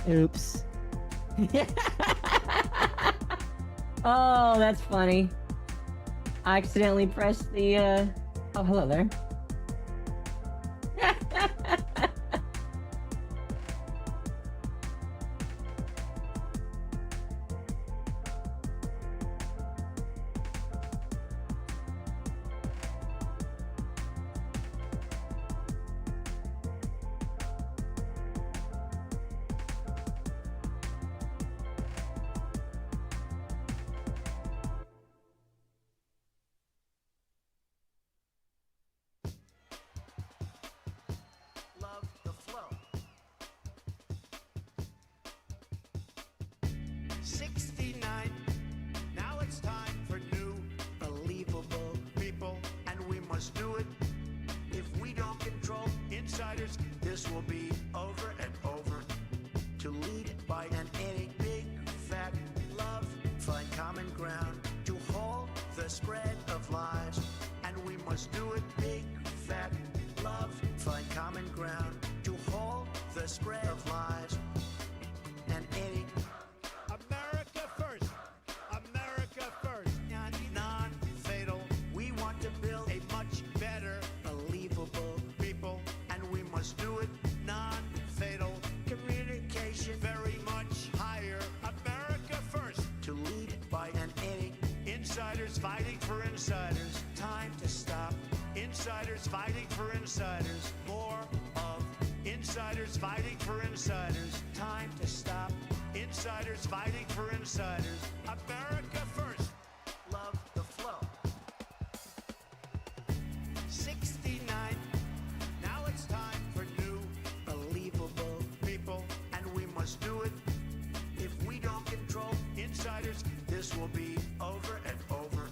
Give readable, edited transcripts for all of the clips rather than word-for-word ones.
Oops. Oh, that's funny. I accidentally pressed the, Oh, hello there. Love the flow. 69. Now it's time for new, believable people, and we must do it. If we don't control insiders, this will be over and over. To lead by an any big fat love, find common ground to halt the spread of lies, and we must do it big fat love, find common ground to halt the spread of lies, and any America first, America first, non-fatal. We want to build a much better, believable people, and we must do it non-fatal. Communication very much higher. America first. To lead by an any insiders fighting for insiders. Time to stop. Insiders fighting for insiders. More of insiders fighting for insiders. Time to stop. Insiders fighting for insiders. America first. Love the flow. 69. Now it's time for new, believable people, and we must do it. If we don't control insiders, this will be over and over.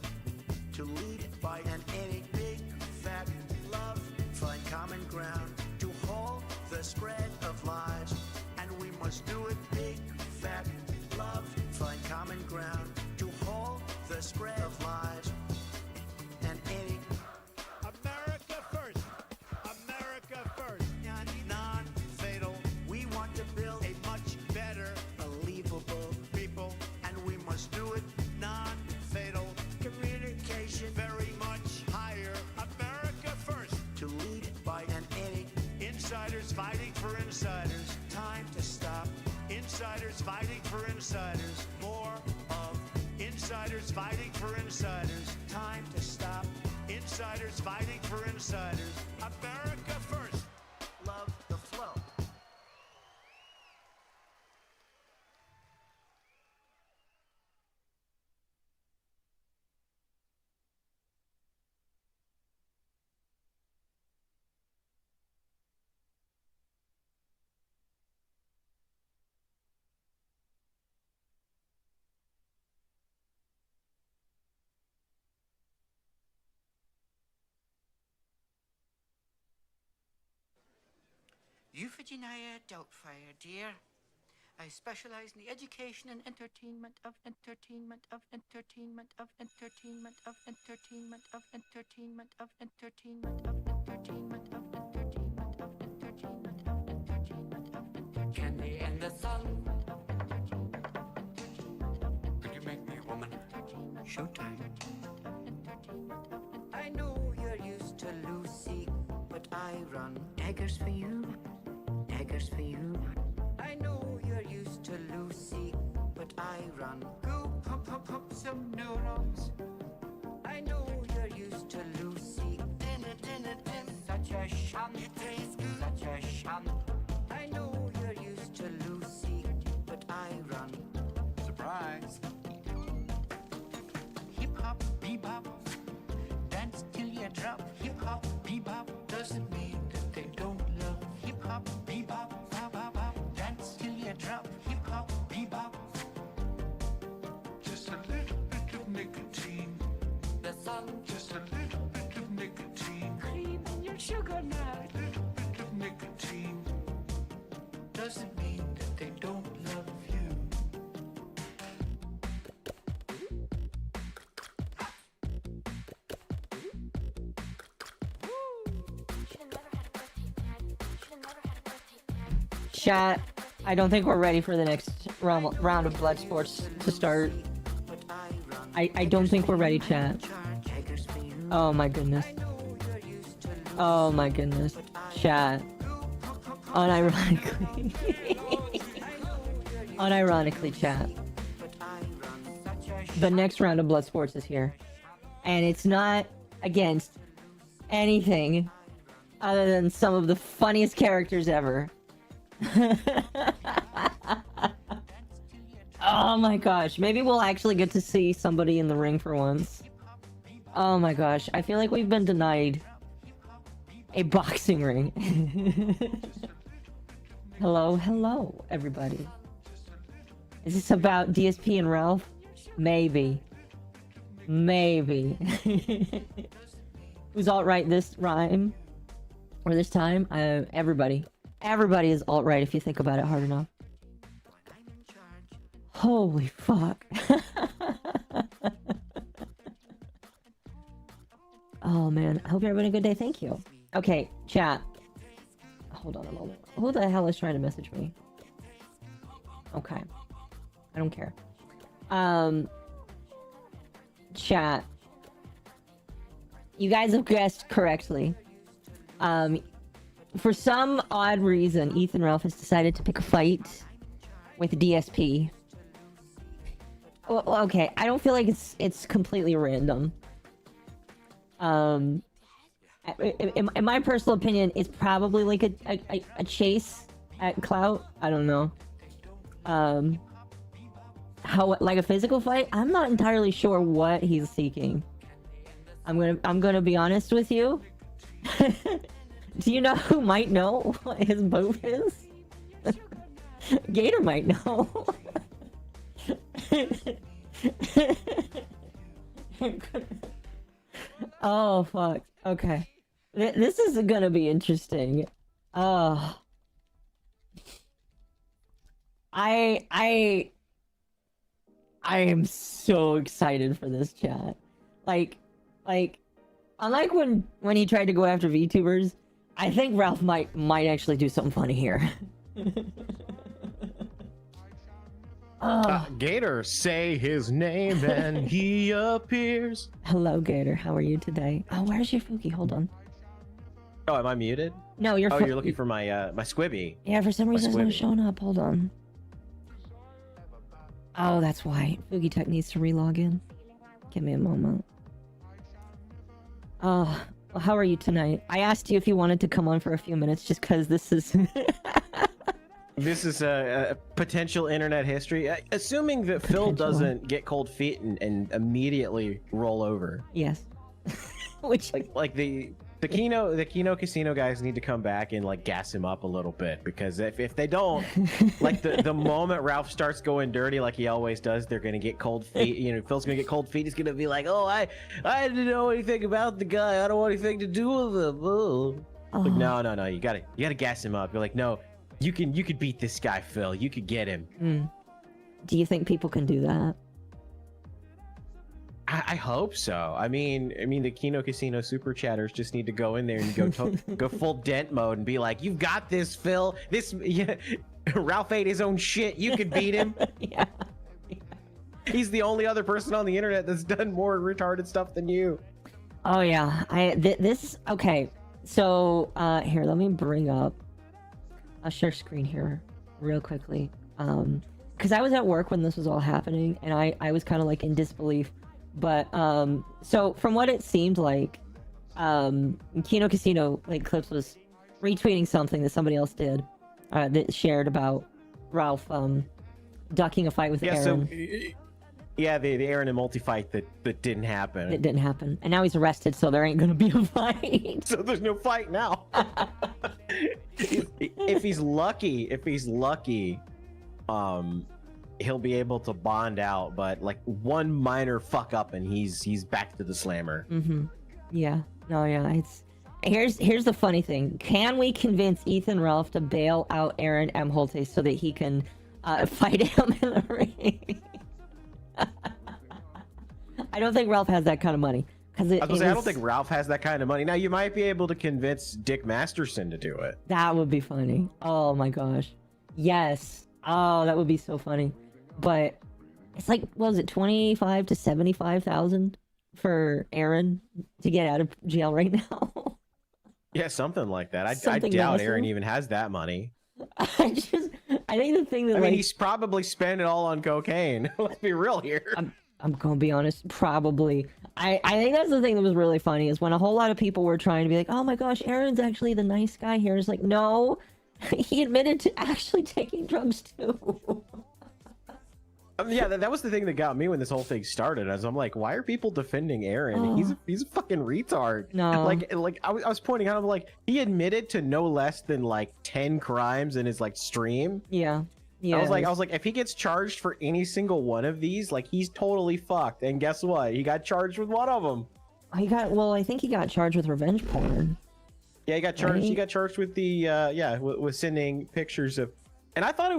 To lead by an any big fat love, find common ground to halt the spread of lies, and we must do it big fat love, find common ground to halt the spread of lies, and any America first, America first, non-fatal. We want to build a much better, believable people, and we must do it non-fatal. Communication very much higher. America first. To lead by an any insiders fighting for insiders. Time to stop. Insiders fighting for insiders. More of insiders fighting for insiders. Time to stop. Insiders fighting for insiders. America first. Love the flow. Euphigenia Doubtfire, dear. I specialize in the education and entertainment of entertainment of entertainment of entertainment of entertainment of entertainment of entertainment of entertainment of entertainment of entertainment of entertainment of entertainment. Candy and the sun. Could you make me a woman? Showtime. I know you're used to Lucy, but I run daggers for you. Daggers for you. I know you're used to Lucy, but I run goop, pop, pop, pop, some neurons. I know you're used to Lucy. Such a shunt. Such a shunt. I know you're used to Lucy, but I run. Surprise. Hip hop, bebop. Dance till you drop. Hip hop, bebop. Doesn't mean that they don't love hip hop, bebop, bop, bop, bop. Dance till you drop. Hip hop, bebop. Just a little bit of nicotine. The sun. Just a little bit of nicotine. Cream in your sugar now. A little bit of nicotine. Doesn't mean that they don't love you. Shot. I don't think we're ready for the next round of blood sports to start. I don't think we're ready, chat. Oh my goodness. Oh my goodness. Chat. Unironically. Unironically, chat. The next round of blood sports is here. And it's not against anything other than some of the funniest characters ever. Oh my gosh, maybe we'll actually get to see somebody in the ring for once. Oh my gosh, I feel like we've been denied a boxing ring. Hello, everybody. Is this about DSP and Ralph? Maybe. Maybe. Who's alt-right this rhyme? Or this time? Everybody. Everybody is alt-right if you think about it hard enough. Holy fuck. Oh man, I hope you're having a good day. Thank you. Okay, chat. Hold on a moment. Who the hell is trying to message me? Okay. I don't care. Chat. You guys have guessed correctly. For some odd reason, Ethan Ralph has decided to pick a fight with DSP. Well, okay, I don't feel like it's completely random. In my personal opinion, it's probably like a chase at clout. I don't know. How, like a physical fight? I'm not entirely sure what he's seeking. I'm gonna be honest with you. Do you know who might know what his move is? Gator might know. Oh fuck. Okay. This is gonna be interesting. I am so excited for this, chat. Like unlike when he tried to go after VTubers, I think Ralph might actually do something funny here. Gator, say his name and he appears. Hello, Gator. How are you today? Oh, where's your Fuki? Hold on. Oh, am I muted? No, you're. Oh, you're looking for my my Squibby. Yeah, for some reason it's not showing up. Hold on. Oh, that's why. Fuki Tech needs to relog in. Give me a moment. Oh, well, how are you tonight? I asked you if you wanted to come on for a few minutes just because this is... This is a potential internet history. Assuming that Phil doesn't get cold feet and immediately roll over. Yes. Which... Like the Kino Casino guys need to come back and like gas him up a little bit, because if they don't, like the moment Ralph starts going dirty like he always does, they're gonna get cold feet. You know, Phil's gonna get cold feet. He's gonna be like, "Oh, I didn't know anything about the guy. I don't want anything to do with him." Oh. Like, no, you gotta gas him up. You're like, no, you could beat this guy, Phil. You could get him. Do you think people can do that? I hope so. I mean, the Kino Casino super chatters just need to go in there and go full dent mode and be like, "You've got this, Phil. Ralph ate his own shit. You could beat him." Yeah. He's the only other person on the internet that's done more retarded stuff than you. Oh yeah. Okay. So here, let me bring up. I'll share screen here real quickly. Because I was at work when this was all happening, and I was kind of like in disbelief. But so from what it seemed like, Kino Casino like Clips was retweeting something that somebody else did that shared about Ralph ducking a fight with Aaron. The Aaron and Multi fight that didn't happen. It didn't happen, and now he's arrested, so there ain't gonna be a fight. So there's no fight now. If he's lucky, he'll be able to bond out, but like one minor fuck up and he's back to the slammer. Yeah. No, yeah. It's here's the funny thing. Can we convince Ethan Ralph to bail out Aaron Imholte so that he can fight him in the ring? I don't think Ralph has that kind of money. I don't think Ralph has that kind of money. Now, you might be able to convince Dick Masterson to do it. That would be funny. Oh my gosh. Yes. Oh, that would be so funny. But it's like, what was it, 25 to 75,000 for Aaron to get out of jail right now? Yeah, something like that. I Something doubt massive. Aaron even has that money. I think the thing that I mean, like, he's probably spent it all on cocaine. Let's be real here. I'm gonna be honest, probably. I think that's the thing that was really funny is when a whole lot of people were trying to be like, oh my gosh, Aaron's actually the nice guy here. It's like, no, he admitted to actually taking drugs too. Yeah, that was the thing that got me when this whole thing started. As I'm like, why are people defending Aaron? He's a fucking retard. No. Like I was pointing out, I'm like, he admitted to no less than like 10 crimes in his like stream. Yeah. Yeah. I was like, if he gets charged for any single one of these, like he's totally fucked. And guess what? He got charged with one of them. I think he got charged with revenge porn. Yeah, he got charged. Right? He got charged with the with sending pictures of, and I thought it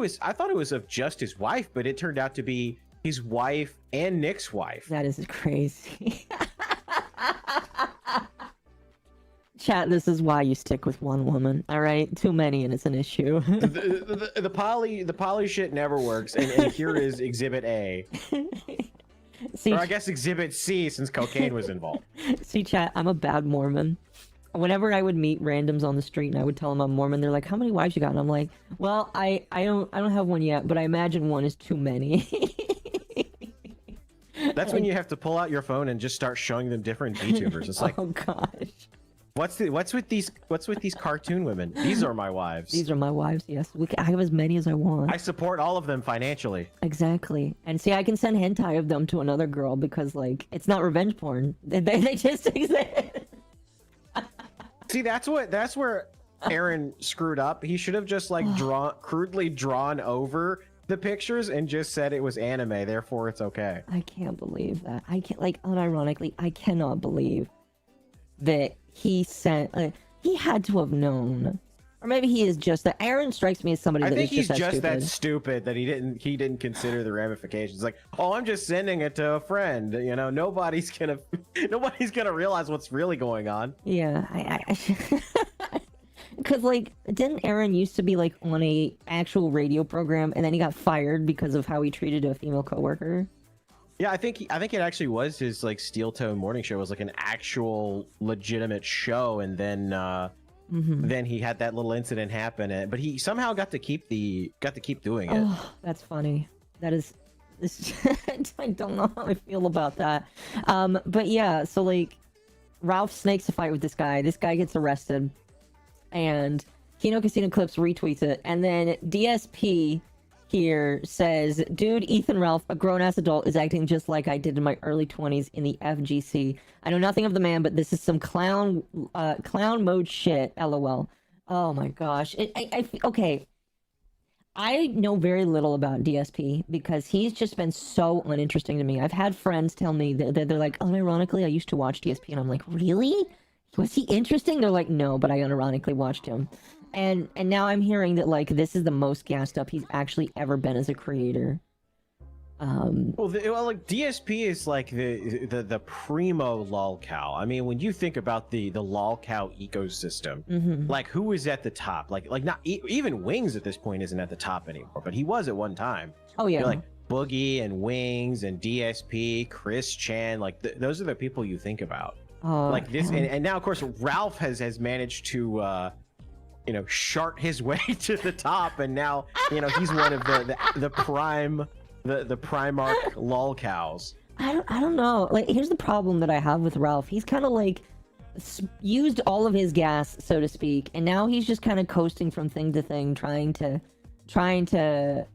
was of just his wife, but it turned out to be his wife and Nick's wife. That is crazy. Chat, this is why you stick with one woman. All right, too many and it's an issue. the poly shit never works, and here is Exhibit A, See, or I guess Exhibit C, since cocaine was involved. see, chat, I'm a bad Mormon. Whenever I would meet randoms on the street and I would tell them I'm Mormon, they're like, "How many wives you got?" And I'm like, "Well, I don't have one yet, but I imagine one is too many." That's when you have to pull out your phone and just start showing them different VTubers. It's like, oh gosh, what's with these cartoon women? These are my wives. these are my wives. Yes, I have as many as I want. I support all of them financially. Exactly. And see, I can send hentai of them to another girl because, like, it's not revenge porn. They just exist. See, that's where Aaron screwed up. He should have just like crudely drawn over the pictures and just said it was anime, therefore it's okay. I can't believe that. I can't, like, unironically, I cannot believe that he sent. He had to have known. Or maybe he is just that. Aaron strikes me as somebody I that think is he's just just that that stupid that he didn't consider the ramifications. Like, oh, I'm just sending it to a friend. You know, nobody's gonna realize what's really going on. Yeah, because like, didn't Aaron used to be like on a actual radio program, and then he got fired because of how he treated a female coworker? Yeah, I think it actually was his like Steel Toe morning show. It was like an actual legitimate show, and then then he had that little incident happen. But he somehow got to keep doing it. Oh, that's funny. That is. I don't know how I feel about that. But yeah, so like, Ralph snakes a fight with this guy. This guy gets arrested, and Kino Casino Clips retweets it, and then DSP here says, "Dude, Ethan Ralph, a grown-ass adult, is acting just like I did in my early 20s in the FGC. I know nothing of the man, but this is some clown mode shit, lol." Oh my gosh. Okay. I know very little about DSP because he's just been so uninteresting to me. I've had friends tell me that they're like, unironically, I used to watch DSP, and I'm like, really? Was he interesting? They're like, no, but I unironically watched him. And now I'm hearing that, like, this is the most gassed up he's actually ever been as a creator. Well, like DSP is like the primo Lolcow. I mean, when you think about the Lolcow ecosystem, like who is at the top? Like not even Wings at this point isn't at the top anymore, but he was at one time. Oh yeah, you're like Boogie and Wings and DSP, Chris Chan. Like those are the people you think about. Like this, and now of course Ralph has managed to shart his way to the top, and now he's one of the prime. The Primarch Lolcows. I don't know. Like, here's the problem that I have with Ralph. He's kind of like used all of his gas, so to speak, and now he's just kind of coasting from thing to thing, trying to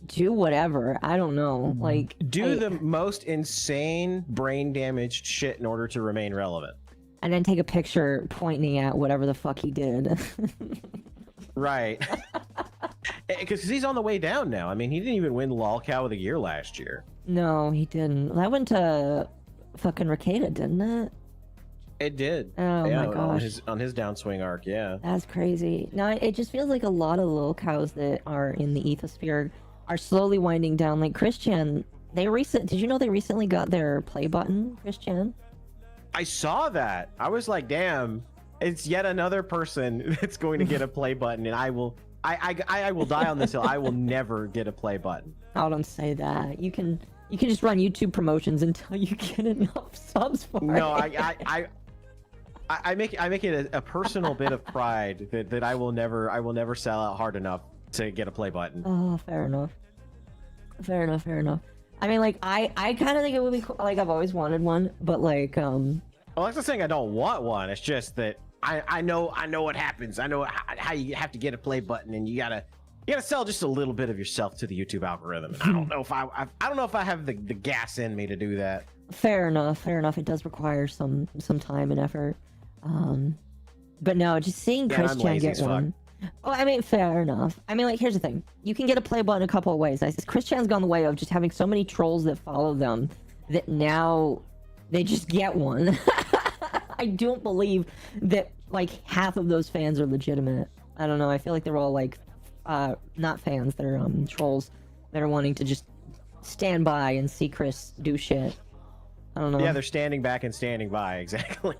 do whatever. I don't know. Like, the most insane brain damaged shit in order to remain relevant, and then take a picture pointing at whatever the fuck he did. Right. Because he's on the way down now. I mean, he didn't even win Lolcow of the Year last year. No, he didn't. That went to fucking Ricada, didn't it? It did. Oh yeah, my gosh. On his downswing arc, yeah. That's crazy. Now, it just feels like a lot of Lolcows that are in the ethosphere are slowly winding down. Like Christian, did you know they recently got their play button, Christian? I saw that. I was like, damn, it's yet another person that's going to get a play button, and I will I will die on this hill. I will never get a play button. I don't say that. You can just run YouTube promotions until you get enough subs for No, it. I make it a personal bit of pride that I will never sell out hard enough to get a play button. Oh, fair enough. Fair enough. I mean, like, I kind of think it would be cool. Like, I've always wanted one, but like, Well, that's not saying I don't want one. It's just that I know what happens. I know how you have to get a play button, and you gotta sell just a little bit of yourself to the YouTube algorithm. And I don't know if I don't know if I have the gas in me to do that. fair enough. It does require some time and effort. But no, just seeing Yeah, I'm Christian lazy get as fuck. one. Oh, I mean, fair enough. I mean, like, here's the thing. You can get a play button a couple of ways. Christian's gone the way of just having so many trolls that follow them that now they just get one. I don't believe that, like, half of those fans are legitimate. I don't know. I feel like they're all, like, not fans. They're, trolls that are wanting to just stand by and see Chris do shit. I don't know. Yeah, they're standing back and standing by, exactly.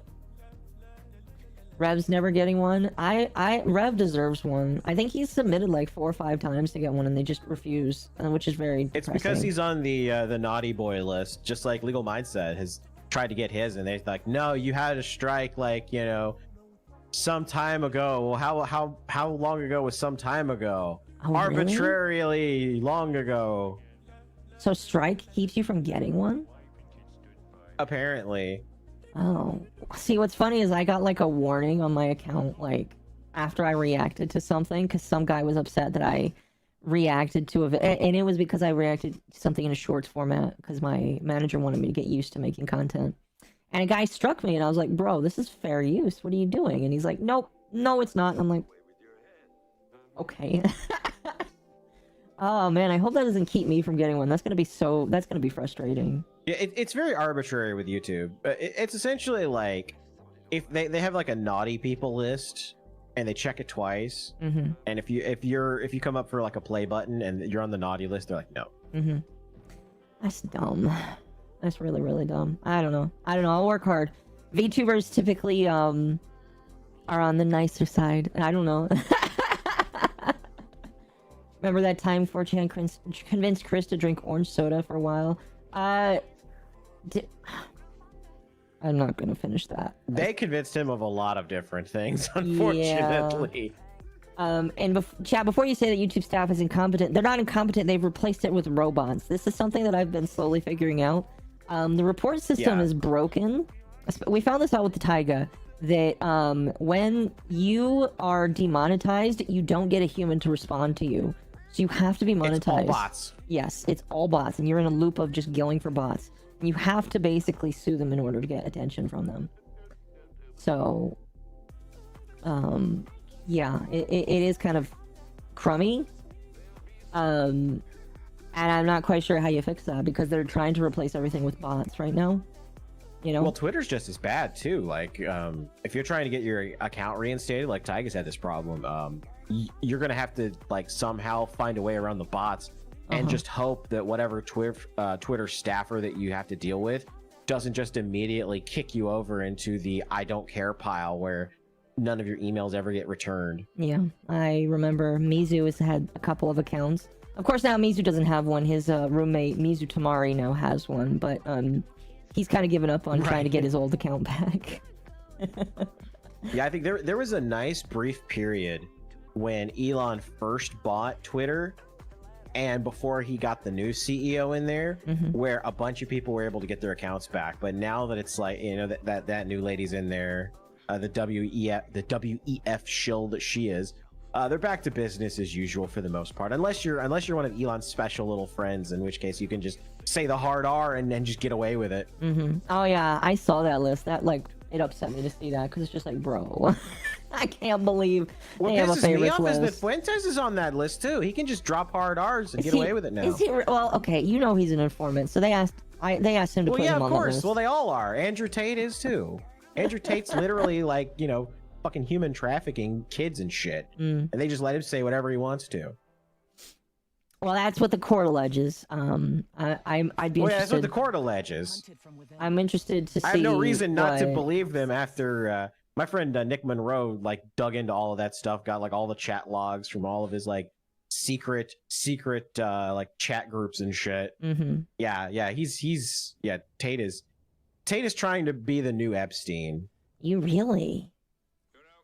Rev's never getting one. Rev deserves one. I think he's submitted like 4 or 5 times to get one, and they just refuse, which is very depressing. It's because he's on the naughty boy list, just like Legal Mindset has tried to get his, and they're like, no, you had a strike, like, you know, some time ago. Well, how long ago was some time ago? Oh, really? Arbitrarily long ago. So strike keeps you from getting one? Apparently. Oh, see, what's funny is I got like a warning on my account, like, after I reacted to something, because some guy was upset that I reacted to and it was because I reacted to something in a shorts format, because my manager wanted me to get used to making content. And a guy struck me, and I was like, bro, this is fair use. What are you doing? And he's like, nope, no, it's not. And I'm like, okay. Oh, man, I hope that doesn't keep me from getting one. That's going to be frustrating. Yeah, it's very arbitrary with YouTube. It's essentially like if they have like a naughty people list and they check it twice. Mm-hmm. And if you come up for like a play button and you're on the naughty list, they're like, no. Mm-hmm. That's dumb. That's really, really dumb. I don't know. I'll work hard. VTubers typically are on the nicer side. I don't know. Remember that time 4chan convinced Chris to drink orange soda for a while? I'm not gonna finish that. They convinced him of a lot of different things, unfortunately. Yeah. And chat, before you say that YouTube staff is incompetent, they're not incompetent. They've replaced it with robots. This is something that I've been slowly figuring out. The report system is broken. We found this out with the Taiga, that when you are demonetized, you don't get a human to respond to you. So you have to be monetized. It's all bots. Yes, it's all bots, and you're in a loop of just going for bots. And you have to basically sue them in order to get attention from them. So, yeah, it is kind of crummy. And I'm not quite sure how you fix that, because they're trying to replace everything with bots right now. You know? Well, Twitter's just as bad too. Like, if you're trying to get your account reinstated, like Tyga's had this problem, you're gonna have to like somehow find a way around the bots and just hope that whatever Twitter staffer that you have to deal with doesn't just immediately kick you over into the I don't care pile where none of your emails ever get returned. Yeah, I remember Mizu has had a couple of accounts. Of course, now Mizu doesn't have one. His roommate Mizu Tamari now has one, but he's kind of given up on trying to get his old account back. Yeah, I think there was a nice brief period when Elon first bought Twitter, and before he got the new CEO in there, where a bunch of people were able to get their accounts back. But now that it's like, you know, that new lady's in there, the WEF shill that she is, they're back to business as usual for the most part, unless you're one of Elon's special little friends, in which case you can just say the hard R and then just get away with it. Oh yeah, I saw that list. That, like, it upset me to see that, because it's just like, bro, I can't believe they have a favorites list. Is that Fuentes is on that list too. He can just drop hard R's and get away with it now. Is he? Well, okay, you know he's an informant, so they asked him to put him on the list. Well, they all are. Andrew Tate is too. Andrew Tate's literally like, you know, fucking human trafficking kids and shit, and they just let him say whatever he wants to. Well, that's what the court alleges. I'd be interested. That's what the court alleges. I'm interested to see. I have no reason not to believe them after my friend Nick Monroe like dug into all of that stuff, got like all the chat logs from all of his like secret like chat groups and shit. Yeah, he's Tate is trying to be the new Epstein. You really?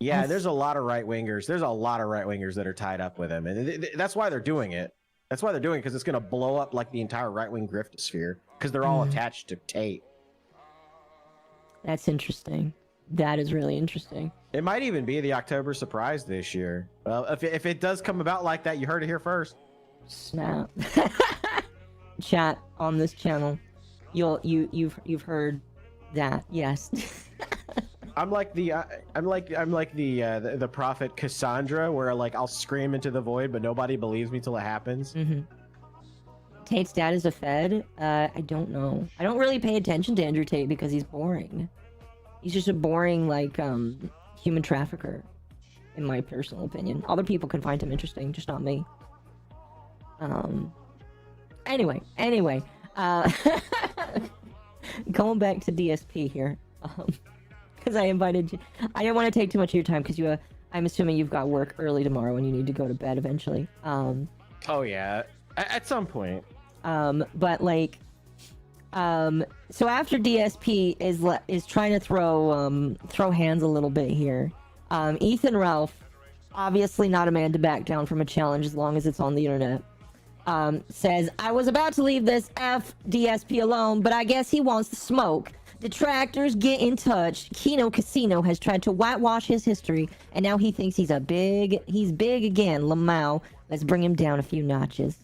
Yeah, there's a lot of right wingers. There's a lot of right wingers that are tied up with him, and that's why they're doing it. That's why they're doing it, because it's going to blow up like the entire right wing griftosphere, because they're all attached to Tate. That's interesting. That is really interesting. It might even be the October surprise this year. Well, if it does come about like that, you heard it here first. Snap. Chat on this channel, you've heard that. Yes. I'm like the prophet Cassandra, where like I'll scream into the void, but nobody believes me till it happens. Tate's dad is a Fed. I don't know. I don't really pay attention to Andrew Tate because he's boring. He's just a boring like human trafficker, in my personal opinion. Other people can find him interesting, just not me. Anyway, going back to DSP here. Because I invited you. I don't want to take too much of your time because I'm assuming you've got work early tomorrow and you need to go to bed eventually. Oh yeah, at some point. But like, so after DSP is trying to throw hands a little bit here. Ethan Ralph, obviously not a man to back down from a challenge as long as it's on the internet. Says, I was about to leave this DSP alone, but I guess he wants the smoke. Detractors, get in touch. Kino Casino has tried to whitewash his history, and now he thinks he's big again. Lamau, let's bring him down a few notches.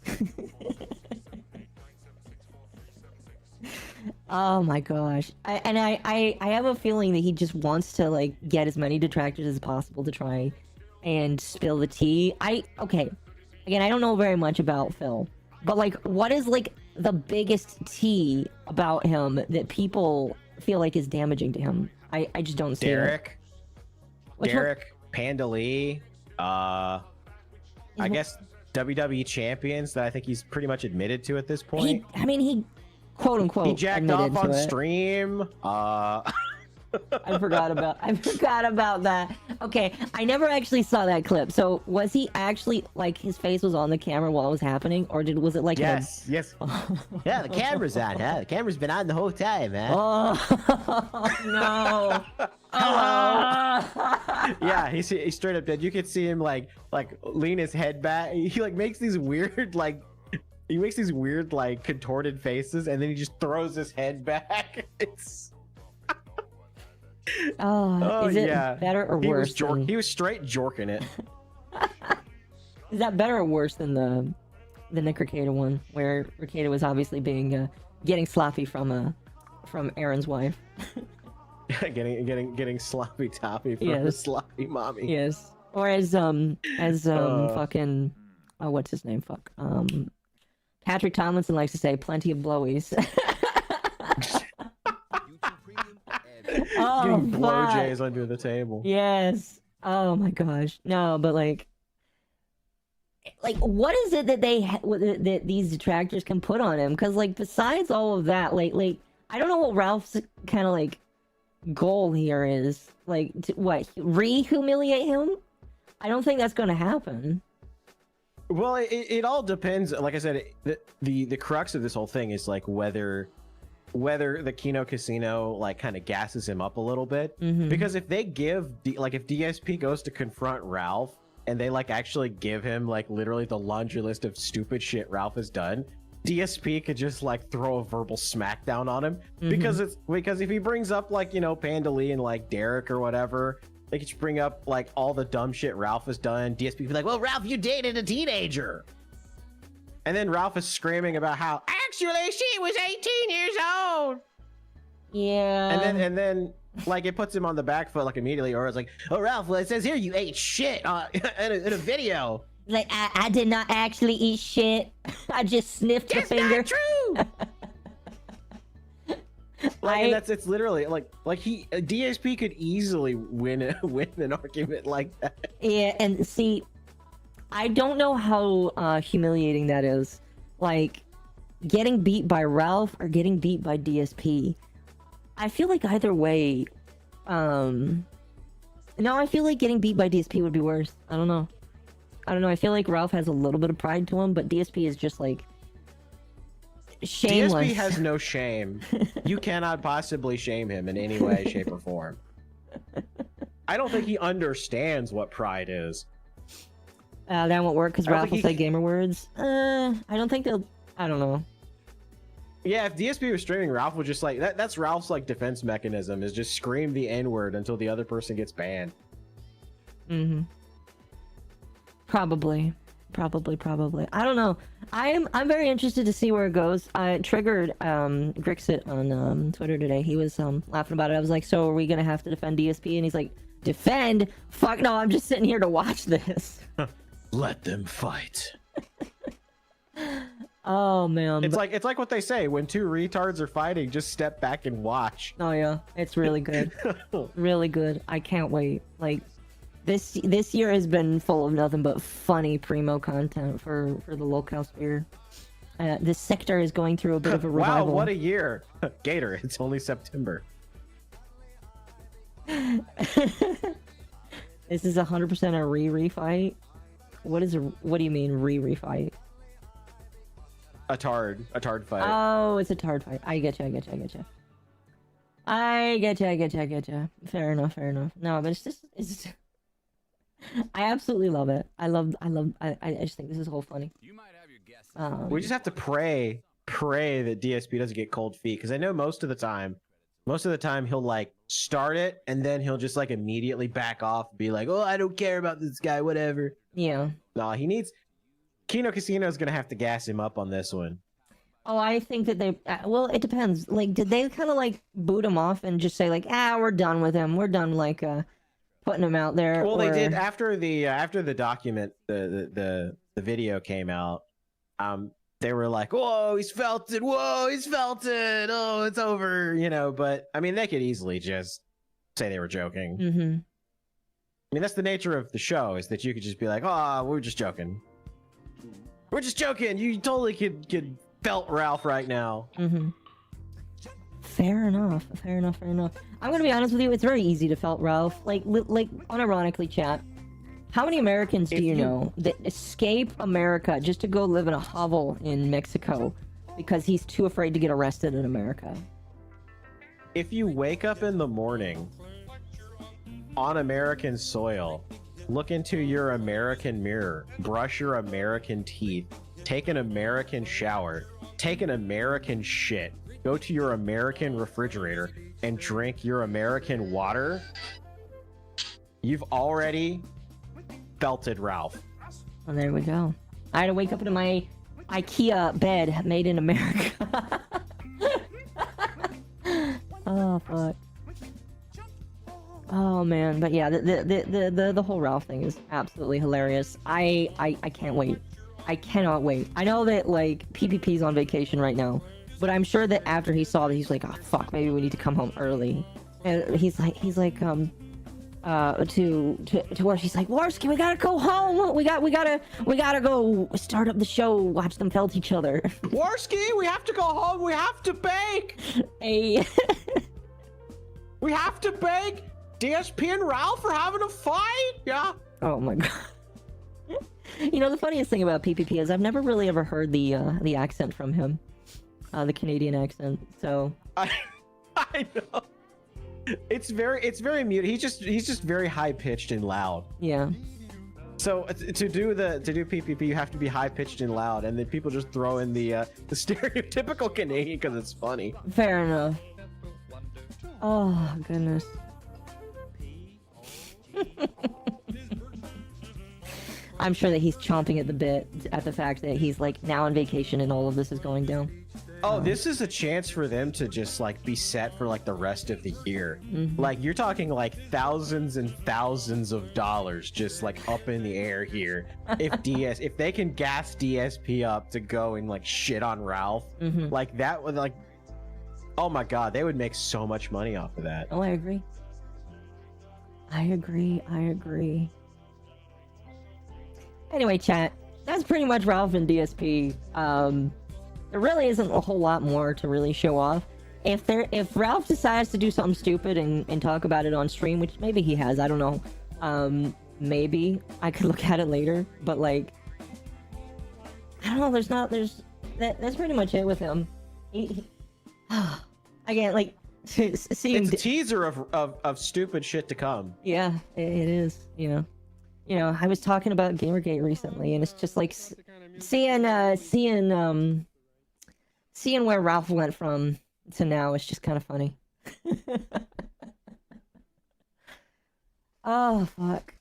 Oh my gosh. I have a feeling that he just wants to like get as many detractors as possible to try and spill the tea. Okay. Again, I don't know very much about Phil, but like, what is like the biggest tea about him that people feel like is damaging to him? I just don't see Derek. Which Derek, Panda Lee, I guess WWE champions that I think he's pretty much admitted to at this point. He quote unquote he jacked off on stream. I forgot about that. Okay, I never actually saw that clip. So was he actually like his face was on the camera while it was happening, or was it like yes? Yeah, the camera's on. Huh? The camera's been on the whole time, man. Oh no! Yeah, he's straight up dead. You could see him like lean his head back. He like makes these weird like contorted faces, and then he just throws his head back. It's is it better or worse? He was straight jorking it. Is that better or worse than the Nick Ricada one, where Ricada was obviously being getting sloppy from Aaron's wife? getting sloppy toppy from a sloppy mommy. Yes. Or as fucking what's his name? Patrick Tomlinson likes to say, plenty of blowies. Oh, getting blowjays under the table. Yes. Oh my gosh. No, but like what is it that that these detractors can put on him? Because like besides all of that, like I don't know what Ralph's kind of like goal here is. Like re-humiliate him? I don't think that's going to happen. Well, it all depends. Like I said, the crux of this whole thing is like whether the Kino Casino like kind of gasses him up a little bit. Because if they give if DSP goes to confront Ralph and they like actually give him like literally the laundry list of stupid shit Ralph has done, DSP could just like throw a verbal smackdown on him. Because if he brings up like, you know, Panda Lee and like Derek or whatever, they could just bring up like all the dumb shit Ralph has done. DSP could be like, well, Ralph, you dated a teenager. And then Ralph is screaming about how actually she was 18 years old. Yeah. And then like it puts him on the back foot like immediately, or it's like, oh Ralph, well, it says here you ate shit in a video. Like I did not actually eat shit. I just sniffed the finger. That's not true. It's literally like DSP could easily win an argument like that. Yeah, and see, I don't know how humiliating that is. Like, getting beat by Ralph or getting beat by DSP. I feel like either way, No, I feel like getting beat by DSP would be worse. I don't know. I feel like Ralph has a little bit of pride to him, but DSP is just like shameless. DSP has no shame. You cannot possibly shame him in any way, shape, or form. I don't think he understands what pride is. That won't work because I don't Ralph will think say gamer words. I don't think they'll. I don't know. Yeah, if DSP was streaming, Ralph would just like that's Ralph's like defense mechanism is just scream the N-word until the other person gets banned. Mm-hmm. Probably. I don't know. I'm very interested to see where it goes. I triggered Grixit on Twitter today. He was laughing about it. I was like, so are we gonna have to defend DSP? And he's like, defend? Fuck no, I'm just sitting here to watch this. Let them fight. Oh man. It's like what they say, when two retards are fighting, just step back and watch. Oh yeah, it's really good. Really good. I can't wait. Like this year has been full of nothing but funny primo content for the Lolcow sphere. This sector is going through a bit of a revival. Wow, what a year. Gator, it's only September. This is 100% a re-fight. What do you mean re-fight? A tard fight. Oh, it's a tard fight. I get you. Fair enough. No, but it's just I absolutely love it. I just think this is whole funny. We just have to pray that DSP doesn't get cold feet, because I know most of the time he'll like start it and then he'll just like immediately back off and be like, oh, I don't care about this guy, whatever. Yeah. No, Kino Casino is gonna have to gas him up on this one. Oh, I think that they. Well, it depends. Like, did they kind of like boot him off and just say like, we're done with him. We're done like putting him out there. Well, or... they did after the document, the video came out. They were like, whoa, he's felted. Oh, it's over. You know, but I mean, they could easily just say they were joking. Mm-hmm. I mean, that's the nature of the show, is that you could just be like, oh, we're just joking. We're just joking. You totally could felt Ralph right now. Mm-hmm. Fair enough. I'm gonna be honest with you. It's very easy to felt Ralph. Like unironically, chat. How many Americans do you know that escape America just to go live in a hovel in Mexico because he's too afraid to get arrested in America? If you wake up in the morning on American soil, look into your American mirror, brush your American teeth, take an American shower, take an American shit, go to your American refrigerator and drink your American water, you've already felted Ralph. Well, there we go. I had to wake up into my IKEA bed made in America. Oh fuck. Oh man, but yeah, the whole Ralph thing is absolutely hilarious. I can't wait. I cannot wait. I know that like PPP's on vacation right now, but I'm sure that after he saw that, he's like, oh fuck, maybe we need to come home early. And he's like to where she's like, Warski, we gotta go home. We gotta go start up the show. Watch them felt each other. Warski, we have to go home. We have to bake. Hey. We have to bake. DSP and Ralph are having a fight. Yeah. Oh my god. You know, the funniest thing about PPP is I've never really ever heard the accent from him, the Canadian accent. So I know. It's very mute. He's just very high pitched and loud. Yeah. So to do PPP, you have to be high pitched and loud, and then people just throw in the stereotypical Canadian because it's funny. Fair enough. Oh goodness. I'm sure that he's chomping at the bit at the fact that he's like now on vacation and all of this is going down. Oh, this is a chance for them to just like be set for like the rest of the year. Mm-hmm. Like you're talking like thousands and thousands of dollars just like up in the air here. If they can gas DSP up to go and like shit on Ralph, mm-hmm. like that would like, oh my god, they would make so much money off of that. Oh, I agree. Anyway, chat, that's pretty much Ralph and DSP. There really isn't a whole lot more to really show off. if Ralph decides to do something stupid and talk about it on stream, which maybe he has, I don't know. Maybe I could look at it later, but like, I don't know. That's pretty much it with him. Again, like seeing. It's a teaser of stupid shit to come. Yeah, it is. You know, I was talking about Gamergate recently, and it's just like seeing where Ralph went from to now is just kind of funny. Oh fuck.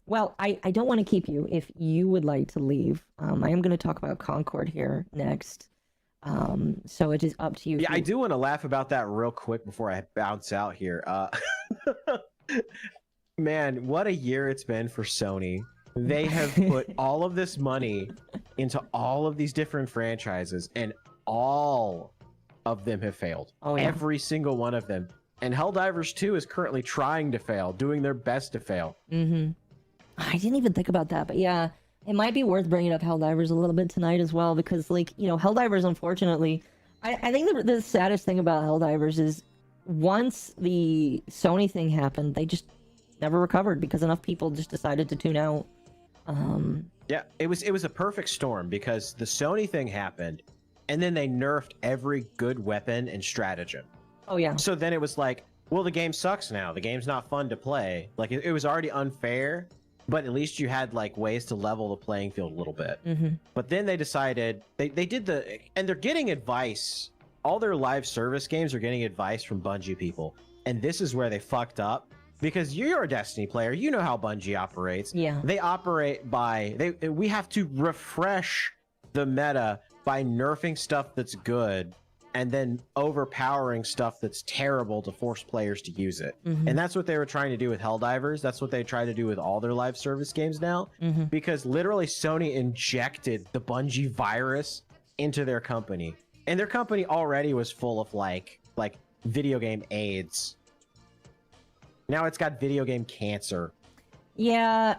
Well, I don't want to keep you if you would like to leave. I am going to talk about Concord here next. So it is up to you. Yeah, I do want to laugh about that real quick before I bounce out here. Man, what a year it's been for Sony. They have put all of this money into all of these different franchises, and all of them have failed. Oh, yeah. Every single one of them. And Helldivers 2 is currently trying to fail, doing their best to fail. Mm-hmm. I didn't even think about that, but yeah, it might be worth bringing up Helldivers a little bit tonight as well, because, like, you know, Helldivers, unfortunately, I think the saddest thing about Helldivers is once the Sony thing happened, they just never recovered because enough people just decided to tune out. Yeah, it was a perfect storm because the Sony thing happened, and then they nerfed every good weapon and stratagem. Oh yeah. So then it was like, well, the game sucks now. The game's not fun to play. Like it was already unfair, but at least you had like ways to level the playing field a little bit. Mm-hmm. But then they decided they did and they're getting advice. All their live service games are getting advice from Bungie people, and this is where they fucked up. Because you're a Destiny player, you know how Bungie operates. Yeah. They operate by we have to refresh the meta by nerfing stuff that's good and then overpowering stuff that's terrible to force players to use it. Mm-hmm. And that's what they were trying to do with Helldivers. That's what they try to do with all their live service games now. Mm-hmm. Because literally Sony injected the Bungie virus into their company. And their company already was full of like video game AIDS. Now it's got video game cancer. Yeah,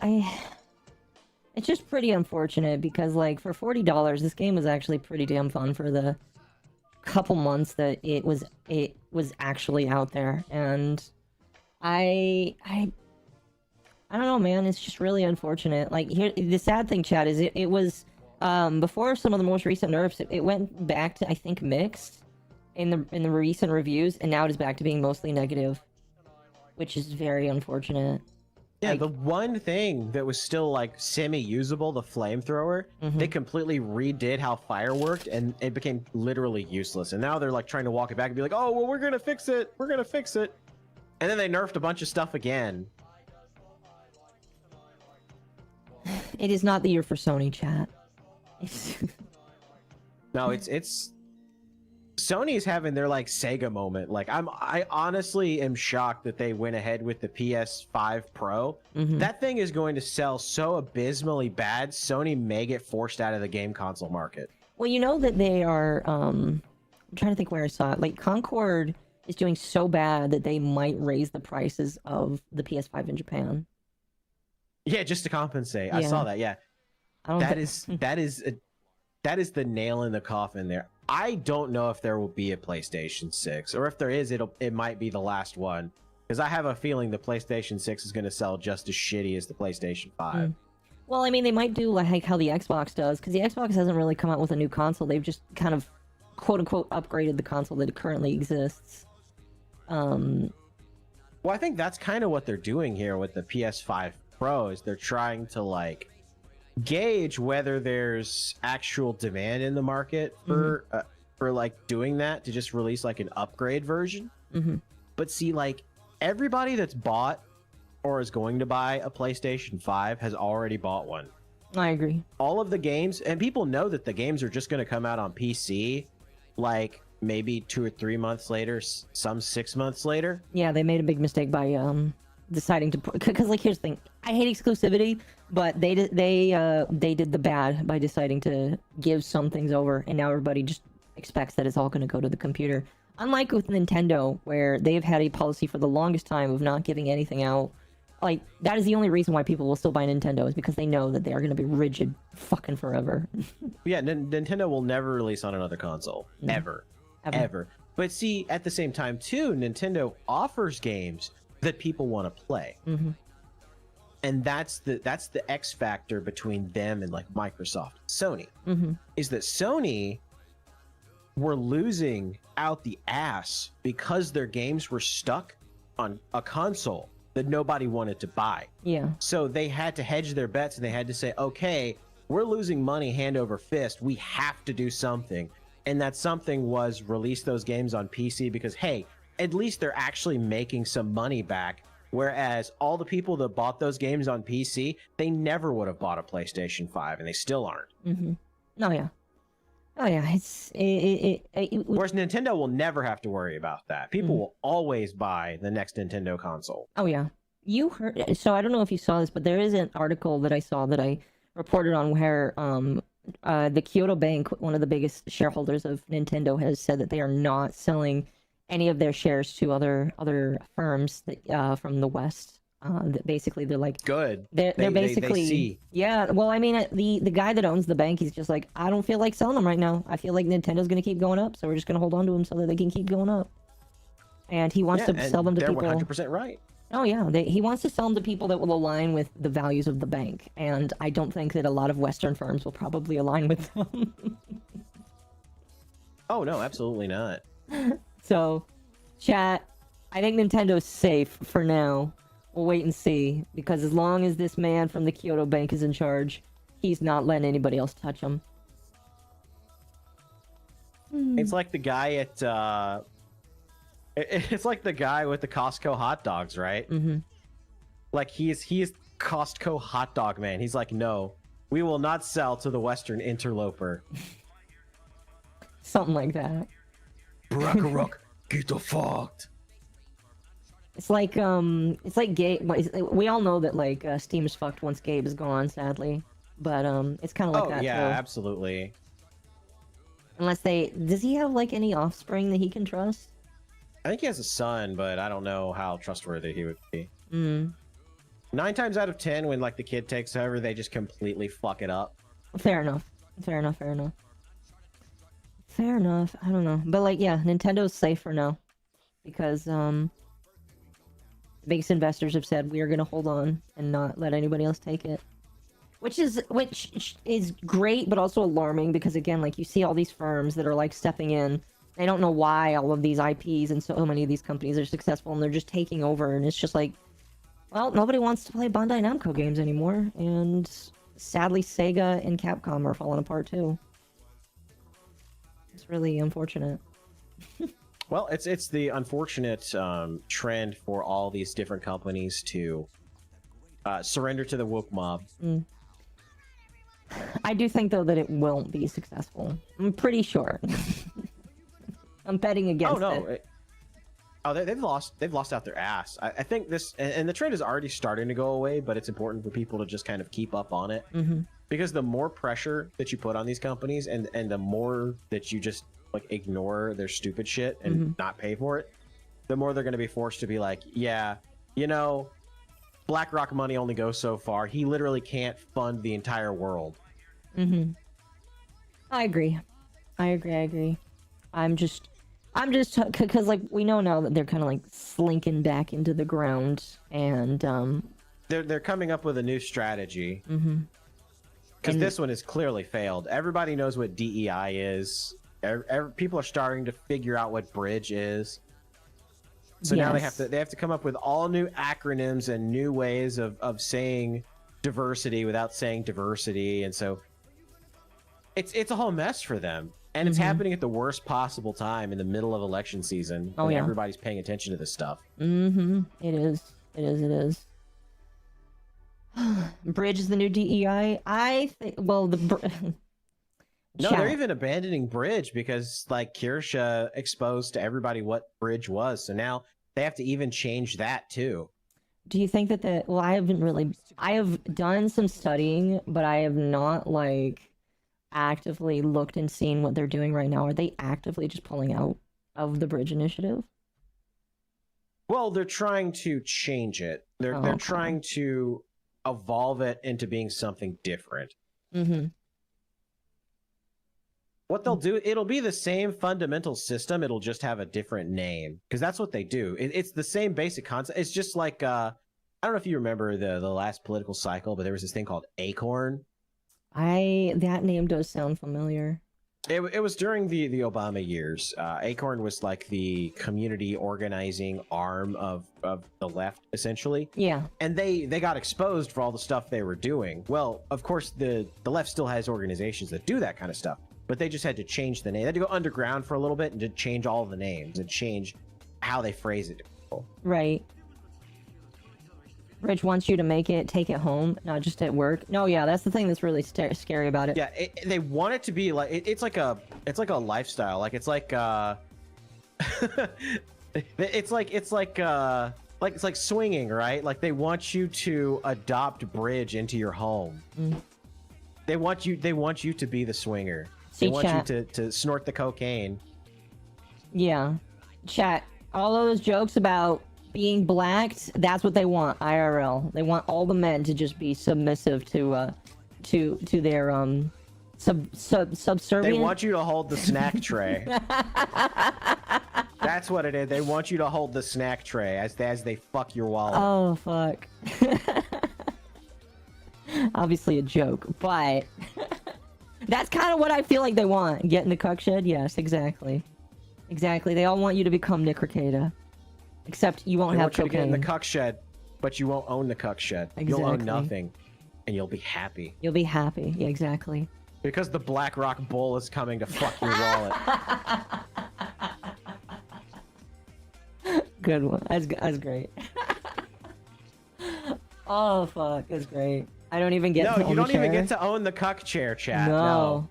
it's just pretty unfortunate because, like, for $40, this game was actually pretty damn fun for the couple months that it was actually out there, and I don't know, man. It's just really unfortunate. Like, here, the sad thing, Chad, is it was before some of the most recent nerfs, it went back to, I think, mixed in the recent reviews, and now it is back to being mostly negative, which is very unfortunate. Yeah, like, the one thing that was still like semi-usable, the flamethrower, they completely redid how fire worked, and it became literally useless. And now they're like trying to walk it back and be like, "Oh, well, we're gonna fix it. We're gonna fix it." And then they nerfed a bunch of stuff again. it is not the year for Sony, chat. No, it's Sony's having their like Sega moment. Like I honestly am shocked that they went ahead with the PS5 Pro. That thing is going to sell so abysmally bad, Sony may get forced out of the game console market. Well, you know that they are, I'm trying to think where I saw it. Like, Concord is doing so bad that they might raise the prices of the PS5 in Japan. Yeah, just to compensate. I saw that. Yeah, that is the nail in the coffin there. I don't know if there will be a PlayStation 6, or if there is, it might be the last one, because I have a feeling the PlayStation 6 is going to sell just as shitty as the PlayStation 5. Well, I mean, they might do like how the Xbox does, because the Xbox hasn't really come out with a new console. They've just kind of, quote-unquote, upgraded the console that currently exists. Well, I think that's kind of what they're doing here with the PS5 Pro, is they're trying to, like, gauge whether there's actual demand in the market for like doing that, to just release like an upgrade version. But see, like, everybody that's bought or is going to buy a PlayStation 5 has already bought one. I agree. All of the games, and people know that the games are just going to come out on PC like maybe 2 or 3 months later, some 6 months later. Yeah, they made a big mistake by deciding to put, because, like, here's the thing, I hate exclusivity, but they did the bad by deciding to give some things over, and now everybody just expects that it's all going to go to the computer. Unlike with Nintendo, where they've had a policy for the longest time of not giving anything out. Like, that is the only reason why people will still buy Nintendo, is because they know that they are going to be rigid fucking forever. Yeah, Nintendo will never release on another console, ever. Ever. But see, at the same time too, Nintendo offers games that people want to play. And that's the X factor between them and like Microsoft and Sony. Is that Sony were losing out the ass because their games were stuck on a console that nobody wanted to buy. Yeah. So they had to hedge their bets and they had to say, okay, we're losing money hand over fist. We have to do something. And that something was release those games on PC because, hey, at least they're actually making some money back. Whereas all the people that bought those games on PC, they never would have bought a PlayStation 5 and they still aren't. Oh, yeah. Oh, yeah. Whereas Nintendo will never have to worry about that. People will always buy the next Nintendo console. Oh, yeah. You heard... So I don't know if you saw this, but there is an article that I saw that I reported on where the Kyoto Bank, one of the biggest shareholders of Nintendo, has said that they are not selling any of their shares to other firms that, from the West. That basically they're like good. They're basically they see. Yeah. Well, I mean, the guy that owns the bank, he's just like, I don't feel like selling them right now. I feel like Nintendo's gonna keep going up, so we're just gonna hold on to them so that they can keep going up. And he wants to sell them to people. They're 100% right. Oh yeah, he wants to sell them to people that will align with the values of the bank, and I don't think that a lot of Western firms will probably align with them. Oh no, absolutely not. So, chat, I think Nintendo's safe for now. We'll wait and see, because as long as this man from the Kyoto Bank is in charge, he's not letting anybody else touch him. It's like the guy at it's like the guy with the Costco hot dogs, right? Like he is Costco hot dog man. He's like, no, we will not sell to the Western interloper. Something like that. Barack, get the fucked. It's like Gabe. We all know that like Steam is fucked once Gabe is gone, sadly. But it's kind of like that. Yeah, too. absolutely. Unless does he have like any offspring that he can trust? I think he has a son, but I don't know how trustworthy he would be. 9 times out of 10, when like the kid takes over, they just completely fuck it up. Fair enough. I don't know, but like, yeah, Nintendo's safe for now, because biggest investors have said we are gonna hold on and not let anybody else take it, which is great, but also alarming, because again, like, you see all these firms that are like stepping in. They don't know why all of these IPs and so many of these companies are successful, and they're just taking over, and it's just like, well, nobody wants to play Bandai Namco games anymore, and sadly Sega and Capcom are falling apart too. It's really unfortunate. Well, it's the unfortunate trend for all these different companies to surrender to the woke mob. I do think, though, that it won't be successful. I'm pretty sure. I'm betting against it. They've lost out their ass. I think this, and the trend is already starting to go away, but it's important for people to just kind of keep up on it. Because the more pressure that you put on these companies, and the more that you just like ignore their stupid shit and not pay for it, the more they're going to be forced to be like, yeah, you know, BlackRock money only goes so far. He literally can't fund the entire world. I agree. I'm just because like we know now that they're kind of like slinking back into the ground, and they're coming up with a new strategy. Because this one has clearly failed. Everybody knows what DEI is. People are starting to figure out what bridge is. So now they have to come up with all new acronyms and new ways of saying diversity without saying diversity, and so it's a whole mess for them. And it's happening at the worst possible time in the middle of election season. When everybody's paying attention to this stuff. It is. Bridge is the new DEI. I think. Well, no, they're even abandoning Bridge because like Kirsha exposed to everybody what Bridge was. So now they have to even change that too. Do you think that well, I have done some studying, but I have not like actively looked and seen what they're doing right now. Are they actively just pulling out of the Bridge initiative? Well, they're trying to change it. They're trying to evolve it into being something different. What they'll do, it'll be the same fundamental system. It'll just have a different name because that's what they do. It's the same basic concept. It's just like I don't know if you remember the last political cycle, but there was this thing called Acorn. That name does sound familiar. It was during the Obama years. Acorn was like the community organizing arm of the left, essentially. Yeah. And they got exposed for all the stuff they were doing. Well, of course, the left still has organizations that do that kind of stuff, but they just had to change the name. They had to go underground for a little bit and to change all the names and change how they phrase it to people. Right. Rich wants you to take it home, not just at work. No, yeah, that's the thing that's really scary about it. Yeah, they want it to be like it's like a lifestyle. Like it's like it's like swinging, right? Like they want you to adopt bridge into your home. They want you to be the swinger. See, they want chat. you to snort the cocaine. Yeah. Chat, all those jokes about being blacked, that's what they want, IRL. They want all the men to just be submissive to their subservient. They want you to hold the snack tray. That's what it is. They want you to hold the snack tray as they fuck your wallet. Oh fuck. Obviously a joke, but that's kind of what I feel like they want. Get in the cuck shed? Yes, exactly. Exactly. They all want you to become Nick Ricada. Except you won't They have want you to get cocaine. in the cuck shed, but you won't own the cuck shed. You'll own nothing, and you'll be happy. You'll be happy. Yeah, exactly. Because the Black Rock Bull is coming to fuck your wallet. Good one. That's great. Oh fuck, that's great. I don't even get to No, own you don't the even chair. get to own the cuck chair, chat. No.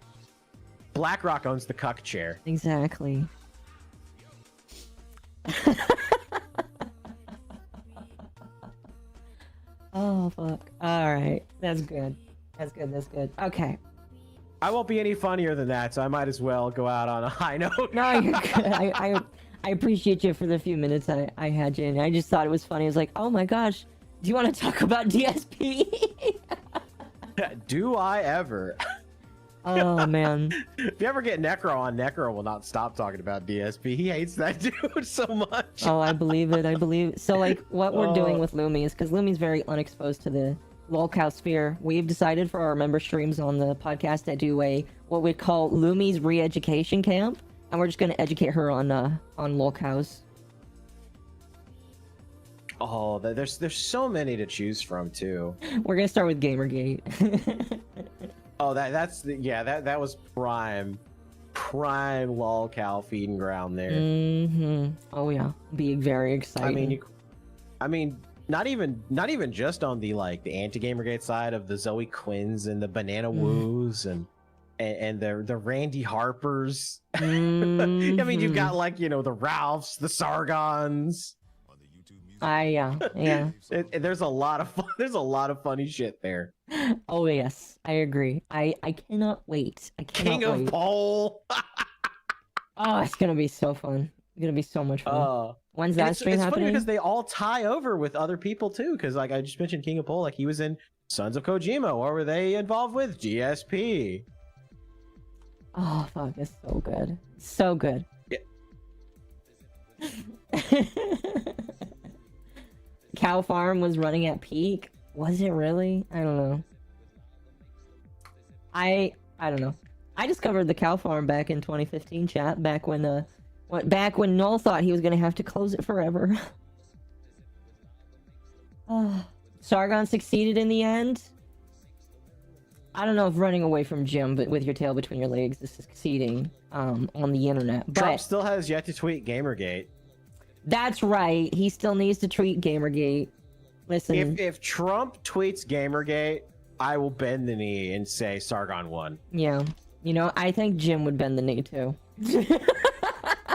BlackRock owns the cuck chair. Exactly. Oh fuck. Alright. That's good. That's good. That's good. Okay. I won't be any funnier than that, so I might as well go out on a high note. No, you're good. I appreciate you for the few minutes I had you in. I just thought it was funny. I was like, oh my gosh, do you want to talk about DSP? Do I ever? Oh man. If you ever get Necro on, Necro will not stop talking about DSP. He hates that dude so much. Oh, I believe it. I believe it. So like what we're doing with Lumi is because Lumi's very unexposed to the Lolcow sphere. We've decided for our member streams on the podcast to do what we call Lumi's re-education camp, and we're just going to educate her on Lolcows. Oh, there's so many to choose from too. We're going to start with Gamergate. Oh, that was prime Lolcow feeding ground there. Mm-hmm. Oh yeah, be very exciting. I mean, not even just on the anti-Gamergate side of the Zoe Quinns and the Banana Woos and the Randy Harpers. Mm-hmm. I mean, you've got the Ralphs, the Sargons. Yeah. There's a lot of funny shit there. Oh yes, I agree. I cannot wait. I cannot King wait. of Pole. Oh, it's gonna be so fun. It's gonna be so much fun. When's that stream it's happening? funny because they all tie over with other people too. Because I just mentioned King of Pole, he was in Sons of Kojima. What were they involved with? GSP. Oh fuck, it's so good. So good. Yeah. Cow Farm was running at peak. Was it really? I don't know. I don't know. I discovered the Cow Farm back in 2015, chat. Back when Null thought he was gonna have to close it forever. Sargon succeeded in the end. I don't know if running away from Jim, but with your tail between your legs is succeeding on the internet. But Trump still has yet to tweet Gamergate. that's right. He still needs to tweet Gamergate. Listen. If Trump tweets Gamergate, I will bend the knee and say Sargon won. Yeah. I think Jim would bend the knee too.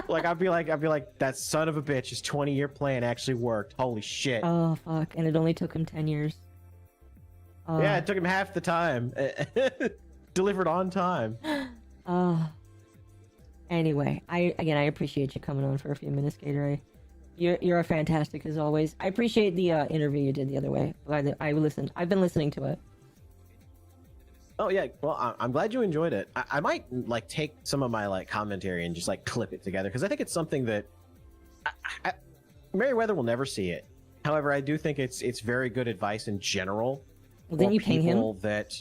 I'd be like, that son of a bitch, his 20-year plan actually worked. Holy shit. Oh fuck! And it only took him 10 years. Yeah, it took him half the time. Delivered on time. Anyway, I appreciate you coming on for a few minutes, Gatorade. You're a fantastic as always. I appreciate the interview you did the other way. I listened. I've been listening to it. Oh yeah, well I'm glad you enjoyed it. I might like take some of my like commentary and just like clip it together because I think it's something that Merriweather will never see it. However, I do think it's very good advice in general. Well, didn't you ping him? That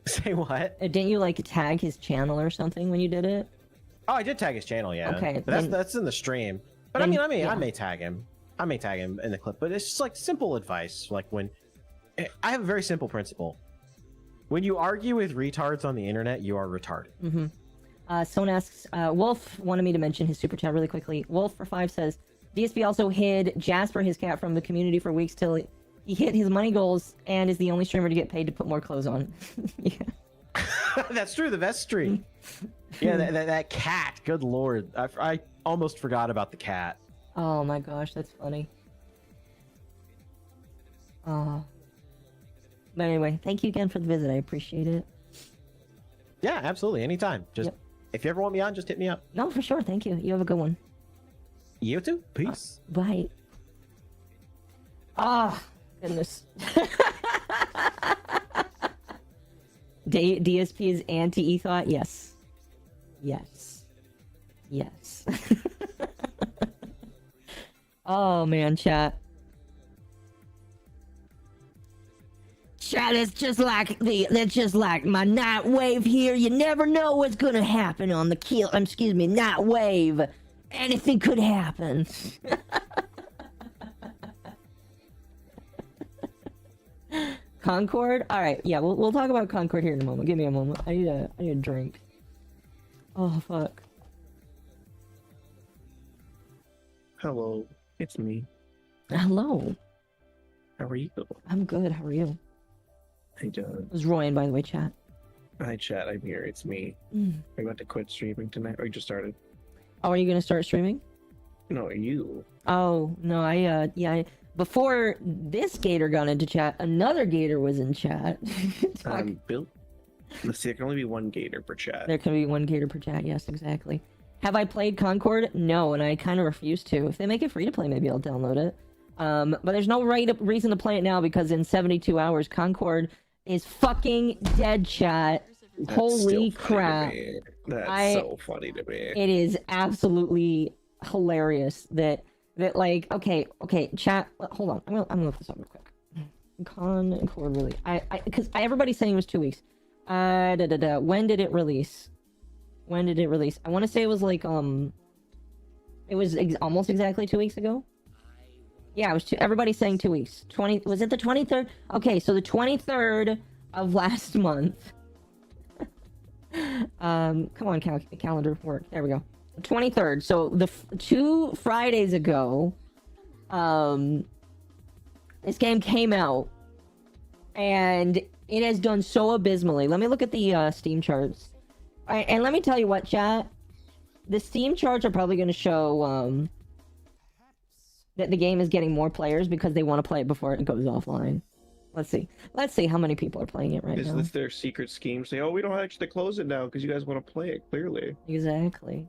say what? Didn't you like tag his channel or something when you did it? Oh, I did tag his channel, yeah. Okay, But that's in the stream. But then, I yeah. may tag him. I may tag him in the clip. But it's just like simple advice. Like when I have a very simple principle. When you argue with retards on the internet, you are retarded. Mm-hmm. Someone asks, Wolf wanted me to mention his super chat really quickly. Wolf for 5 says, DSP also hid Jasper, his cat, from the community for weeks till he hit his money goals and is the only streamer to get paid to put more clothes on. Yeah. That's true, the vestry. Yeah, that cat, good lord. I almost forgot about the cat. Oh my gosh, that's funny. Oh. But anyway, thank you again for the visit. I appreciate it. Yeah, absolutely. Anytime. Just if you ever want me on, just hit me up. No, for sure. Thank you. You have a good one. You too. Peace. Bye. Ah, goodness. DSP is anti-ethot? Yes. Yes. Yes. Oh man, chat. Chat, it's just like that's just like my Nightwave here. You never know what's gonna happen on the Nightwave. Anything could happen. Concord? Alright, yeah, we'll talk about Concord here in a moment. Give me a moment. I need a drink. Oh fuck. Hello, it's me. Hello. How are you? I'm good, how are you? How you doing? It was Royan, by the way, chat. Hi, chat. I'm here. It's me. Mm. Are you about to quit streaming tonight? Or you just started? Oh, are you gonna start streaming? No, you. Oh, no, before this gator got into chat, another gator was in chat. Bill. Let's see. There can only be one gator per chat. There can be one gator per chat, yes, exactly. Have I played Concord? No, and I kind of refuse to. If they make it free to play, maybe I'll download it. But there's no reason to play it now because in 72 hours, Concord is fucking dead, chat. That's Holy still funny to crap. me. That's so funny to me. It is absolutely hilarious that like, okay, chat, hold on. I'm gonna look this up real quick. Concord release. Because everybody's saying it was 2 weeks. When did it release? When did it release? I want to say it was like, it was almost exactly 2 weeks ago. Yeah, it was everybody's saying 2 weeks. Was it the 23rd? Okay, so the 23rd of last month. Come on, calendar work. There we go. 23rd. So the 2 Fridays ago, this game came out, and it has done so abysmally. Let me look at the Steam charts. And let me tell you what, chat. The Steam charts are probably going to show that the game is getting more players because they want to play it before it goes offline. Let's see. Let's see how many people are playing it right now. Is this their secret scheme? Say, oh, we don't actually close it now because you guys want to play it, clearly. Exactly.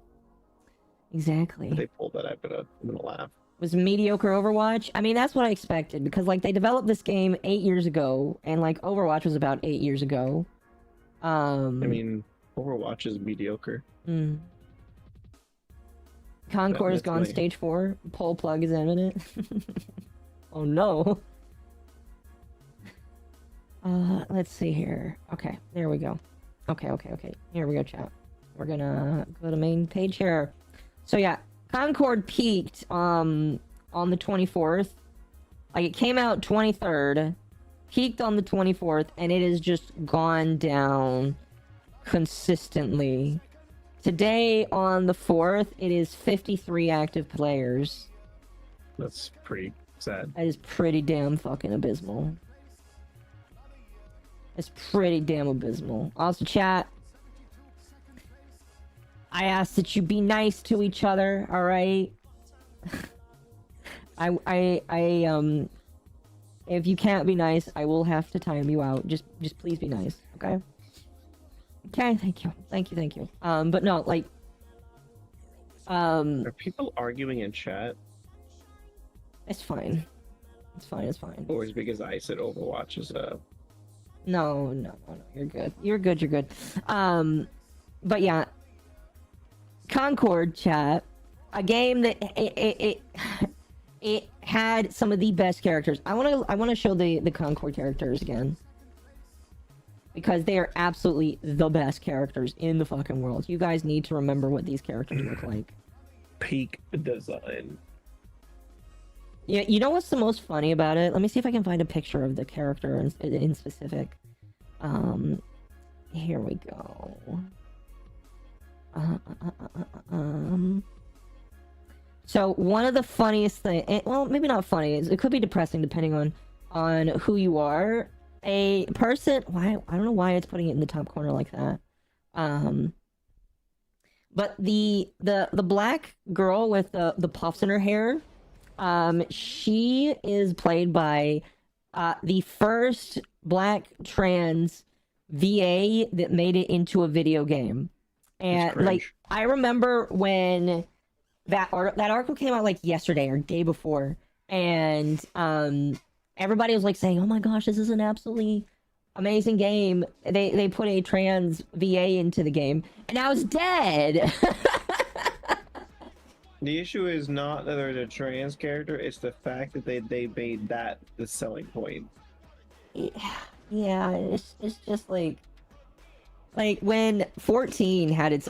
Exactly. If they pulled that, I'm gonna laugh. Was mediocre Overwatch? I mean, that's what I expected because, like, they developed this game 8 years ago, and, like, Overwatch was about 8 years ago. I mean, Overwatch is mediocre. Concord is gone, stage 4. Pull plug is imminent. Oh no. Let's see here. Okay, there we go. Okay. Here we go, chat. We're gonna go to main page here. So yeah, Concord peaked on the 24th. Like, it came out 23rd, peaked on the 24th, and it has just gone down consistently. Today, on the 4th, it is 53 active players. That's pretty sad. That is pretty damn fucking abysmal. It's pretty damn abysmal. Also, chat, I ask that you be nice to each other, alright? If you can't be nice, I will have to time you out. Just please be nice, okay? Okay, thank you. But no, like, Are people arguing in chat? it's fine. It's fine. Or is it because I said Overwatch is No, you're good. You're good. You're good. But yeah, Concord chat, a game that it had some of the best characters. I wanna show the Concord characters again because they are absolutely the best characters in the fucking world. You guys need to remember what these characters look like. Peak design. Yeah, you know what's the most funny about it? Let me see if I can find a picture of the character in specific. Here we go. So one of the funniest thing, well, maybe not funny. It could be depressing depending on who you are. A person, why I don't know why it's putting it in the top corner like that. But the black girl with the puffs in her hair, she is played by the first black trans VA that made it into a video game. And like I remember when that article came out like yesterday or day before, and everybody was like saying, "Oh my gosh, this is an absolutely amazing game." They put a trans VA into the game, and now it's dead. The issue is not that there's a trans character; it's the fact that they made that the selling point. Yeah, it's just like when 14 had its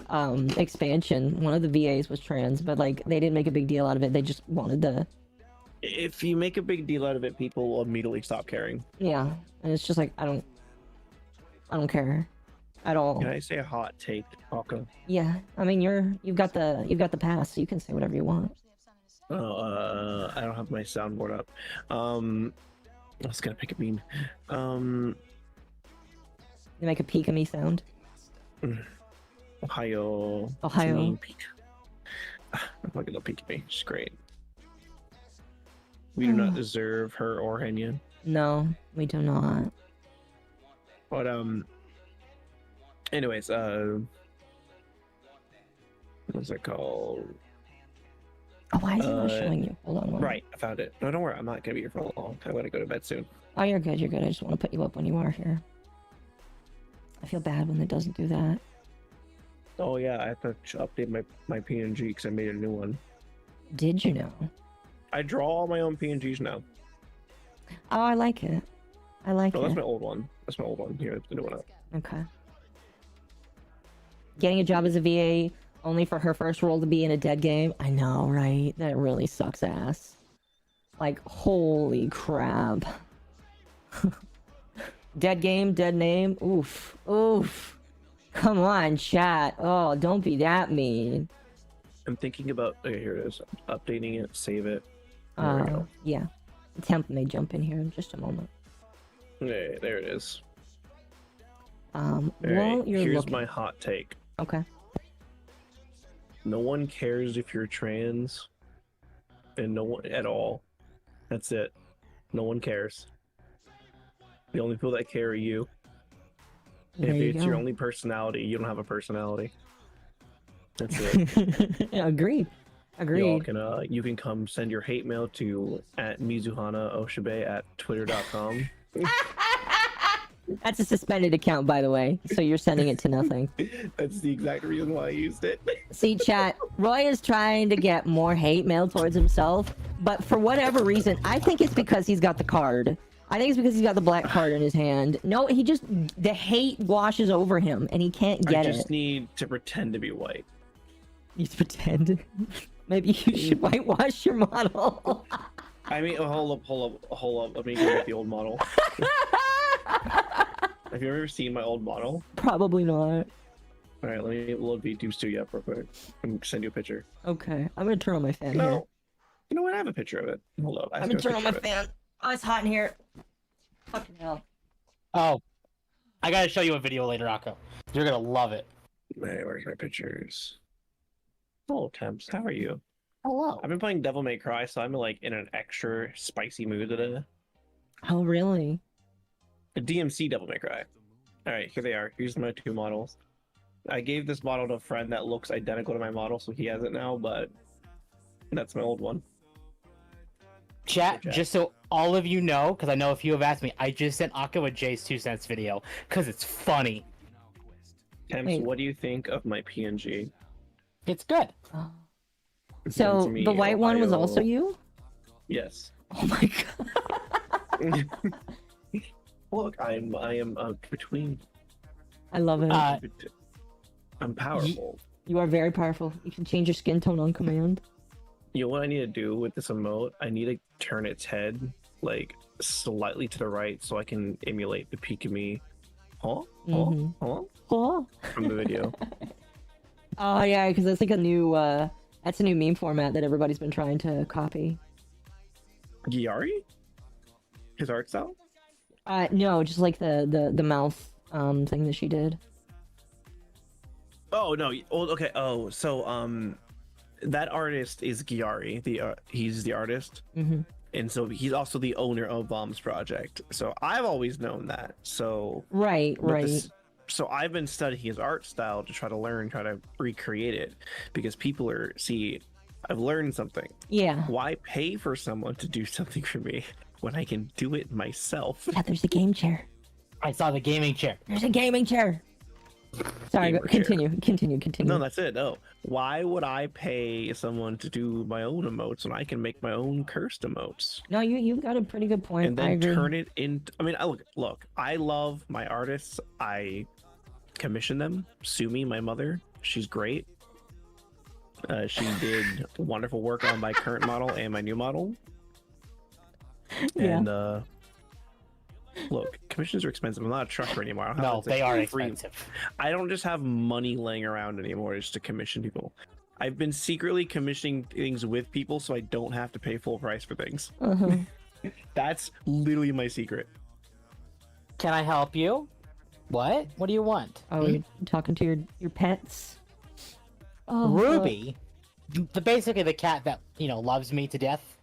expansion, one of the VAs was trans, but like they didn't make a big deal out of it. They just wanted to. If you make a big deal out of it, people will immediately stop caring. Yeah, and it's just like I don't care at all. Can I say a hot take, Occo? Yeah, I mean you've got the pass, so you can say whatever you want. Oh, I don't have my soundboard up. I was gonna pick a meme. They make a peek at me sound. Ohio. Ohio. I'm not gonna peek at me. She's great. We do not deserve her or Henyan. No, we do not. But anyways, what's it called? Oh, why is it not showing you? Hold on. Right, I found it. No, don't worry. I'm not gonna be here for long. I'm gonna go to bed soon. Oh, you're good. You're good. I just want to put you up when you are here. I feel bad when it doesn't do that. Oh yeah, I have to update my PNG because I made a new one. Did you know? I draw all my own PNGs now. Oh, I like it. I like No, it. that's my old one. That's my old one. Here, the new one up. Okay. Getting a job as a VA only for her first role to be in a dead game. I know, right? That really sucks ass. Like, holy crap. Dead game, dead name. Oof. Oof. Come on, chat. Oh, don't be that mean. I'm thinking about. Okay, here it is. Updating it. Save it. There we go. Yeah. The temp may jump in here in just a moment. Yeah, there it is. While Alright, you're here's looking... my hot take. Okay. No one cares if you're trans, and no one at all. That's it. No one cares. The only people that care are you. There If you it's go. your only personality, you don't have a personality. That's it. Agreed. Y'all Agreed. can you can come send your hate mail to at MizuhanaOshibe at twitter.com. That's a suspended account, by the way, so you're sending it to nothing. That's the exact reason why I used it. See, chat, Roy is trying to get more hate mail towards himself, but for whatever reason, I think it's because he's got the card. I think it's because he's got the black card in his hand. No, the hate washes over him, and he can't get it. I just need to pretend to be white. You pretend? Maybe you should whitewash your model. I mean, hold up. Let me get the old model. Have you ever seen my old model? Probably not. Alright, let me load VTube Studio up real quick and send you a picture. Okay, I'm gonna turn on my fan here. No. You know what? I have a picture of it. Hold up. I'm gonna turn on my fan. Oh, it's hot in here. Fucking hell. Oh, I gotta show you a video later, Occo. You're gonna love it. Hey, where's my pictures? Hello, Temps. How are you? Hello. I've been playing Devil May Cry, so I'm like in an extra spicy mood today. Oh, really? A DMC Devil May Cry. Alright, here they are. Here's my two models. I gave this model to a friend that looks identical to my model, so he has it now, but that's my old one. Chat, Chat. just so all of you know, because I know a few have asked me, I just sent Occo a Jay's 2 cents video because it's funny. Temps, Wait. what do you think of my PNG? It's good. Oh. Sent So to me the white one was Ohio- also you? Yes. Oh my god. Look, I am between. I love it. I'm powerful. You are very powerful. You can change your skin tone on command. You know what I need to do with this emote? I need to turn its head like slightly to the right so I can emulate the peek of me. Huh? Mhm. Huh? Oh, From the video. oh yeah, because that's like a new that's a new meme format that everybody's been trying to copy. Gyari? His art style? No, just like the mouth thing that she did. Oh no. Oh, okay. Oh, so that artist is Gyari. He's the artist. Mm-hmm. And so he's also the owner of Bomb's project. So I've always known that. So Right, but right. so I've been studying his art style to try to recreate it, because people are I've learned something. Yeah. Why pay for someone to do something for me when I can do it myself? Yeah, there's a game chair. I saw the gaming chair. There's a gaming chair. Sorry, Gamer chair. continue. No, that's it. No. Why would I pay someone to do my own emotes when I can make my own cursed emotes? No, you've got a pretty good point. And I then agree. turn it into, I mean, look, I love my artists. I commission them. Sumi, my mother, she's great. She did wonderful work on my current model and my new model. Yeah. And look, commissions are expensive. I'm not a trucker anymore. I don't have No, to they are free- expensive. I don't just have money laying around anymore just to commission people. I've been secretly commissioning things with people so I don't have to pay full price for things. Uh-huh. That's literally my secret. Can I help you? What? What do you want? Oh, you're talking to your pets? Oh, Ruby, basically the cat that loves me to death,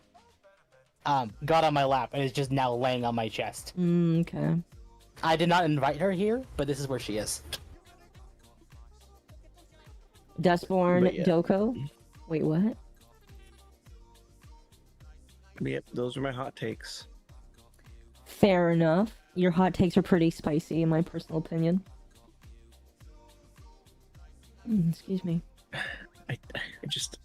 got on my lap and is just now laying on my chest. Okay. I did not invite her here, but this is where she is. Dustborn But yeah. Doko? Wait, what? Yep, those are my hot takes. Fair enough. Your hot takes are pretty spicy, in my personal opinion. Excuse me. I just,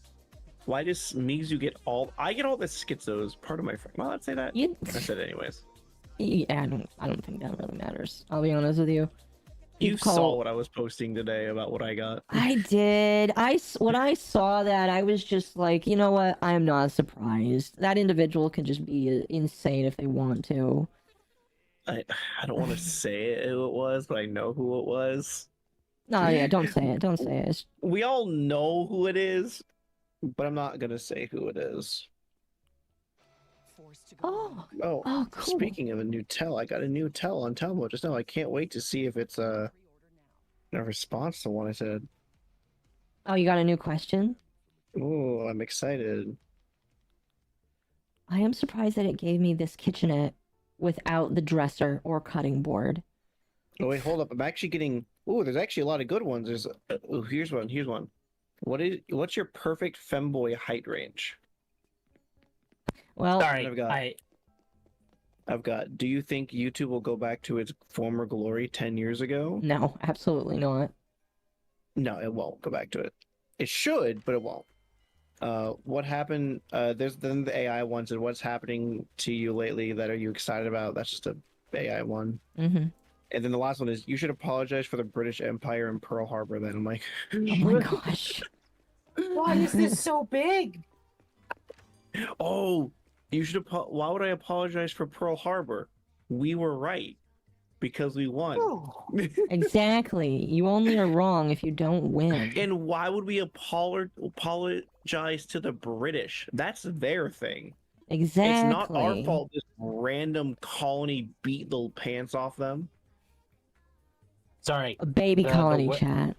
why does Mizu get all? I get all the schizos. Part of my friend. Well, I'd say that. You, I said it anyways. yeah, I don't think that really matters. I'll be honest with you. You You've saw called- what I was posting today about what I got. I did. When I saw that, I was just like, you know what? I'm not surprised. That individual can just be insane if they want to. I don't want to say who it was, but I know who it was. No, yeah, don't say it. Don't say it. We all know who it is, but I'm not gonna say who it is. Oh, Oh, oh, cool. speaking of a new tell, I got a new tell on Telmo just now. I can't wait to see if it's a response to one I said. Oh, you got a new question? Oh, I'm excited. I am surprised that it gave me this kitchenette without the dresser or cutting board. Oh wait, hold up. I'm actually getting. Oh, there's actually a lot of good ones. There's. Oh, here's one. Here's one. What's your perfect femboy height range? Well, Sorry, I've got- I've got. Do you think YouTube will go back to its former glory 10 years ago? no, absolutely not. No, it won't go back to it. It should, but it won't. What happened? There's then the AI ones, and what's happening to you lately that are you excited about? That's just a AI one. Mm-hmm. And then the last one is you should apologize for the British Empire and Pearl Harbor. Then I'm like, Oh my gosh. Why is this so big? oh, you should. Why would I apologize for Pearl Harbor? We were right because we won. Exactly. You only are wrong if you don't win. And why would we apologize to the British? That's their thing. Exactly. It's not our fault this random colony beat the pants off them. Sorry, A baby The colony what- chat.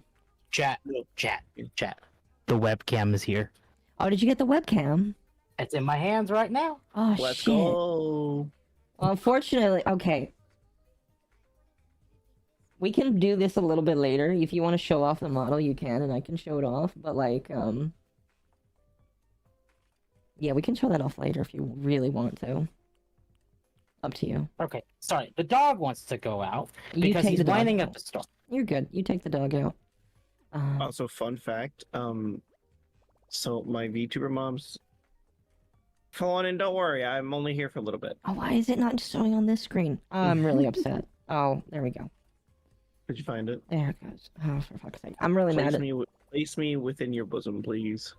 chat. The webcam is here. Oh, did you get the webcam? It's in my hands right now. Oh, Let's shit. go. Well, unfortunately, okay. We can do this a little bit later. If you want to show off the model, you can, and I can show it off. But, like, Yeah, we can show that off later if you really want to. Up to you. Okay, sorry. The dog wants to go out You because take he's the dog winding out. up the storm. You're good. You take the dog out. Also, fun fact. So my VTuber mom's. Come on in. Don't worry. I'm only here for a little bit. Oh, why is it not showing on this screen? Oh, I'm really upset. Oh, there we go. Did you find it? There it goes. Oh, for fuck's sake. I'm really mad at... Place me within your bosom, please.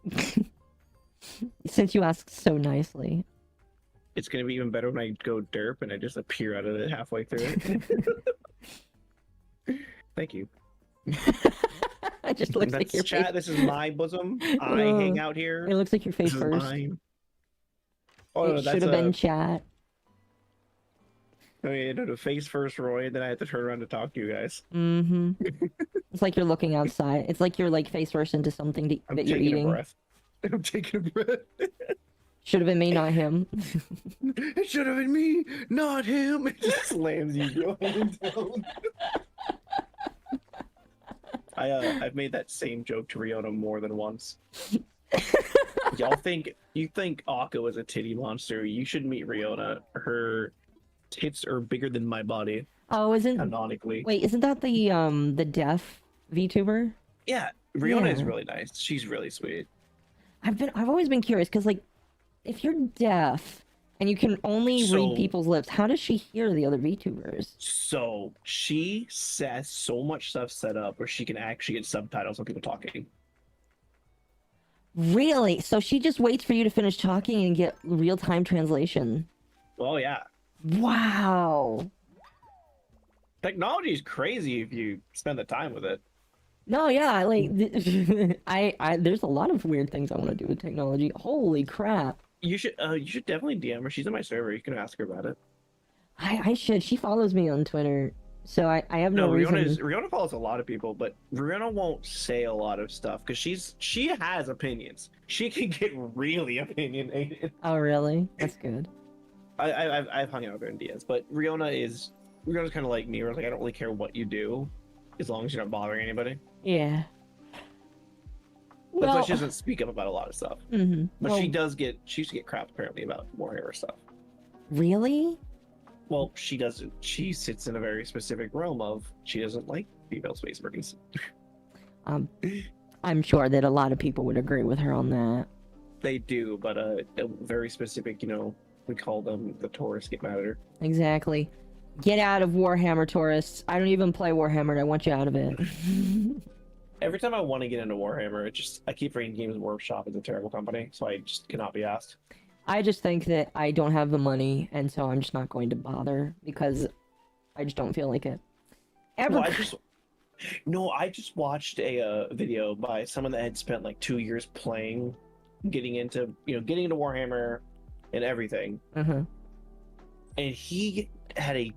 Since you asked so nicely. It's gonna be even better when I go derp and I just appear out of it halfway through it. Thank you. It just looks like your chat. face. This is my bosom. I hang out here. It looks like your face This is first. mine. Oh, It no, should have been chat. I mean, the face first, Roy, and then I have to turn around to talk to you guys. Mm-hmm. It's like you're looking outside. It's like you're like face first into something that you're taking eating. a breath. I'm taking a breath. Should have been me, not him. It should have been me, not him. It just slams you going down. I've made that same joke to Riona more than once. You think Occo is a titty monster? You should meet Riona. Her tits are bigger than my body. Oh, Canonically. Wait, isn't that the deaf VTuber? Yeah, Riona is Yeah. really nice. She's really sweet. I've always been curious because like, if you're deaf and you can only read people's lips, how does she hear the other VTubers? So she has so much stuff set up where she can actually get subtitles of people talking. Really? So she just waits for you to finish talking and get real-time translation. Well, yeah. Wow. Technology is crazy if you spend the time with it. No, yeah, like I there's a lot of weird things I want to do with technology. Holy crap. You should definitely DM her. She's in my server. You can ask her about it. I should. She follows me on Twitter. So I have no reason. Riona follows a lot of people, but Riona won't say a lot of stuff because she has opinions. She can get really opinionated. Oh, really? That's good. I've hung out with her in DMs, but Riona's kind of like me, where it's like I don't really care what you do, as long as you're not bothering anybody. Yeah. That's why Well, she doesn't speak up about a lot of stuff. mm-hmm. But Well, she used to get crap apparently about Warhammer stuff. really? Well, she doesn't. She sits in a very specific realm of she doesn't like female space marines. I'm sure that a lot of people would agree with her on that. They do, but a very specific, we call them the tourists get mad at her. Exactly. Get out of Warhammer, tourists. I don't even play Warhammer and I want you out of it. Every time I want to get into Warhammer, I keep reading Games Workshop is a terrible company, so I just cannot be asked. I just think that I don't have the money, and so I'm just not going to bother because I just don't feel like it. I just watched a video by someone that had spent like 2 years playing, getting into Warhammer and everything, Uh-huh. and he had a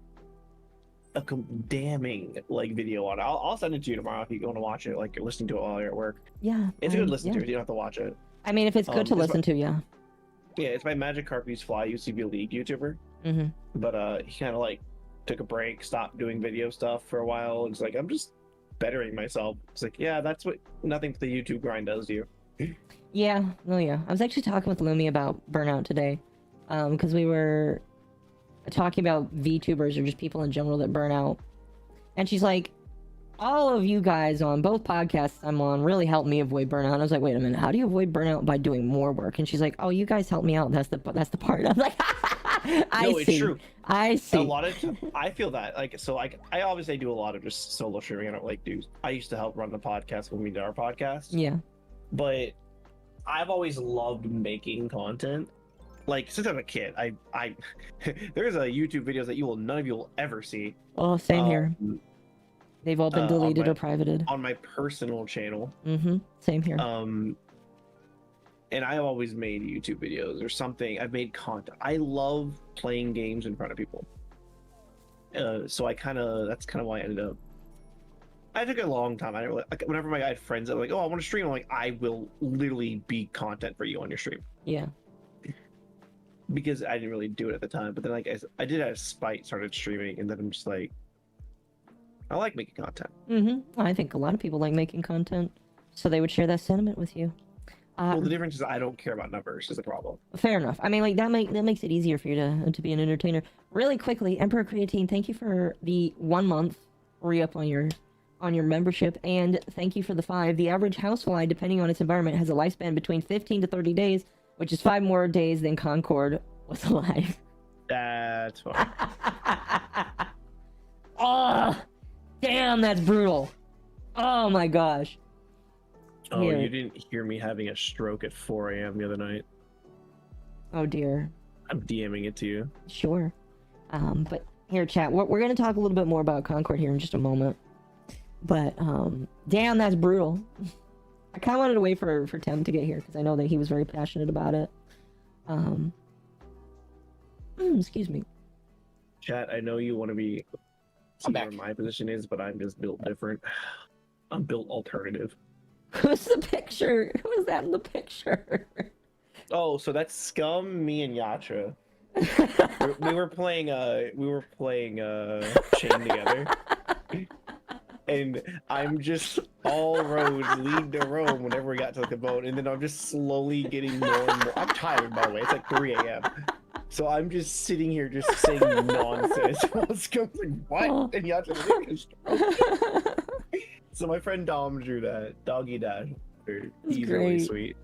damning video on it. I'll send it to you tomorrow if you want to watch it. Like you're listening to it while you're at work. Yeah. It's a good listen yeah. to. You don't have to watch it. I mean, if it's good to listen to, yeah. Yeah, it's by Magic Carpy's Fly. Used to be a League YouTuber, Mm-hmm. but he kind of took a break, stopped doing video stuff for a while. It's like I'm just bettering myself. It's like, yeah, that's what nothing the YouTube grind does to you. Yeah. Oh, yeah. I was actually talking with Lumi about burnout today, because we were talking about VTubers or just people in general that burn out, and she's like, all of you guys on both podcasts I'm on really helped me avoid burnout. And I was like, wait a minute, how do you avoid burnout? By doing more work. And she's like, oh, you guys help me out. That's the part. I was like, It's true. I see. A lot of I feel that I obviously do a lot of just solo streaming. I used to help run the podcast when we did our podcast. Yeah. But I've always loved making content. Like since I'm a kid, I there's a YouTube videos that none of you will ever see. Oh, same here. They've all been deleted or privated. On my personal channel. Mm-hmm. Same here. And I've always made YouTube videos or something. I've made content. I love playing games in front of people. So that's kind of why I ended up. I took a long time. I didn't really, whenever I had friends that were like, oh, I want to stream, I'm like, I will literally be content for you on your stream. Yeah. Because I didn't really do it at the time, but then I did out of spite, started streaming, and then I'm just like, I like making content. Mm-hmm. I think a lot of people like making content, so they would share that sentiment with you. Well, the difference is I don't care about numbers. Is the problem. Fair enough. I mean, like that makes it easier for you to be an entertainer. Really quickly, Emperor Creatine, thank you for the 1 month re-up on your membership, and thank you for the 5. The average house fly, depending on its environment, has a lifespan between 15 to 30 days, which is 5 more days than Concord was alive. That's fine. Oh, damn, that's brutal. Oh my gosh. Oh, Here. you didn't hear me having a stroke at 4 a.m. the other night. Oh dear. I'm DMing it to you. Sure. But here, chat, we're going to talk a little bit more about Concord here in just a moment. But, damn, that's brutal. I kind of wanted to wait for Tim to get here, because I know that he was very passionate about it. Excuse me. Chat, I know you want to be I'm where back. my position is, but I'm just built different. I'm built alternative. Who's the picture? Who is that in the picture? Oh, so that's Scum, me, and Yatra. we were playing Chain together. And I'm just all roads lead to Rome whenever we got to the boat, and then I'm just slowly getting more and more. I'm tired, by the way. It's like 3 a.m. So I'm just sitting here just saying nonsense. Scum's like, what? And Yatra's like, so my friend Dom drew that Doggy Dash. He's really great. sweet.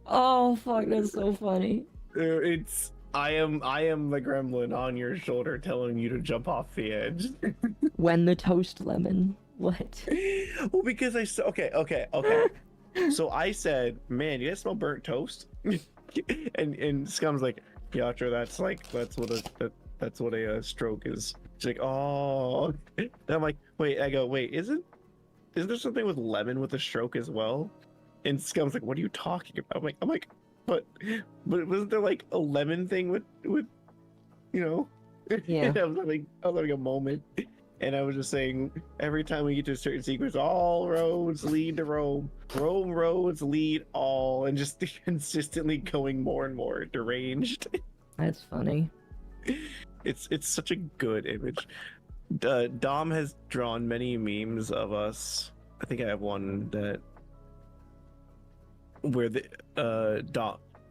Oh, fuck, that's so funny. It's I am the gremlin on your shoulder telling you to jump off the edge. When the toast lemon. What? Well, because I said okay. So I said, "Man, you guys smell burnt toast?" and Scum's like, "Yatra, that's what a stroke is." She's like, "Oh." And I'm like, "Wait." I go, "Wait, isn't there something with lemon with a stroke as well?" And Scum's like, "What are you talking about?" I'm like, but wasn't there like a lemon thing with you know? Yeah. I was having a moment, and I was just saying, every time we get to a certain sequence, all roads lead to Rome. Rome roads lead all, and just consistently going more and more deranged. That's funny. It's such a good image. Dom has drawn many memes of us. I think I have one that where the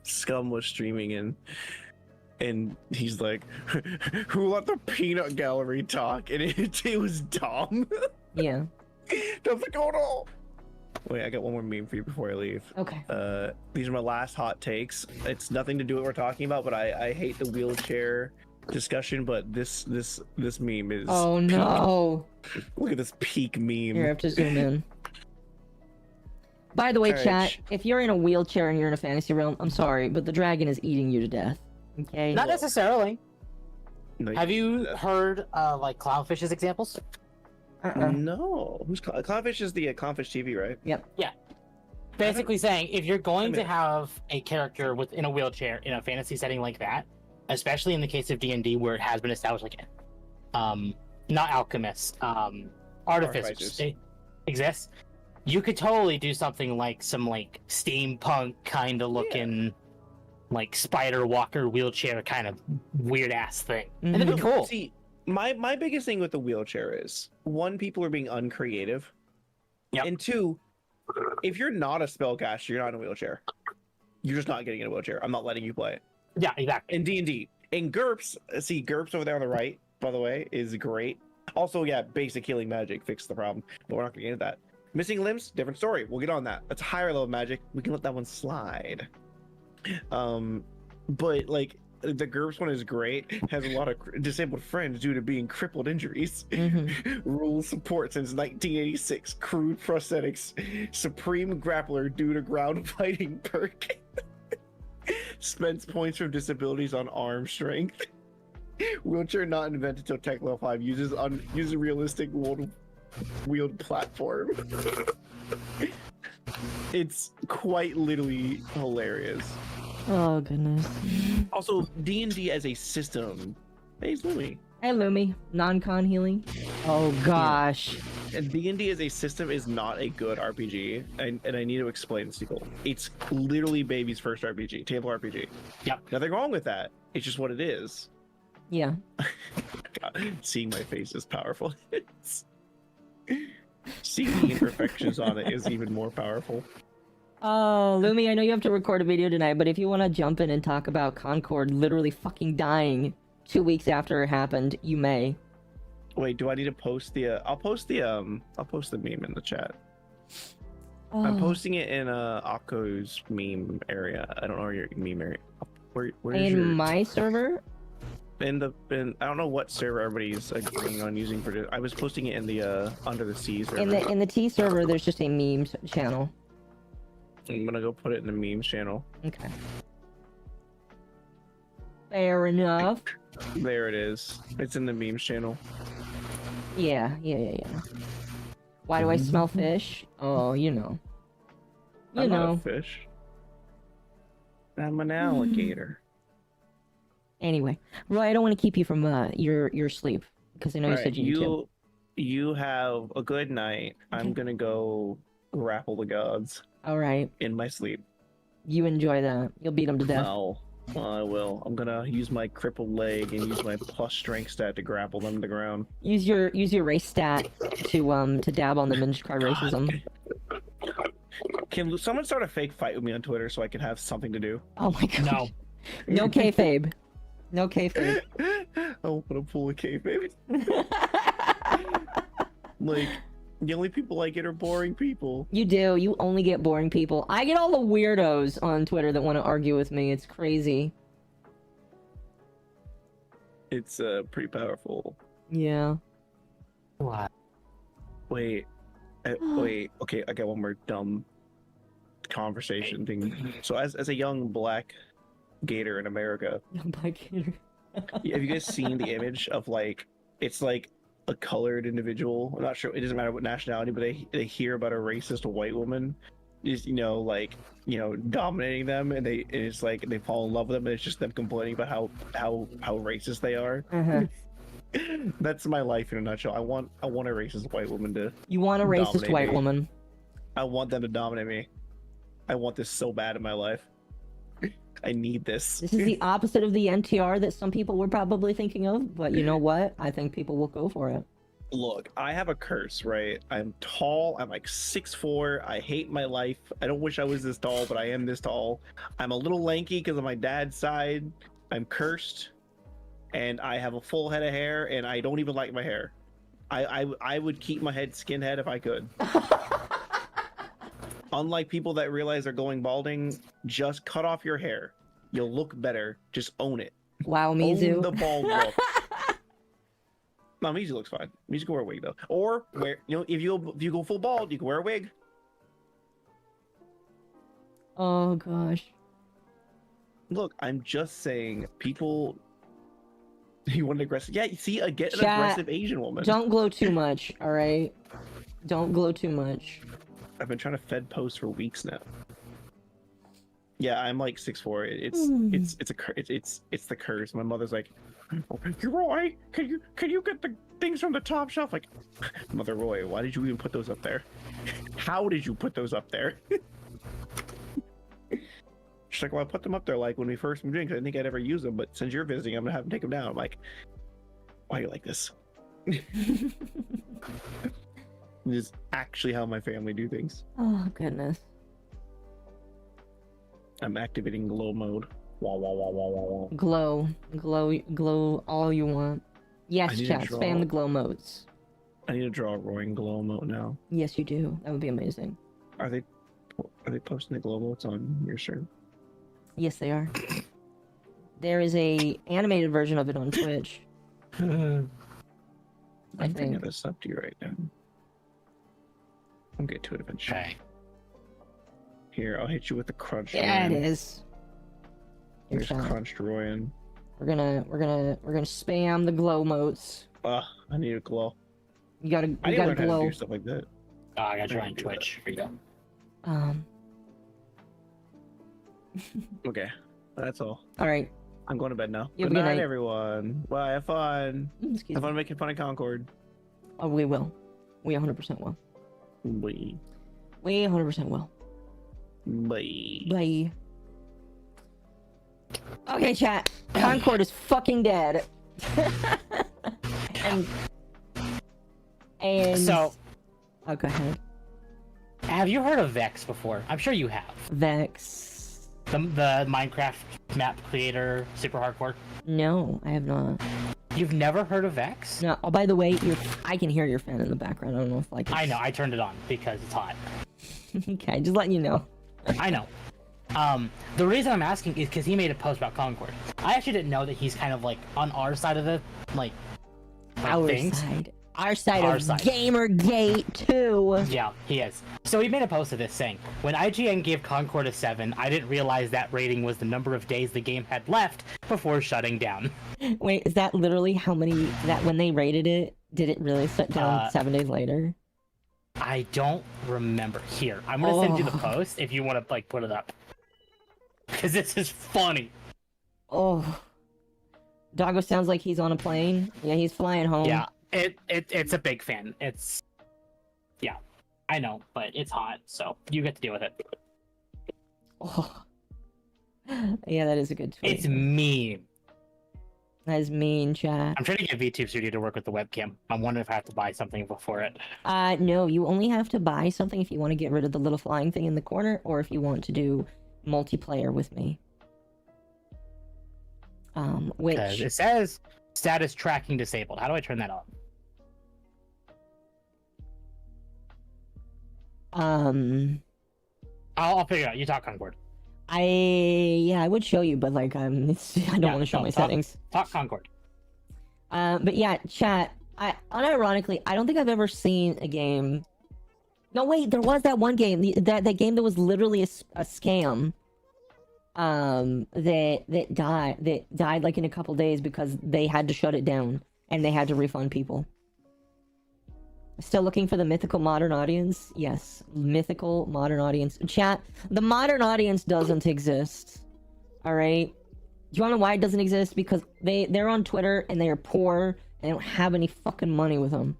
Scum was streaming and he's like, "Who let the peanut gallery talk?" And it was Dom. Yeah. Dom's like, "Oh no!" Wait, I got one more meme for you before I leave. Okay. These are my last hot takes. It's nothing to do with what we're talking about, but I hate the wheelchair discussion. But this meme is. Oh no. Look at this peak meme. Here, I have to zoom in. By the way, All right, chat, if you're in a wheelchair and you're in a fantasy realm, I'm sorry, but the dragon is eating you to death. Okay? Not necessarily. No, Have you heard like Clownfish's examples? No. Who's Clownfish? Is the Clownfish TV, right? Basically saying if you're going to have a character within a wheelchair in a fantasy setting like that, especially in the case of D&D where it has been established like not alchemists, artificers exists, you could totally do something like some like steampunk kind of looking like spider walker wheelchair kind of weird ass thing. And it'd be cool. See, my biggest thing with the wheelchair is, one, people are being uncreative. Yep. And two, if you're not a spellcaster, you're not in a wheelchair. You're just not getting in a wheelchair. I'm not letting you play it. Yeah, exactly. In D&D. In GURPS, see, GURPS over there on the right, by the way, is great. Also, yeah, basic healing magic fixed the problem, but we're not going to get into that. Missing limbs, different story. We'll get on that. That's higher level magic. We can let that one slide. But like the GURPS one is great. Has a lot of disabled friends due to being crippled injuries. Rule support since 1986. Crude prosthetics. Supreme grappler due to ground fighting perk. Spends points from disabilities on arm strength. Wheelchair not invented till tech level 5. Uses realistic wheeled platform. It's quite literally hilarious. Oh, goodness. Also, D&D as a system. Hey, Lumi. Hey, Lumi. Non-con healing. Oh, gosh. And D&D as a system is not a good RPG, and I need to explain this to people. It's literally baby's first RPG, table RPG. Yep. Nothing wrong with that. It's just what it is. Yeah. God, seeing my face is powerful. Seeing the imperfections on it is even more powerful. Oh, Lumi, I know you have to record a video tonight, but if you want to jump in and talk about Concord literally fucking dying 2 weeks after it happened, you may. Wait, do I need to post the? I'll post the meme in the chat. Oh. I'm posting it in Occo's meme area. I don't know where your meme area. Where's In your... my server? I don't know what server everybody's agreeing on using for this. I was posting it in the Under the Sea server. In the T server, there's just a meme channel. I'm gonna go put it in the memes channel. Okay. Fair enough. There it is. It's in the memes channel. Yeah. Why do I smell fish? Oh, you know. I'm not a fish. I'm an alligator. Anyway, Roy, I don't want to keep you from your sleep because I know you said you need to. You have a good night. Okay. I'm gonna go grapple the gods All right. in my sleep. You enjoy that. You'll beat them to death. Well, I will. I'm gonna use my crippled leg and use my plus strength stat to grapple them to the ground. Use your race stat to dab on the minge card racism. Can someone start a fake fight with me on Twitter so I can have something to do? Oh my god. No. No kayfabe. No kayfabe. I want to pull a kayfabe. Like, the only people I get are boring people. You do. You only get boring people. I get all the weirdos on Twitter that want to argue with me. It's crazy. It's pretty powerful. Yeah. What? Wait. Wait. Okay, I got one more dumb conversation thing. So as a young black gator in America, Black gator. have you guys seen the image of like, it's like a colored individual? I'm not sure, it doesn't matter what nationality, but they hear about a racist white woman is, dominating them, and it's like they fall in love with them, and it's just them complaining about how racist they are. Uh-huh. That's my life in a nutshell. I want a racist white woman to You want a racist dominate white me. woman. I want them to dominate me. I want this so bad in my life. I need this. This is the opposite of the NTR that some people were probably thinking of, but you know what? I think people will go for it. Look, I have a curse, right? I'm tall. I'm like 6'4". I hate my life. I don't wish I was this tall, but I am this tall. I'm a little lanky because of my dad's side. I'm cursed, and I have a full head of hair, and I don't even like my hair. I would keep my head skinhead if I could. Unlike people that realize they're going balding, just cut off your hair. You'll look better. Just own it. Wow, Own Mizu. the bald look. No, Mizu looks fine. Mizu can wear a wig though. Or wear, if you go full bald, you can wear a wig. Oh gosh. Look, I'm just saying, people. You want an aggressive? Yeah, see, get an Chat, aggressive Asian woman. Don't glow too much, all right? Don't glow too much. I've been trying to fed post for weeks now. Yeah, I'm like 6'4". It's the curse. My mother's like, Roy, can you get the things from the top shelf? Like, Mother Roy, why did you even put those up there? How did you put those up there? She's like, well, I put them up there like when we first moved in because I didn't think I'd ever use them, but since you're visiting, I'm gonna have them take them down. I'm like, why are you like this? This is actually how my family do things. Oh goodness. I'm activating glow mode. Wah, wah, wah, wah, wah, wah. Glow all you want. Yes, I need to chat, draw- spam the glow modes. I need to draw a roaring glow mode now. Yes, you do. That would be amazing. Are they posting the glow modes on your stream? Yes, they are. There is a animated version of it on Twitch. I'm I thinking think. of this up to you right now. I'll get to it eventually. Okay. Here, I'll hit you with the crunch. Yeah, it Royan. is. Your Here's shot. crunched Royan. We're gonna spam the glow modes. I need a glow. You gotta I need to gotta learn how to glow. do stuff like that. Oh, I got you I on can do Twitch. Here you go. Okay, that's all. All right. I'm going to bed now. You have Good a good night, night. everyone. Bye. Have fun. Excuse Have me. fun making fun of Concord. Oh, we will. We 100% will. Bye. We 100% will. Bye. Bye. Okay, chat. Concord is fucking dead. and So, oh, go ahead. Have you heard of Vex before? I'm sure you have. Vex. The Minecraft map creator, super hardcore. No, I have not. You've never heard of Vex? No. Oh, by the way, I can hear your fan in the background. I don't know if like. I know. I turned it on because it's hot. Okay, just letting you know. I know. The reason I'm asking is because he made a post about Concord. I actually didn't know that he's kind of like on our side of the Our things. side. Our side Our of side. Gamergate too. Yeah, he is. So he made a post of this saying, when IGN gave Concord a 7, I didn't realize that rating was the number of days the game had left before shutting down. Wait, is that literally how many that when they rated it? Did it really shut down 7 days later? I don't remember. Here, I'm gonna send you the Oh. post if you want to like put it up, because this is funny. Oh, Doggo sounds like he's on a plane. Yeah, he's flying home. Yeah, it's a big fan. Yeah, I know, but it's hot, so you get to deal with it. Oh. Yeah, that is a good tweet. It's mean. That is mean, chat. I'm trying to get VTube Studio to work with the webcam. I'm wondering if I have to buy something before it. No, you only have to buy something if you want to get rid of the little flying thing in the corner, or if you want to do multiplayer with me. Which It says status tracking disabled. How do I turn that on? I'll figure it out. You talk Concord. I would show you, but like I don't Yeah, want to show no, my talk- settings. Talk Concord. But yeah, chat. Unironically, I don't think I've ever seen a game. No, wait, there was that one game, that game that was literally a scam. That died like in a couple days because they had to shut it down and they had to refund people. Still looking for the mythical modern audience? Yes, mythical modern audience. Chat, the modern audience doesn't exist. All right. Do you want to know why it doesn't exist? Because they're on Twitter and they are poor and they don't have any fucking money with them.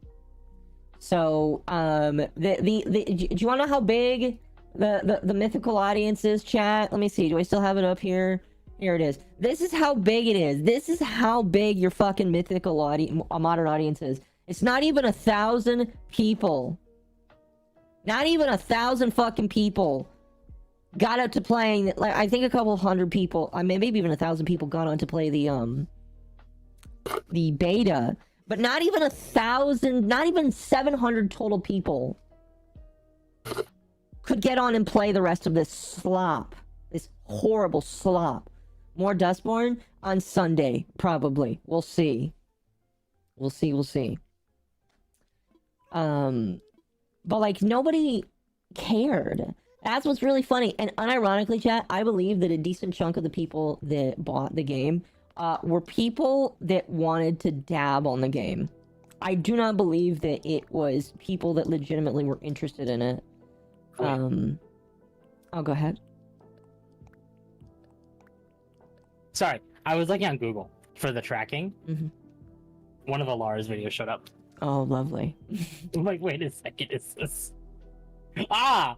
So do you want to know how big the mythical audience is, chat? Let me see. Do I still have it up here? Here it is. This is how big it is. This is how big your fucking mythical modern audience is. It's not even 1,000 people. Not even 1,000 fucking people got up to playing. Like I think a couple hundred people, I mean maybe even 1,000 people got on to play the beta, but not even 1,000, not even 700 total people could get on and play the rest of this slop, this horrible slop. More Dustborn on Sunday, probably. We'll see. We'll see. But like nobody cared. That's what's really funny. And unironically, chat, I believe that a decent chunk of the people that bought the game were people that wanted to dab on the game. I do not believe that it was people that legitimately were interested in it. I'll go ahead. Sorry, I was looking on Google for the tracking. Mm-hmm. One of Alara's videos showed up. Oh, lovely. I'm like, wait a second, is this? Ah!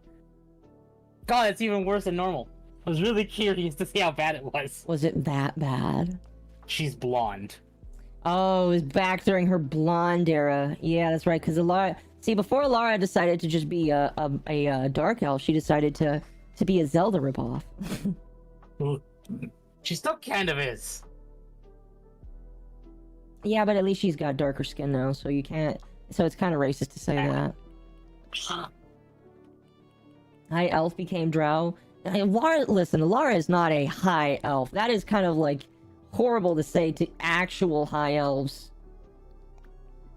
God, it's even worse than normal. I was really curious to see how bad it was. Was it that bad? She's blonde. Oh, it was back during her blonde era. Yeah, that's right. Because Alara, see, before Alara decided to just be a dark elf, she decided to be a Zelda ripoff. She still kind of is. Yeah, but at least she's got darker skin now, so you can't. So it's kind of racist to say that. High elf became drow. Alara, listen, Alara is not a high elf. That is kind of like horrible to say to actual high elves.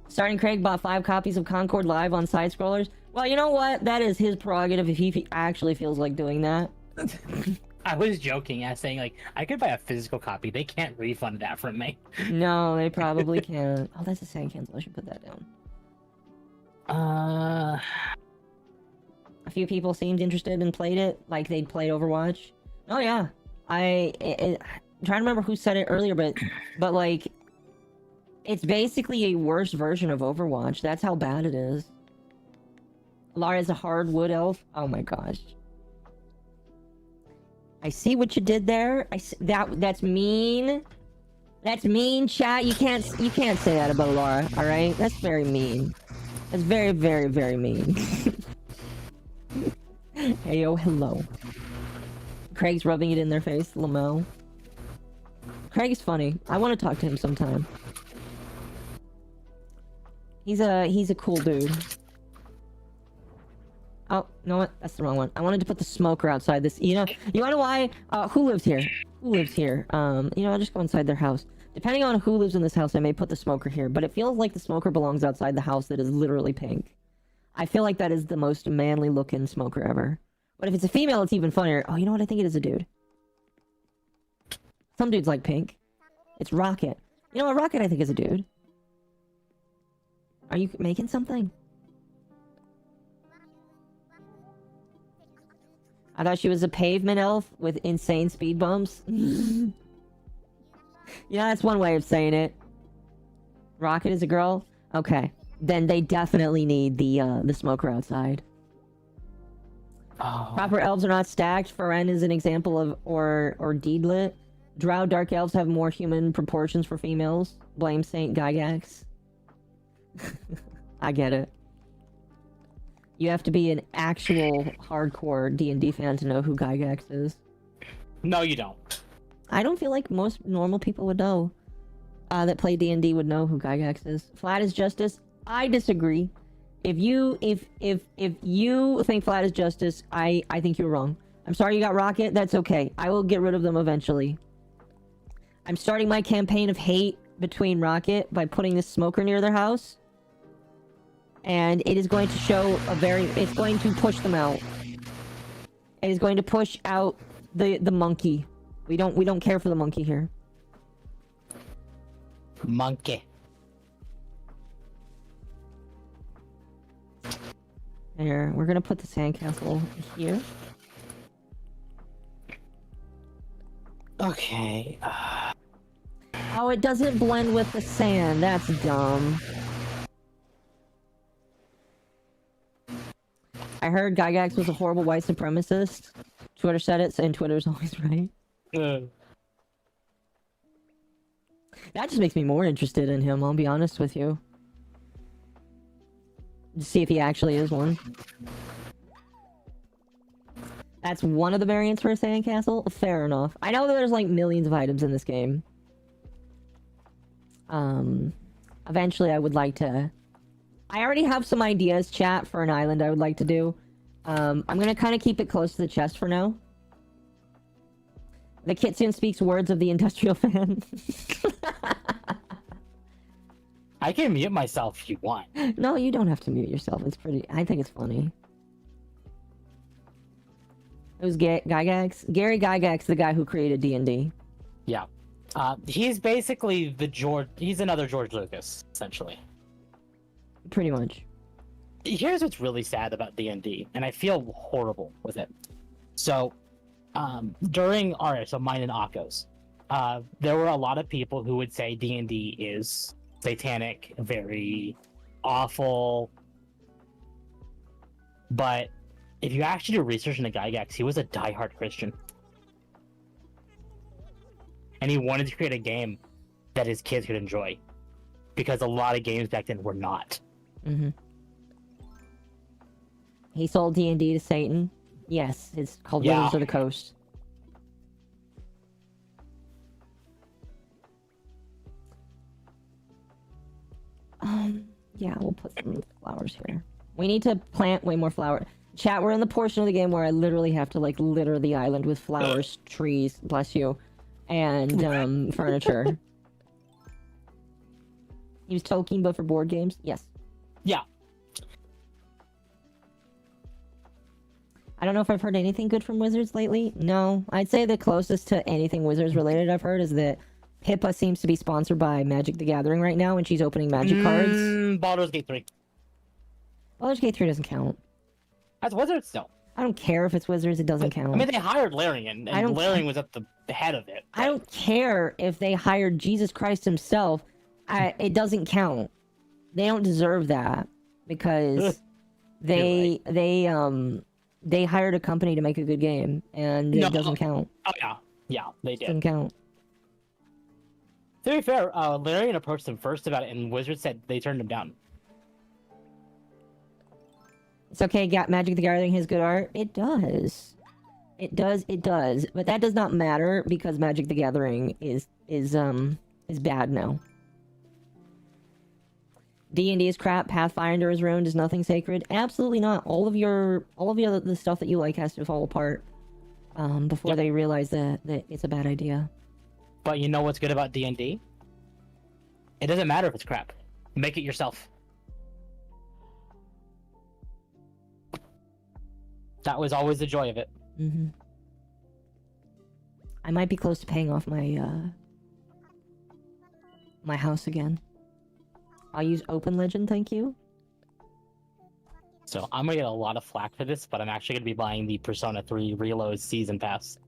Starting Craig bought 5 copies of Concord Live on side scrollers. Well, you know what? That is his prerogative if he actually feels like doing that. I was joking, saying like I could buy a physical copy. They can't refund that from me. No, they probably can't. Oh, that's a sand cancel. I should put that down. A few people seemed interested and played it, like they'd played Overwatch. Oh yeah, I'm trying to remember who said it earlier, but like, it's basically a worse version of Overwatch. That's how bad it is. Lara is a hardwood elf. Oh my gosh. I see what you did there. That's mean. That's mean, chat. You can't say that about Lara. All right, that's very mean. That's very, very, very mean. Heyo, hello. Craig's rubbing it in their face. Lamo. Craig's funny. I want to talk to him sometime. He's a cool dude. Oh, you know what? That's the wrong one. I wanted to put the smoker outside this. You know why? Who lives here? Who lives here? I'll just go inside their house. Depending on who lives in this house, I may put the smoker here. But it feels like the smoker belongs outside the house that is literally pink. I feel like that is the most manly looking smoker ever. But if it's a female, it's even funnier. Oh, you know what? I think it is a dude. Some dudes like pink. It's Rocket. You know what? Rocket, I think, is a dude. Are you making something? I thought she was a pavement elf with insane speed bumps. Yeah, that's one way of saying it. Rocket is a girl? Okay. Then they definitely need the smoker outside. Oh. Proper elves are not stacked. Pharren is an example of or Deedlit. Drow dark elves have more human proportions for females. Blame Saint Gygax. I get it. You have to be an actual hardcore D&D fan to know who Gygax is. No, you don't. I don't feel like most normal people would know. That play D&D would know who Gygax is. Flat is justice. I disagree. If you think flat is justice, I think you're wrong. I'm sorry you got Rocket. That's okay. I will get rid of them eventually. I'm starting my campaign of hate between Rocket by putting this smoker near their house. And it is going to show it's going to push them out. It is going to push out the monkey. We don't care for the monkey here. Monkey. There, we're gonna put the sandcastle here. Okay. Oh, it doesn't blend with the sand. That's dumb. I heard Gygax was a horrible white supremacist. Twitter said it, and Twitter's always right. That just makes me more interested in him, I'll be honest with you. To see if he actually is one. That's one of the variants for a sandcastle? Fair enough. I know that there's like millions of items in this game. Eventually I would like to... I already have some ideas, chat, for an island I would like to do. I'm gonna kind of keep it close to the chest for now. The kitsune speaks words of the industrial fan. I can mute myself if you want. No, you don't have to mute yourself. It's pretty... I think it's funny. It was Gygax? Gary Gygax, the guy who created D&D. Yeah. He's basically he's another George Lucas, essentially. Pretty much. Here's what's really sad about D&D, and I feel horrible with it. So, during mine and Occo's, there were a lot of people who would say D&D is satanic, very awful. But if you actually do research into Gygax, he was a diehard Christian. And he wanted to create a game that his kids could enjoy. Because a lot of games back then were not. Mm-hmm. He sold D&D to Satan. Yes, it's called Wizards of the Coast. Yeah, we'll put some flowers here. We need to plant way more flowers. Chat, we're in the portion of the game where I literally have to, like, litter the island with flowers, trees, bless you, and, furniture. Use Tolkien, but for board games? Yes. Yeah. I don't know if I've heard anything good from Wizards lately. No. I'd say the closest to anything Wizards related I've heard is that Pippa seems to be sponsored by Magic the Gathering right now, and she's opening Magic cards. Baldur's Gate 3. Baldur's Gate 3 doesn't count. That's Wizards still. I don't care if it's Wizards, it doesn't count. I mean, they hired Larian, and Larian was at the head of it. I don't care if they hired Jesus Christ himself. It doesn't count. They don't deserve that because they hired a company to make a good game, and it doesn't count. Oh yeah, they did. It doesn't count. To be fair, Larian approached them first about it, and Wizards said they turned him down. It's okay. Magic the Gathering has good art. It does. It does. It does. But that does not matter because Magic the Gathering is bad now. D&D is crap. Pathfinder is ruined. Is nothing sacred? Absolutely not. All of the stuff that you like has to fall apart before they realize that it's a bad idea. But you know what's good about D&D? It doesn't matter if it's crap. Make it yourself. That was always the joy of it. Mm-hmm. I might be close to paying off my my house again. I'll use Open Legend, thank you. So I'm gonna get a lot of flack for this, but I'm actually gonna be buying the Persona 3 Reload Season Pass.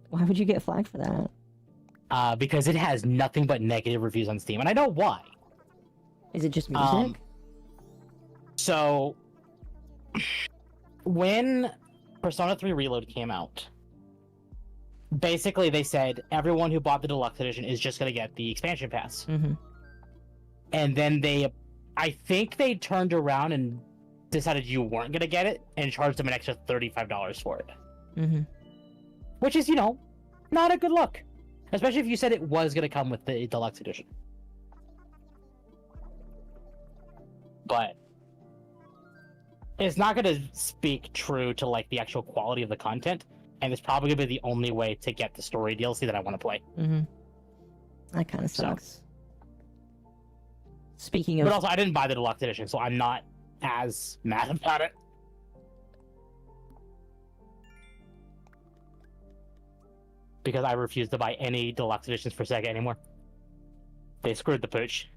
Why would you get flack for that? Because it has nothing but negative reviews on Steam, and I know why. Is it just music? So, when Persona 3 Reload came out, basically they said everyone who bought the deluxe edition is just gonna get the expansion pass. Mm-hmm. And then I think they turned around and decided you weren't gonna get it and charged them an extra $35 for it. Mm-hmm. Which is, not a good look. Especially if you said it was gonna come with the deluxe edition. But it's not gonna speak true to like the actual quality of the content, and it's probably gonna be the only way to get the story DLC that I want to play. Mm-hmm. That kind of sucks. Speaking of... But also, I didn't buy the deluxe edition, so I'm not as mad about it. Because I refuse to buy any deluxe editions for Sega anymore. They screwed the pooch.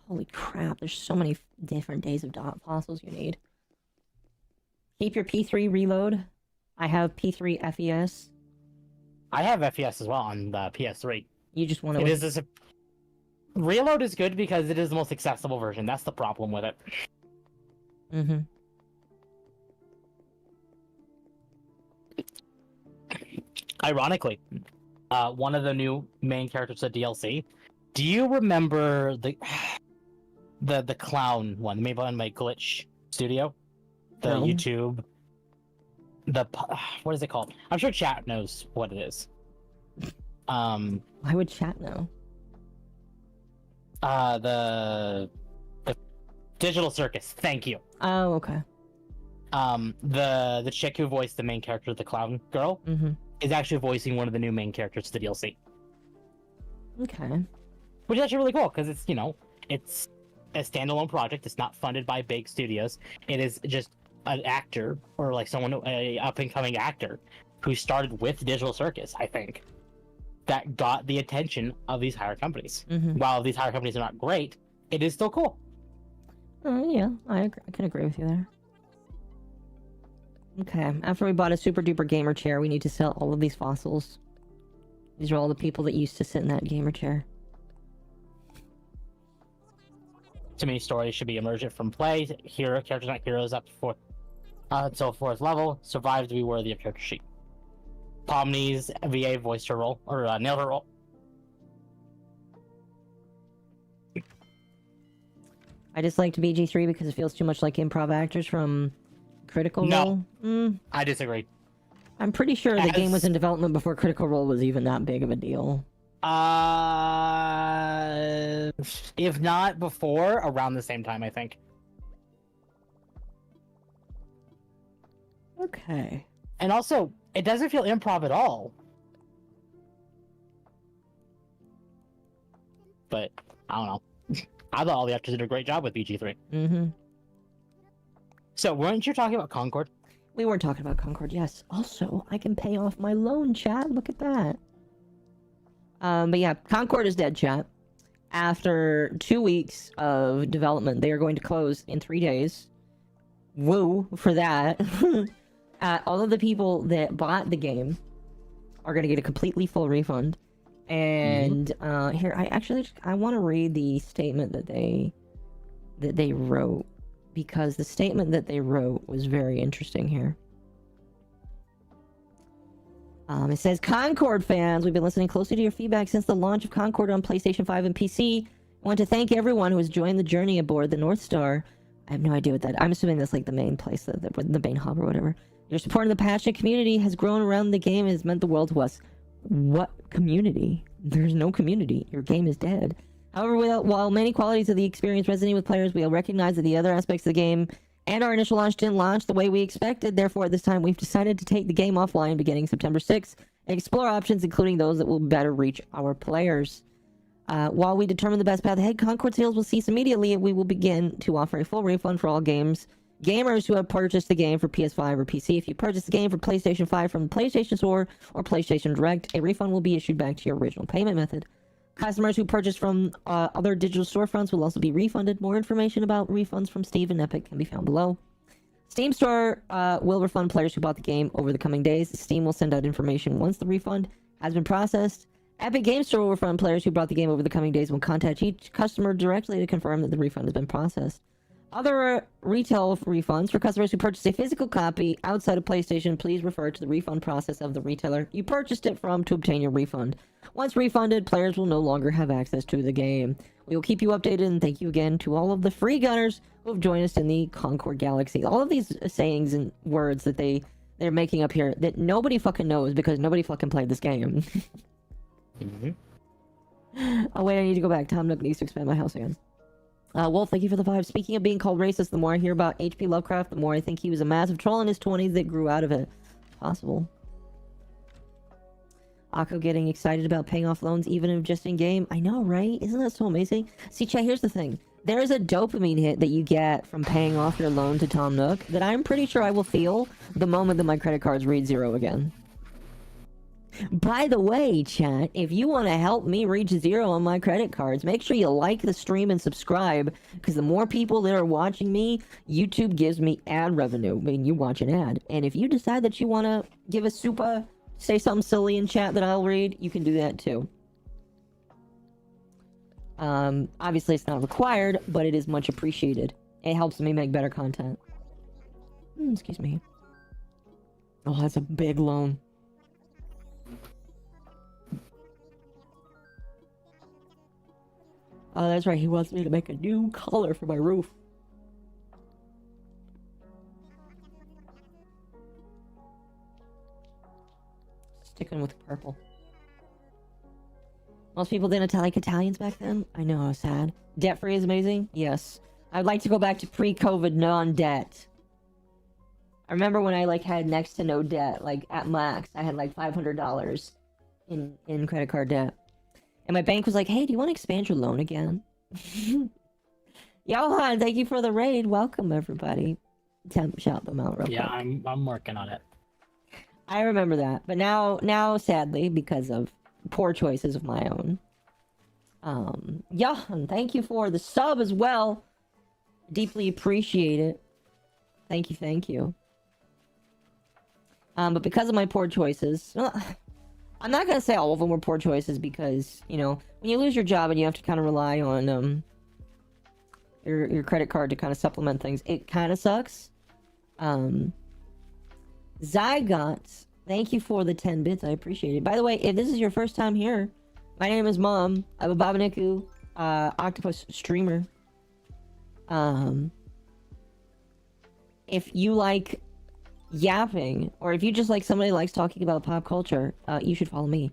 Holy crap, there's so many different days of dot fossils you need. Keep your P3 reload. I have P3 FES. I have FES as well on the PS3. You just want to... It is this... Reload is good because it is the most accessible version. That's the problem with it. Mm-hmm. Ironically, one of the new main characters of DLC. Do you remember the clown one made by my Glitch Studio? The No. YouTube. What is it called? I'm sure chat knows what it is. Why would chat know? The Digital Circus. Thank you. Oh, okay. The chick who voiced the main character, the clown girl, is actually voicing one of the new main characters to the DLC. Okay. Which is actually really cool because it's it's a standalone project. It's not funded by big studios. It is just an actor or like someone, a up and coming actor who started with Digital Circus, I think, that got the attention of these higher companies. While these higher companies are not great, it is still cool. Yeah, I can agree with you there. Okay, after we bought a super duper gamer chair, we need to sell all of these fossils. These are all the people that used to sit in that gamer chair. Too many stories should be emergent from play. Characters not heroes up to until 4th level. Survive to be worthy of character sheet. Pomni's VA voiced her role, or nailed her role. I disliked BG3 because it feels too much like improv actors from Critical No. Role. I disagree. I'm pretty sure the game was in development before Critical Role was even that big of a deal. If not before, around the same time, I think. Okay. And also, it doesn't feel improv at all. But, I don't know. I thought all the actors did a great job with BG3. So, weren't you talking about Concord? We weren't talking about Concord, yes. Also, I can pay off my loan, chat. Look at that. But yeah, Concord is dead, chat. After 2 weeks of development, they are going to close in 3 days. Woo for that. All of the people that bought the game are going to get a completely full refund. And here, I want to read the statement that they wrote, because the statement that they wrote was very interesting here. It says, Concord fans, we've been listening closely to your feedback since the launch of Concord on PlayStation 5 and PC. I want to thank everyone who has joined the journey aboard the North Star. I have no idea what that. I'm assuming that's like the main place, the main hub or whatever. Your support in the passionate community has grown around the game and has meant the world to us. What community? There's no community. Your game is dead. However, while many qualities of the experience resonate with players, we all recognize that the other aspects of the game and our initial launch didn't launch the way we expected. Therefore, at this time, we've decided to take the game offline beginning September 6th and explore options, including those that will better reach our players. While we determine the best path ahead, Concord sales will cease immediately, and we will begin to offer a full refund for all gamers who have purchased the game for PS5 or PC. If you purchase the game for PlayStation 5 from the PlayStation Store or PlayStation Direct, a refund will be issued back to your original payment method. Customers who purchase from other digital storefronts will also be refunded. More information about refunds from Steam and Epic can be found below. Steam Store will refund players who bought the game over the coming days. Steam will send out information once the refund has been processed. Epic Games Store will refund players who bought the game over the coming days and will contact each customer directly to confirm that the refund has been processed. Other retail refunds for customers who purchase a physical copy outside of PlayStation, please refer to the refund process of the retailer you purchased it from to obtain your refund. Once refunded, players will no longer have access to the game. We will keep you updated, and thank you again to all of the free gunners who have joined us in the Concord Galaxy. All of these sayings and words that they're making up here that nobody fucking knows because nobody fucking played this game. Oh wait, I need to go back. Tom Nook needs to expand my house again. Wolf, thank you for the 5. Speaking of being called racist, the more I hear about H.P. Lovecraft, the more I think he was a massive troll in his 20s that grew out of it. Possible. Occo getting excited about paying off loans even if just in game. I know, right? Isn't that so amazing? See, Chet, here's the thing. There is a dopamine hit that you get from paying off your loan to Tom Nook that I'm pretty sure I will feel the moment that my credit cards read 0 again. By the way, chat, if you want to help me reach 0 on my credit cards, make sure you like the stream and subscribe, because the more people that are watching me, YouTube gives me ad revenue. I mean, you watch an ad. And if you decide that you want to give a super, say something silly in chat that I'll read, you can do that too. Obviously it's not required, but it is much appreciated. It helps me make better content. Excuse me. Oh, that's a big loan. Oh, that's right. He wants me to make a new color for my roof. Sticking with purple. Most people didn't like Italians back then. I know, how sad. Debt-free is amazing? Yes. I'd like to go back to pre-COVID non-debt. I remember when I had next to no debt. Like at max, I had like $500 in credit card debt. And my bank was like, hey, do you want to expand your loan again? Johan, thank you for the raid. Welcome, everybody. Shout them out real quick. Yeah, I'm working on it. I remember that. But now, sadly, because of poor choices of my own. Johan, thank you for the sub as well. Deeply appreciate it. Thank you. But because of my poor choices... I'm not going to say all of them were poor choices because, you know, when you lose your job and you have to kind of rely on your credit card to kind of supplement things, it kind of sucks. Zygot, thank you for the 10 bits. I appreciate it. By the way, if this is your first time here, my name is Mom. I'm a Babaniku octopus streamer. If you like yapping, or if you just like somebody likes talking about pop culture, you should follow me.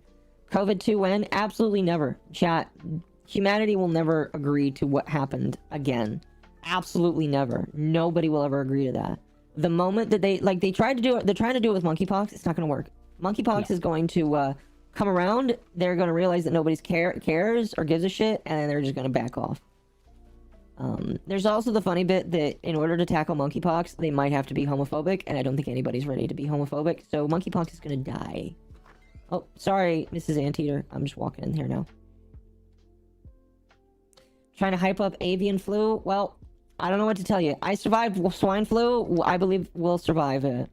COVID 2 when? Absolutely never. Chat, humanity will never agree to what happened again. Absolutely never. Nobody will ever agree to that. The moment that they tried to do it, they're trying to do it with monkeypox, it's not going to work. Monkeypox is going to come around, they're going to realize that nobody's cares or gives a shit, and they're just going to back off. There's also the funny bit that in order to tackle monkeypox, they might have to be homophobic, and I don't think anybody's ready to be homophobic, so monkeypox is gonna die. Oh, sorry, Mrs. Anteater. I'm just walking in here now. Trying to hype up avian flu? Well, I don't know what to tell you. I survived swine flu. I believe we'll survive it.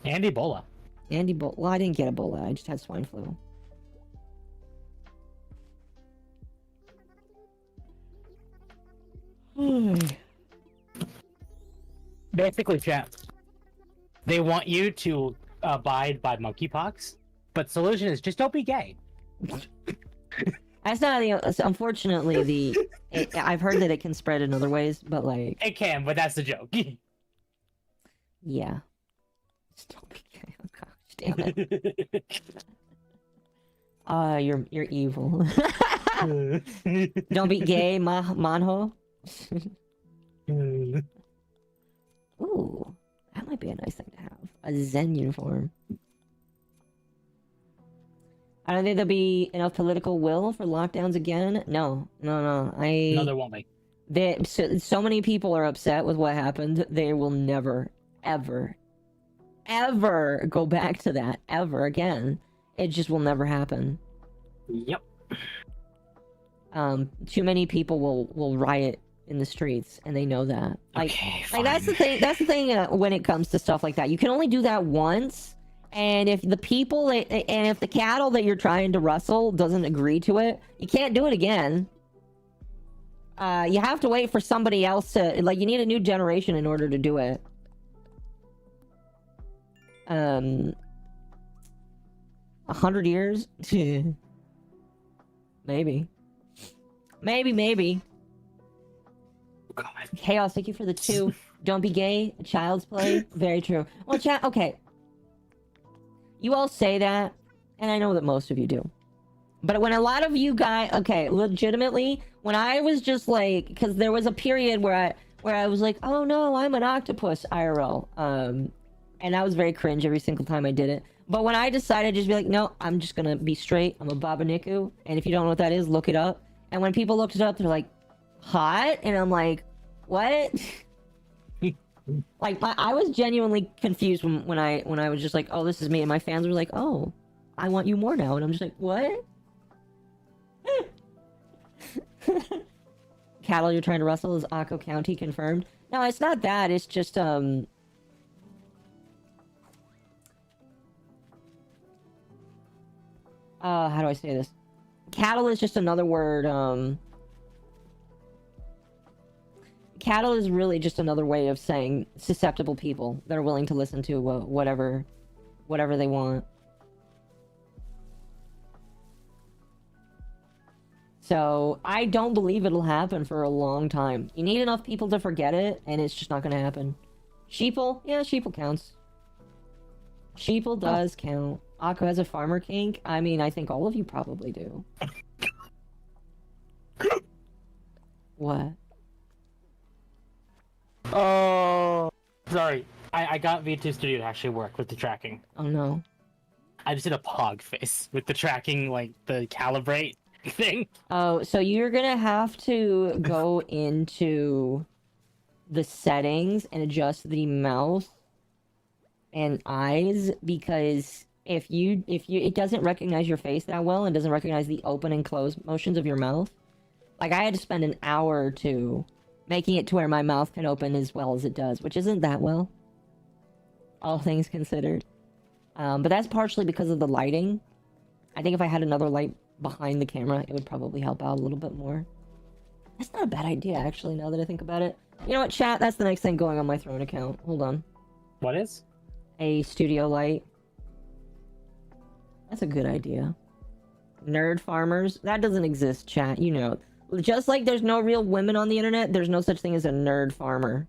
And Ebola. And Ebola. Well, I didn't get Ebola. I just had swine flu. Basically, chat. They want you to abide by monkeypox, but the solution is just don't be gay. That's not the. Unfortunately, I've heard that it can spread in other ways, but like. It can, but that's the joke. Yeah. Still be gay. Oh gosh, damn it. You're evil. Don't be gay, manho. Ooh, that might be a nice thing to have. A Zen uniform. I don't think there'll be enough political will for lockdowns again. No. No, there won't be. So many people are upset with what happened. They will never, ever, ever go back to that ever again. It just will never happen. Yep. Too many people will riot in the streets, and they know that. Okay, like that's the thing. That's the thing when it comes to stuff like that. You can only do that once, and if the people and if the cattle that you're trying to rustle doesn't agree to it, you can't do it again. You have to wait for somebody else to like. You need a new generation in order to do it. 100 years? Maybe. God. Chaos, thank you for the 2. Don't be gay. Child's play. Very true. Well, chat. Okay. You all say that, and I know that most of you do. But when a lot of you guys, okay, legitimately, when I was just like, because there was a period where I was like, oh no, I'm an octopus IRL, and I was very cringe every single time I did it. But when I decided to just be like, no, I'm just gonna be straight. I'm a Babaniku, and if you don't know what that is, look it up. And when people looked it up, they're like, hot, and I'm like, what? Like, I was genuinely confused when I was just like, oh, this is me, and my fans were like, oh, I want you more now, and I'm just like, what? Cattle you're trying to rustle is Occo County confirmed. No, it's not that. It's just how do I say this? Cattle is just another word. Cattle is really just another way of saying susceptible people that are willing to listen to whatever they want. So, I don't believe it'll happen for a long time. You need enough people to forget it, and it's just not gonna happen. Sheeple? Yeah, Sheeple counts. Sheeple does count. Occo has a farmer kink? I mean, I think all of you probably do. What? Oh, sorry. I got V2 Studio to actually work with the tracking. Oh no. I just did a pog face with the tracking, like, the calibrate thing. Oh, so you're gonna have to go into the settings and adjust the mouth and eyes, because if you it doesn't recognize your face that well and doesn't recognize the open and close motions of your mouth. Like, I had to spend an hour or 2 making it to where my mouth can open as well as it does, which isn't that well, all things considered. But that's partially because of the lighting. I think if I had another light behind the camera, it would probably help out a little bit more. That's not a bad idea, actually, now that I think about it. You know what, chat? That's the next thing going on my Throne account. Hold on. What is? A studio light. That's a good idea. Nerd farmers? That doesn't exist, chat. You know. Just like there's no real women on the internet, there's no such thing as a nerd farmer.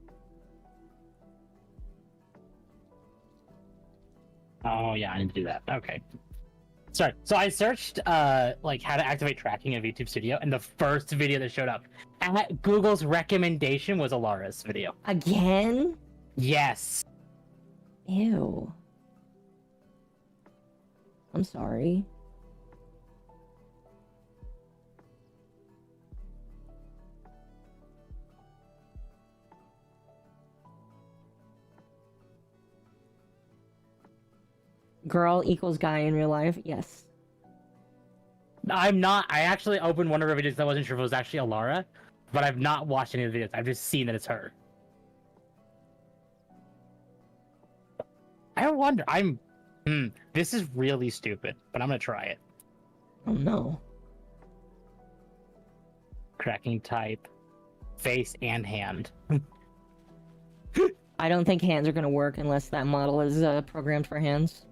Oh, yeah, I need to do that. Okay. Sorry. So I searched, like, how to activate tracking in VTube Studio, and the first video that showed up at Google's recommendation was Alara's video. Again? Yes. Ew. I'm sorry. Girl equals guy in real life? Yes. I'm not. I actually opened one of her videos. I wasn't sure if it was actually Alara, but I've not watched any of the videos. I've just seen that it's her. I wonder. This is really stupid, but I'm gonna try it. Oh no. Cracking type, face and hand. I don't think hands are gonna work unless that model is programmed for hands.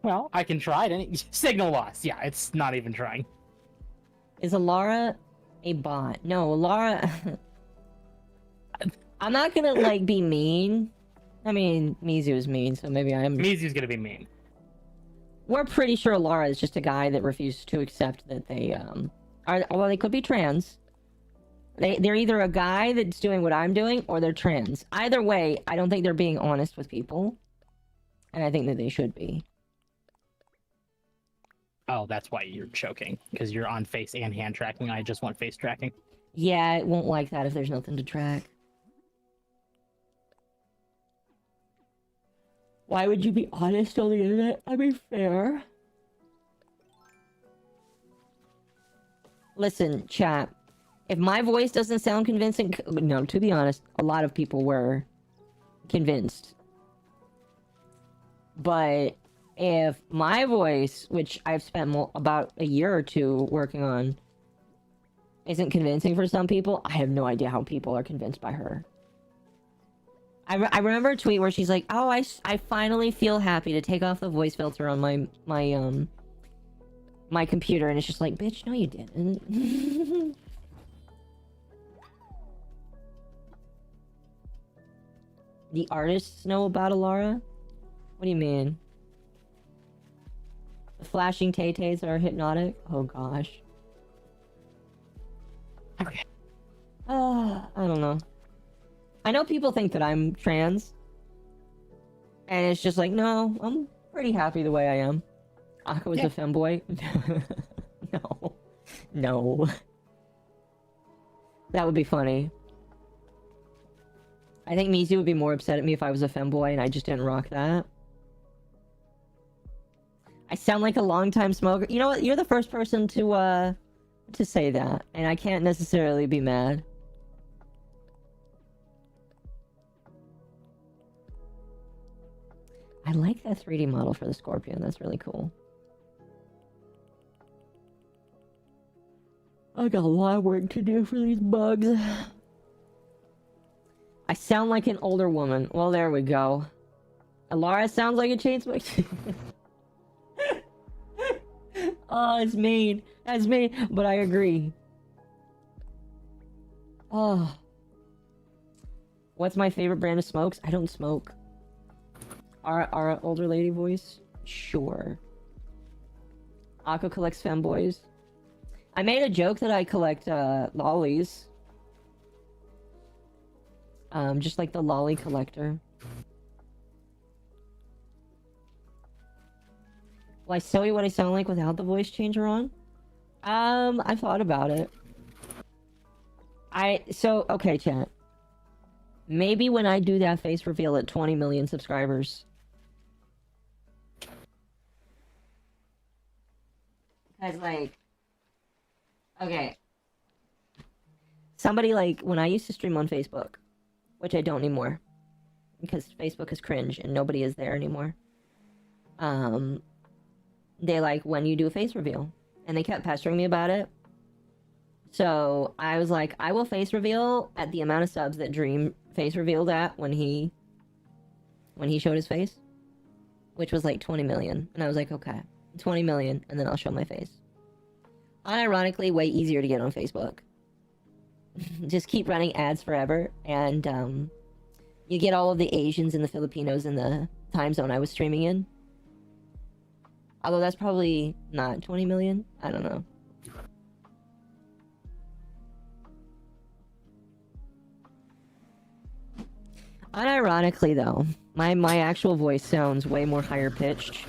Well, I can try it. Signal loss. Yeah, it's not even trying. Is Alara a bot? No, Alara... I'm not gonna, like, be mean. I mean, Mizu is mean, so maybe I'm... Mizu's gonna be mean. We're pretty sure Alara is just a guy that refuses to accept that they, are... Well, they could be trans. They're either a guy that's doing what I'm doing, or they're trans. Either way, I don't think they're being honest with people. And I think that they should be. Oh, that's why you're choking. Because you're on face and hand tracking. I just want face tracking. Yeah, it won't like that if there's nothing to track. Why would you be honest on the internet? I mean, fair. Listen, chat. If my voice doesn't sound convincing... No, to be honest, a lot of people were convinced. But if my voice, which I've spent about a year or two working on, isn't convincing for some people, I have no idea how people are convinced by her. I remember a tweet where she's like, "Oh, I finally feel happy to take off the voice filter on my computer," and it's just like, bitch, no you didn't. The artists know about Alara? What do you mean? The flashing tay-tays are hypnotic? Oh gosh. Okay. I don't know. I know people think that I'm trans. And it's just like, no, I'm pretty happy the way I am. Occo is a femboy. No. No. That would be funny. I think Mizu would be more upset at me if I was a femboy and I just didn't rock that. I sound like a long-time smoker. You know what? You're the first person to say that. And I can't necessarily be mad. I like that 3D model for the Scorpion. That's really cool. I got a lot of work to do for these bugs. I sound like an older woman. Well, there we go. Alara sounds like a chain smoker. Oh, it's mean. That's mean. But I agree. Oh. What's my favorite brand of smokes? I don't smoke. Our older lady voice? Sure. Occo collects femboys. I made a joke that I collect lollies. Just like the lolly collector. Will I show you what I sound like without the voice changer on? I thought about it. Okay, chat. Maybe when I do that face reveal at 20 million subscribers. Because, like... Okay. Somebody, like, when I used to stream on Facebook, which I don't anymore, because Facebook is cringe and nobody is there anymore. They like, when you do a face reveal. And they kept pestering me about it. So I was like, I will face reveal at the amount of subs that Dream face revealed at when he showed his face. Which was like 20 million. And I was like, okay, 20 million, and then I'll show my face. Unironically, way easier to get on Facebook. Just keep running ads forever, and you get all of the Asians and the Filipinos in the time zone I was streaming in. Although that's probably not 20 million. I don't know. Unironically, though, my actual voice sounds way more higher pitched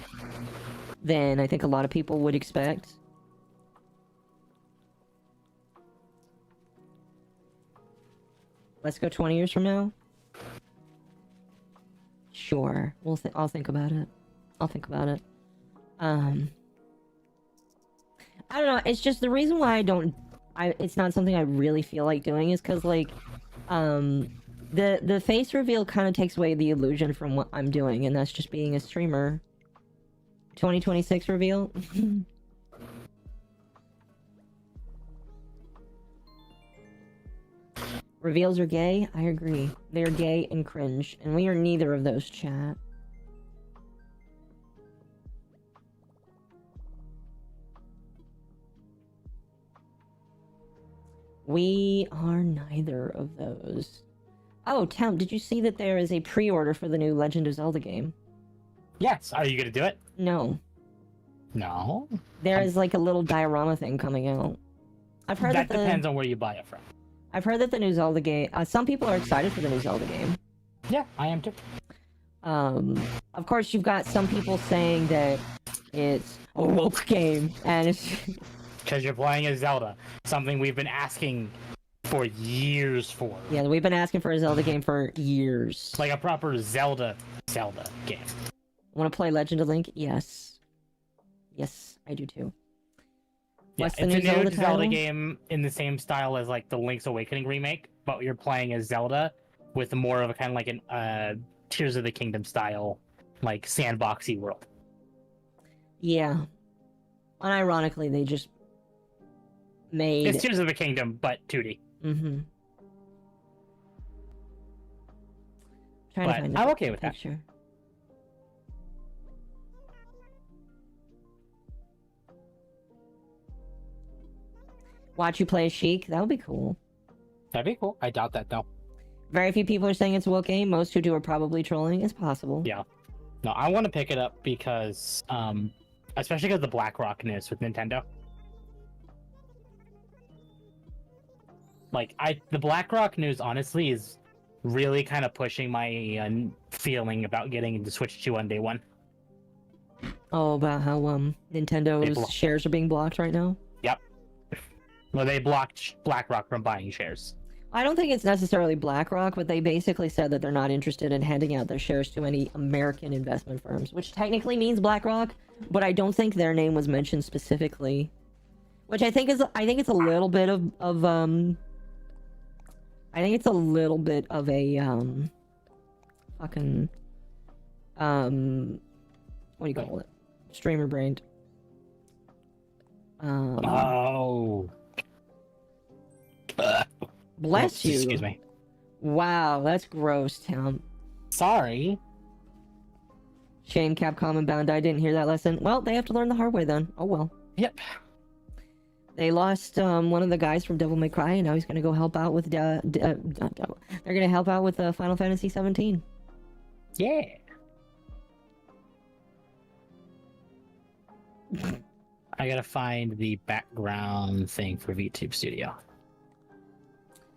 than I think a lot of people would expect. Let's go 20 years from now? Sure. I'll think about it. I'll think about it. I don't know, it's just the reason why it's not something I really feel like doing is because, like, the face reveal kind of takes away the illusion from what I'm doing, and that's just being a streamer. 2026 reveal? Reveals are gay? I agree. They're gay and cringe, and we are neither of those, chat. We are neither of those. Oh, Tom, did you see that there is a pre-order for the new Legend of Zelda game? Yes. Are you gonna do it? No. No. There is like a little diorama thing coming out. I've heard That that depends on where you buy it from. I've heard that the new Zelda game. Some people are excited for the new Zelda game. Yeah, I am too. Of course, you've got some people saying that it's a woke game, and it's Because you're playing as Zelda, something we've been asking for years for. yeah. We've been asking for a Zelda game for years. Like a proper Zelda game. Want to play Legend of Link? Yes. Yes, I do too. Yeah, What's it's the a new Zelda new Zelda title? game in the same style as like the Link's Awakening remake, but you're playing as Zelda with more of a kind of like an Tears of the Kingdom style, like sandboxy world. Yeah. Unironically, they just made. It's Tears of the Kingdom, but 2D. Mm-hmm. Trying But to find I'm a okay with that. picture. Watch you play as Sheik. That would be cool. That'd be cool. I doubt that though. Very few people are saying it's a woke game. Most who do are probably trolling. It's possible. Yeah. No, I want to pick it up because, especially because the BlackRock news with Nintendo. Like, the BlackRock news honestly is really kind of pushing my feeling about getting into Switch 2 on day one. Oh, about how Nintendo's shares are being blocked right now. Yep. Well, they blocked BlackRock from buying shares. I don't think it's necessarily BlackRock, but they basically said that they're not interested in handing out their shares to any American investment firms, which technically means BlackRock, but I don't think their name was mentioned specifically. Which I think it's a little bit of I think it's a little bit of a fucking what do you call it? Streamer brained. Oh. Bless you. Excuse me. Wow, that's gross, Tim. Sorry. Shame Capcom and Bandai didn't hear that lesson. Well, they have to learn the hard way then. Oh well. Yep. They lost one of the guys from Devil May Cry, and now he's gonna go help out with they're gonna help out with Final Fantasy 17. Yeah. I gotta find the background thing for VTube Studio.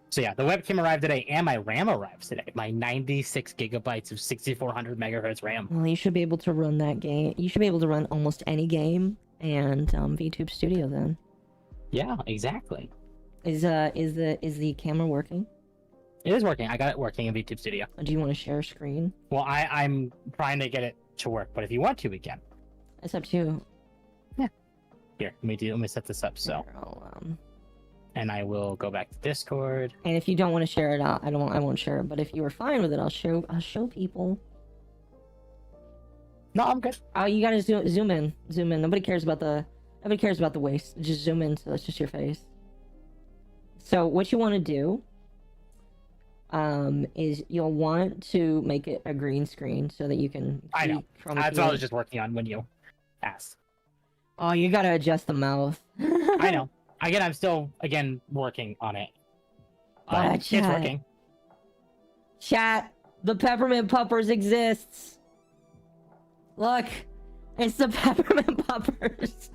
So yeah, the webcam arrived today, and my RAM arrives today. My 96 gigabytes of 6400 megahertz RAM. Well, you should be able to run that game. You should be able to run almost any game and VTube Studio then. Yeah, exactly. Is the camera working? It is working. I got it working in VTube Studio. Do you want to share screen? Well, I'm trying to get it to work, but if you want to, we can. It's up to you. Here, let me set this up so. Here, And I will go back to Discord. and if you don't want to share it, I won't share it. But if you are fine with it, I'll show people. No, I'm good. Oh, you gotta zoom in. Nobody cares about the waist. Just zoom in, so that's just your face. So what you want to do, is you'll want to make it a green screen so that you can. I know. That's what I was just working on when you asked. Oh, you gotta adjust the mouth. I know. Again, I'm still working on it. It's Chat. working. Chat, the peppermint puppers exists. Look, it's the peppermint puppers.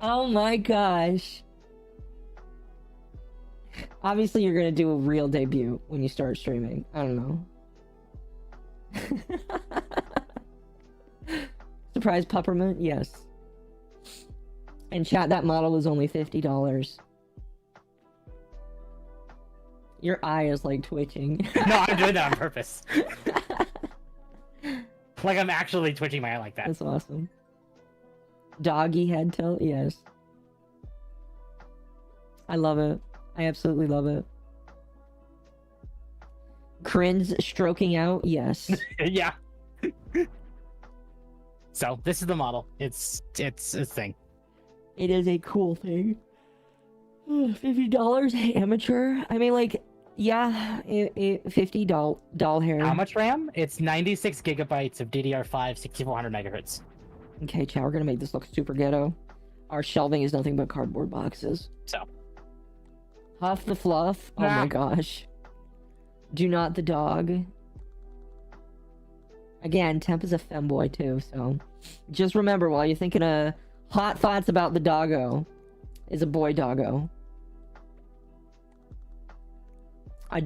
Oh my gosh. Obviously, you're gonna do a real debut when you start streaming. I don't know. Surprise peppermint? Yes. And chat, that model is only $50. Your eye is like twitching. No, I'm doing that on purpose. Like I'm actually twitching my eye like that. That's awesome. Doggy head tilt? Yes. I love it. I absolutely love it. Cringe stroking out? Yes. Yeah. So this is the model. It's a thing. It is a cool thing. $50 amateur? I mean, like, yeah, $50 doll hair. How much RAM? It's 96 gigabytes of DDR5, 6400 megahertz. Okay, chat, we're gonna make this look super ghetto. our shelving is nothing but cardboard boxes. So. Huff the Fluff. Oh my gosh. Do Not the Dog. Again, Temp is a femboy too, so just remember while you're thinking of hot thoughts about the doggo, is a boy doggo.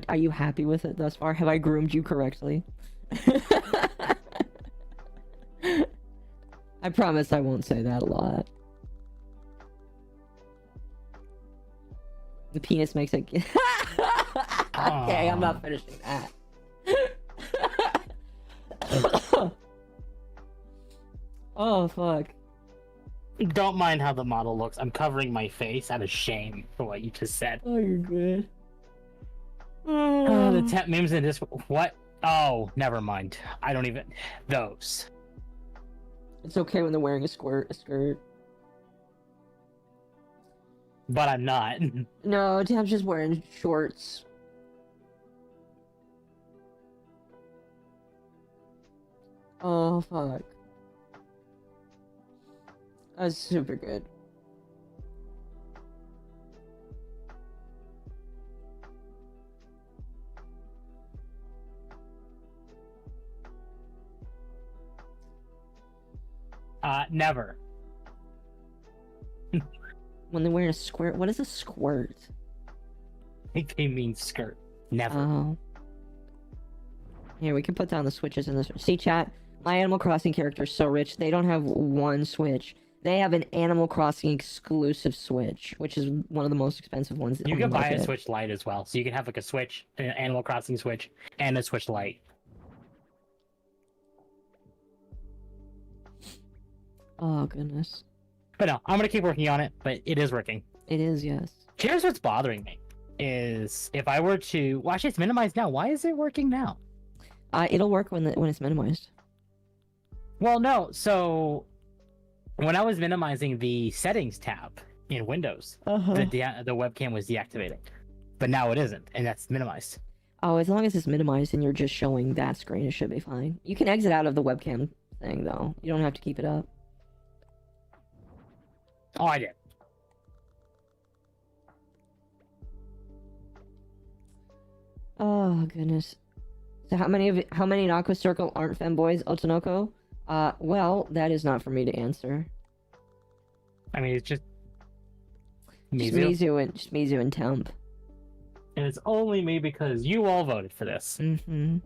Are you happy with it thus far? Have I groomed you correctly? I promise I won't say that a lot. The penis makes it. Okay, I'm not finishing that. Oh fuck. Don't mind how the model looks. I'm covering my face out of shame for what you just said. Oh, you're good. Oh, the temp memes in this. What? Oh, never mind. I don't even. Those. It's okay when they're wearing a skirt. But I'm not. No, Temp's just wearing shorts. Oh fuck. That's super good. Never. When they're wearing a squirt, what is a squirt? I think they mean skirt. Never. Oh. Here, we can put down the switches in this. See, chat? My Animal Crossing character is so rich, they don't have one Switch. They have an Animal Crossing exclusive Switch, which is one of the most expensive ones. You on can the buy a market. Switch Lite as well. So you can have like a Switch, an Animal Crossing Switch, and a Switch Lite. Oh, goodness. But no, I'm gonna keep working on it, but it is working. It is, yes. Here's what's bothering me is if I were to, well, actually it's minimized now. Why is it working now? It'll work when it's minimized. Well, no. So when I was minimizing the settings tab in Windows, the webcam was deactivated, but now it isn't, and that's minimized. Oh, as long as it's minimized and you're just showing that screen, it should be fine. You can exit out of the webcam thing, though. You don't have to keep it up. Oh, I did. Oh, goodness. So how many in Aqua Circle aren't femboys, Otonoko? Well, that is not for me to answer. I mean, it's just Just Mizu. Mizu and Temp. And it's only me because you all voted for this. Mm-hmm.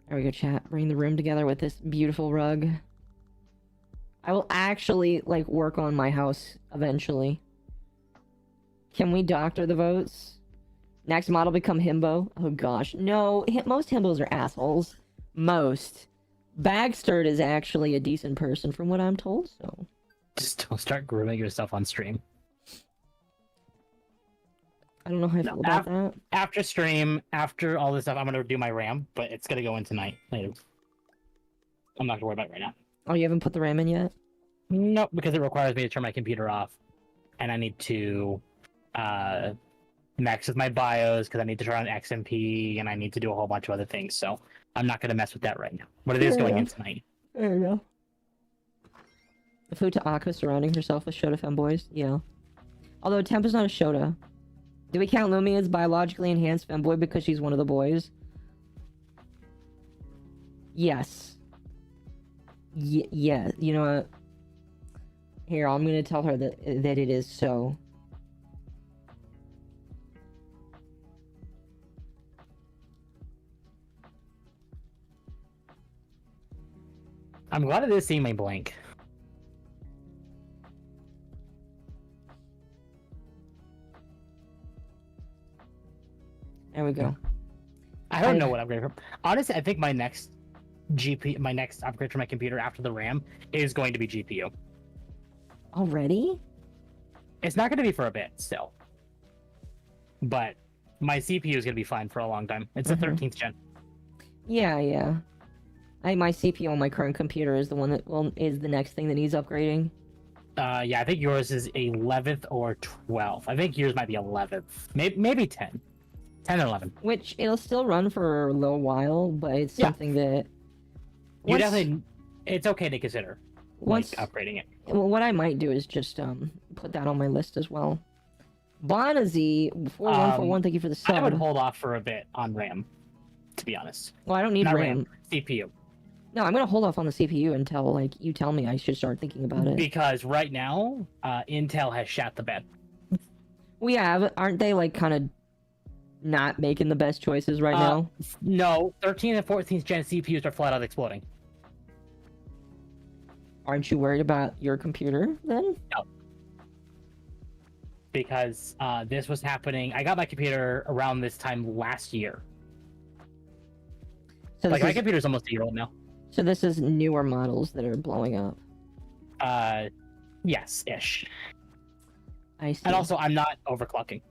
There we go, chat. Bring the room together with this beautiful rug. I will actually, like, work on my house eventually. Can we doctor the votes? Next model become himbo? Oh gosh. No, most himbos are assholes. Most. Bagsterd is actually a decent person from what I'm told, so. Just don't start grooming yourself on stream. I don't know how I feel about that. After stream, after all this stuff, I'm gonna do my RAM, but it's gonna go in tonight. Later. I'm not gonna worry about it right now. Oh, you haven't put the RAM in yet? Nope, because it requires me to turn my computer off, and I need to max with my BIOS because I need to turn on XMP, and I need to do a whole bunch of other things. So I'm not gonna mess with that right now. But it is going in tonight. There you go. The food to Occo surrounding herself with Shota femboys? Yeah. Although Temp is not a Shota. Do we count Lumi as biologically enhanced femboy because she's one of the boys? Yes. Yeah. You know what? Here, I'm gonna tell her that it is so. I'm glad it is seeing my blank. There we go. I don't know what upgrade from. Honestly, I think my next upgrade for my computer after the RAM is going to be GPU. Already? It's not going to be for a bit still, but my CPU is going to be fine for a long time. It's the 13th gen. Yeah. My CPU on my current computer is the one that is the next thing that needs upgrading. Yeah, I think yours is 11th or 12th. I think yours might be 11th. Maybe 10. 10 or 11. Which it'll still run for a little while, but it's Yeah. something that You definitely. It's okay to consider once upgrading it. well, what I might do is just put that on my list as well. Bonazy 4141, thank you for the sub. I would hold off for a bit on RAM, to be honest. Well, I don't need Not RAM. CPU. No, I'm gonna hold off on the CPU until like you tell me I should start thinking about it. Because right now, Intel has shat the bed. We have, aren't they like kind of not making the best choices right now? No, 13th and 14th gen CPUs are flat out exploding. Aren't you worried about your computer then? No. Because this was happening. I got my computer around this time last year. So Like, this my is, computer's almost a year old now. so this is newer models that are blowing up. Yes-ish. I see. And also, I'm not overclocking.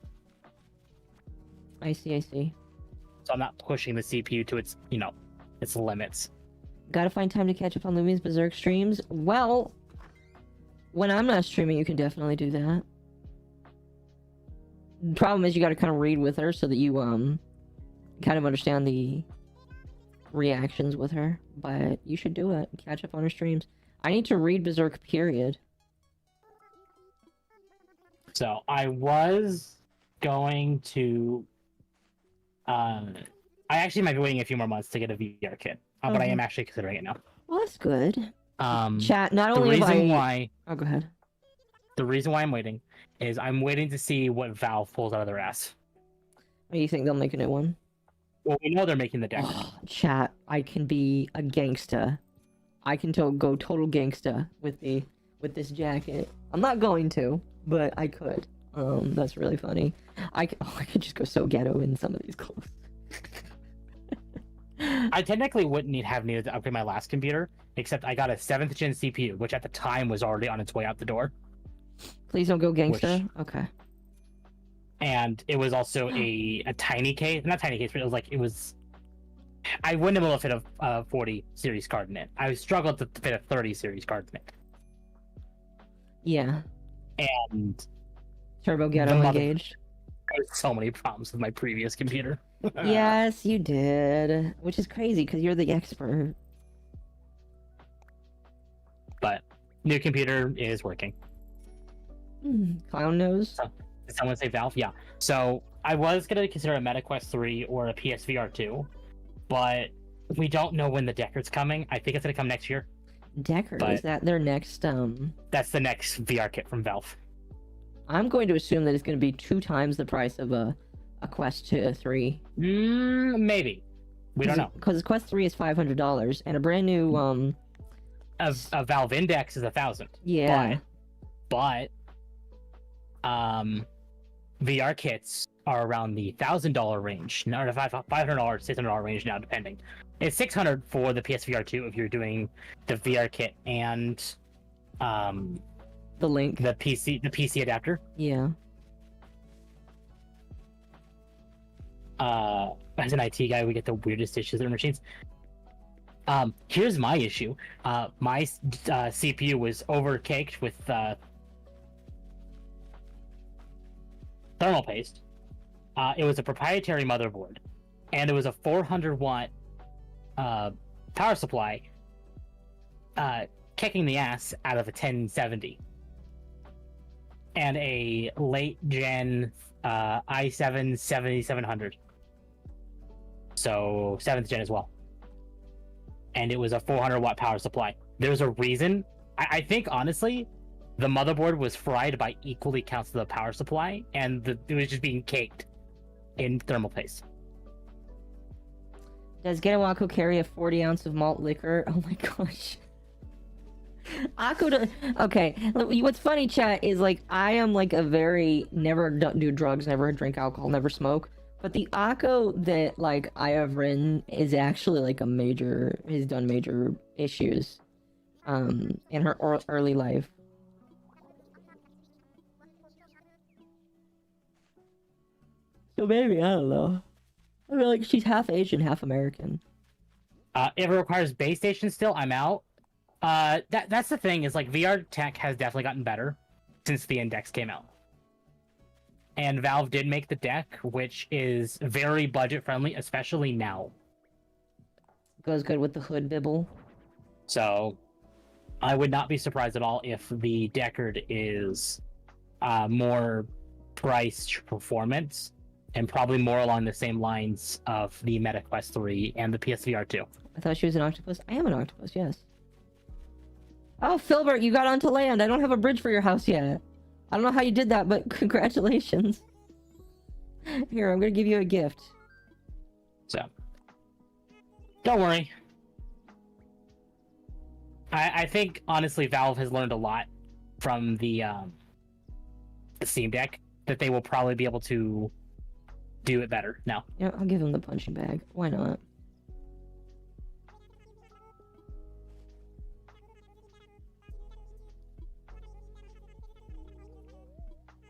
I see. So I'm not pushing the CPU to its, its limits. Gotta find time to catch up on Lumi's Berserk streams. Well, when I'm not streaming, you can definitely do that. The problem is you gotta kind of read with her so that you kind of understand the reactions with her. But you should do it. Catch up on her streams. I need to read Berserk, period. So I was going to. I actually might be waiting a few more months to get a VR kit, but I am actually considering it now. Well, that's good. Um, Chat, not the only have reason I... why Oh, go ahead. the reason why I'm waiting is I'm waiting to see what Valve pulls out of their ass. Oh, you think they'll make a new one? Well, we know they're making the deck. Oh, chat, I can be a gangsta. I can go total gangsta with this jacket. I'm not going to, but I could. That's really funny. I could just go so ghetto in some of these clothes. I technically wouldn't have needed to upgrade my last computer, except I got a 7th gen CPU, which at the time was already on its way out the door. Please don't go gangsta. Okay. And it was also a tiny case, not tiny case, but it was. I wouldn't have been able to fit a 40 series card in it. I struggled to fit a 30 series card in it. Yeah. And Turbo ghetto The engaged. I had so many problems with my previous computer. Yes, you did. Which is crazy because you're the expert. But new computer is working. Clown nose. Did someone say Valve? Yeah. So I was gonna consider a MetaQuest 3 or a PSVR 2, but we don't know when the Deckard's coming. I think it's gonna come next year. Deckard, But- is that their next That's the next VR kit from Valve. I'm going to assume that it's going to be 2 times the price of a Quest 3. Maybe. We don't know. Because Quest 3 is $500 and a brand new A Valve Index is 1,000. yeah. But VR kits are around the $1,000 range, or the $500, $600 range now, depending. It's $600 for the PSVR 2 if you're doing the VR kit and The link. the PC adapter. Yeah. As an IT guy, we get the weirdest issues with our machines. Here's my issue. My CPU was overcaked with thermal paste. It was a proprietary motherboard, and it was a 400 watt power supply, kicking the ass out of a 1070, and a late gen i7 7700. So 7th gen as well. And it was a 400 watt power supply. There's a reason. I think honestly, the motherboard was fried by equally counts to the power supply, and it was just being caked in thermal paste. Does Occo carry a 40 ounce of malt liquor? Oh my gosh. Occo okay, what's funny, chat, is like I am like a very never do drugs, never drink alcohol, never smoke. But the Occo that like I have written is actually like has done major issues in her early life. So maybe, I don't know. I feel like she's half Asian, half American. If it requires base station still, I'm out. That's the thing is like VR tech has definitely gotten better since the Index came out. And Valve did make the deck, which is very budget friendly, especially now. Goes good with the hood bibble. So I would not be surprised at all if the Deckard is more price to performance and probably more along the same lines of the MetaQuest 3 and the PSVR 2. I thought she was an octopus. I am an octopus, yes. Oh, Filbert, you got onto land. I don't have a bridge for your house yet. I don't know how you did that, but congratulations. Here, I'm gonna give you a gift. So, don't worry. I think, honestly, Valve has learned a lot from the Steam Deck, that they will probably be able to do it better now. Yeah, I'll give him the punching bag. Why not?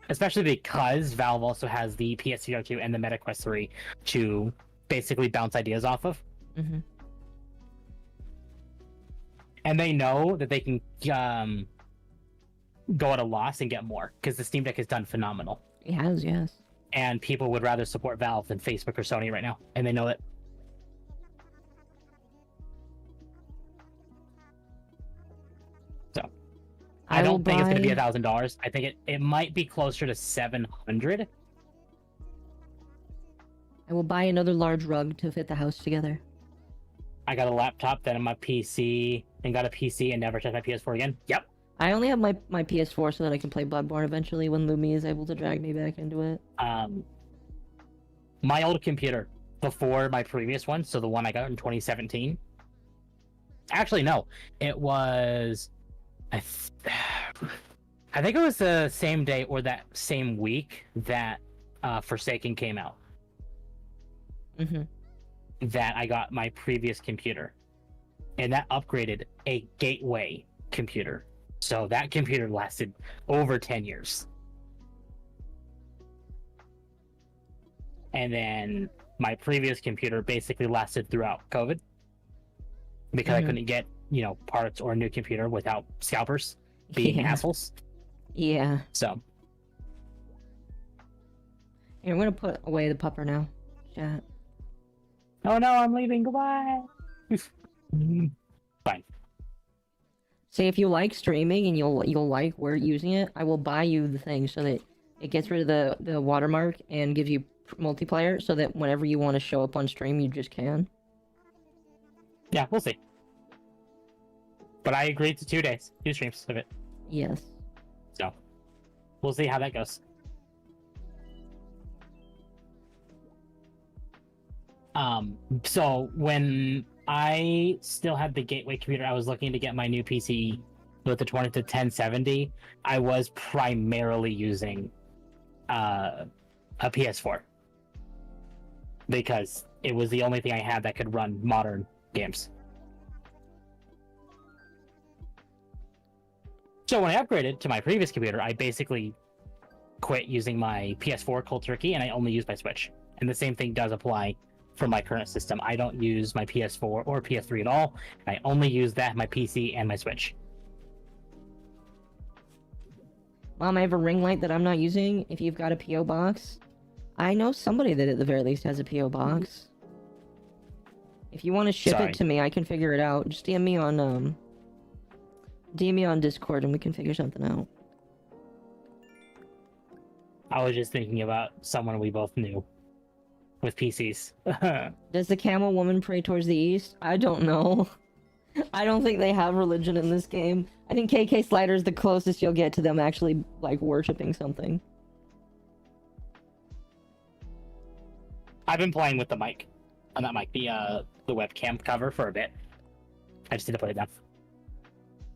Especially because Valve also has the PSVR 2 and the MetaQuest 3 to basically bounce ideas off of. Mm-hmm. And they know that they can go at a loss and get more, because the Steam Deck has done phenomenal. It has, yes. And people would rather support Valve than Facebook or Sony right now, and they know it. So, I don't think it's going to be $1,000. I think it might be closer to $700. I will buy another large rug to fit the house together. I got a laptop, then my PC, then got a PC, and never touched my PS4 again. Yep. I only have my PS4 so that I can play Bloodborne eventually when Lumi is able to drag me back into it. My old computer, before my previous one, so the one I got in 2017. Actually, no. It was... I think it was the same day or that same week that Forsaken came out. Mm-hmm. That I got my previous computer. And that upgraded a gateway computer. So that computer lasted over 10 years. And then my previous computer basically lasted throughout COVID. Because I couldn't get, parts or a new computer without scalpers being assholes. Yeah. So. Here, I'm gonna put away the pupper now. Chat. Oh no, I'm leaving. Goodbye. Fine. Say if you like streaming and you'll like we're using it, I will buy you the thing so that it gets rid of the watermark and gives you multiplayer, so that whenever you want to show up on stream, you just can. Yeah, we'll see. But I agreed to 2 days, 2 streams of it. Yes. So, we'll see how that goes. So when I still had the gateway computer, I was looking to get my new PC with the 20 to 1070. I was primarily using a PS4 because it was the only thing I had that could run modern games. So when I upgraded to my previous computer, I basically quit using my PS4 cold turkey and I only use my Switch. And the same thing does apply for my current system. I don't use my PS4 or PS3 at all. I only use that, my PC, and my Switch. Mom, I have a ring light that I'm not using. If you've got a P.O. box, I know somebody that at the very least has a P.O. box. If you want to ship it to me, I can figure it out. Just DM me on Discord and we can figure something out. I was just thinking about someone we both knew with PCs. Does the camel woman pray towards the east? I don't know. I don't think they have religion in this game. I think KK Slider is the closest you'll get to them actually, like, worshipping something. I've been playing with the mic. Not mic, the webcam cover for a bit. I just need to put it down.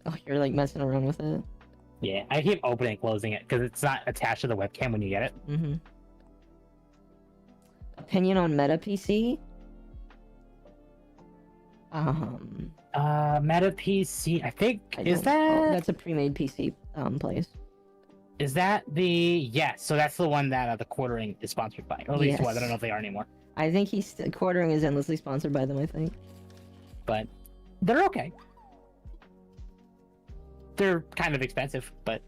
Oh, you're, like, messing around with it? Yeah, I keep opening and closing it, because it's not attached to the webcam when you get it. Mm-hmm. Opinion on Meta PC? Meta PC, I think, is that... Oh, that's a pre-made PC, place. Is that the... Yes, so that's the one that the Quartering is sponsored by. Or at least was. I don't know if they are anymore. I think Quartering is endlessly sponsored by them, I think. But they're okay. they're kind of expensive, but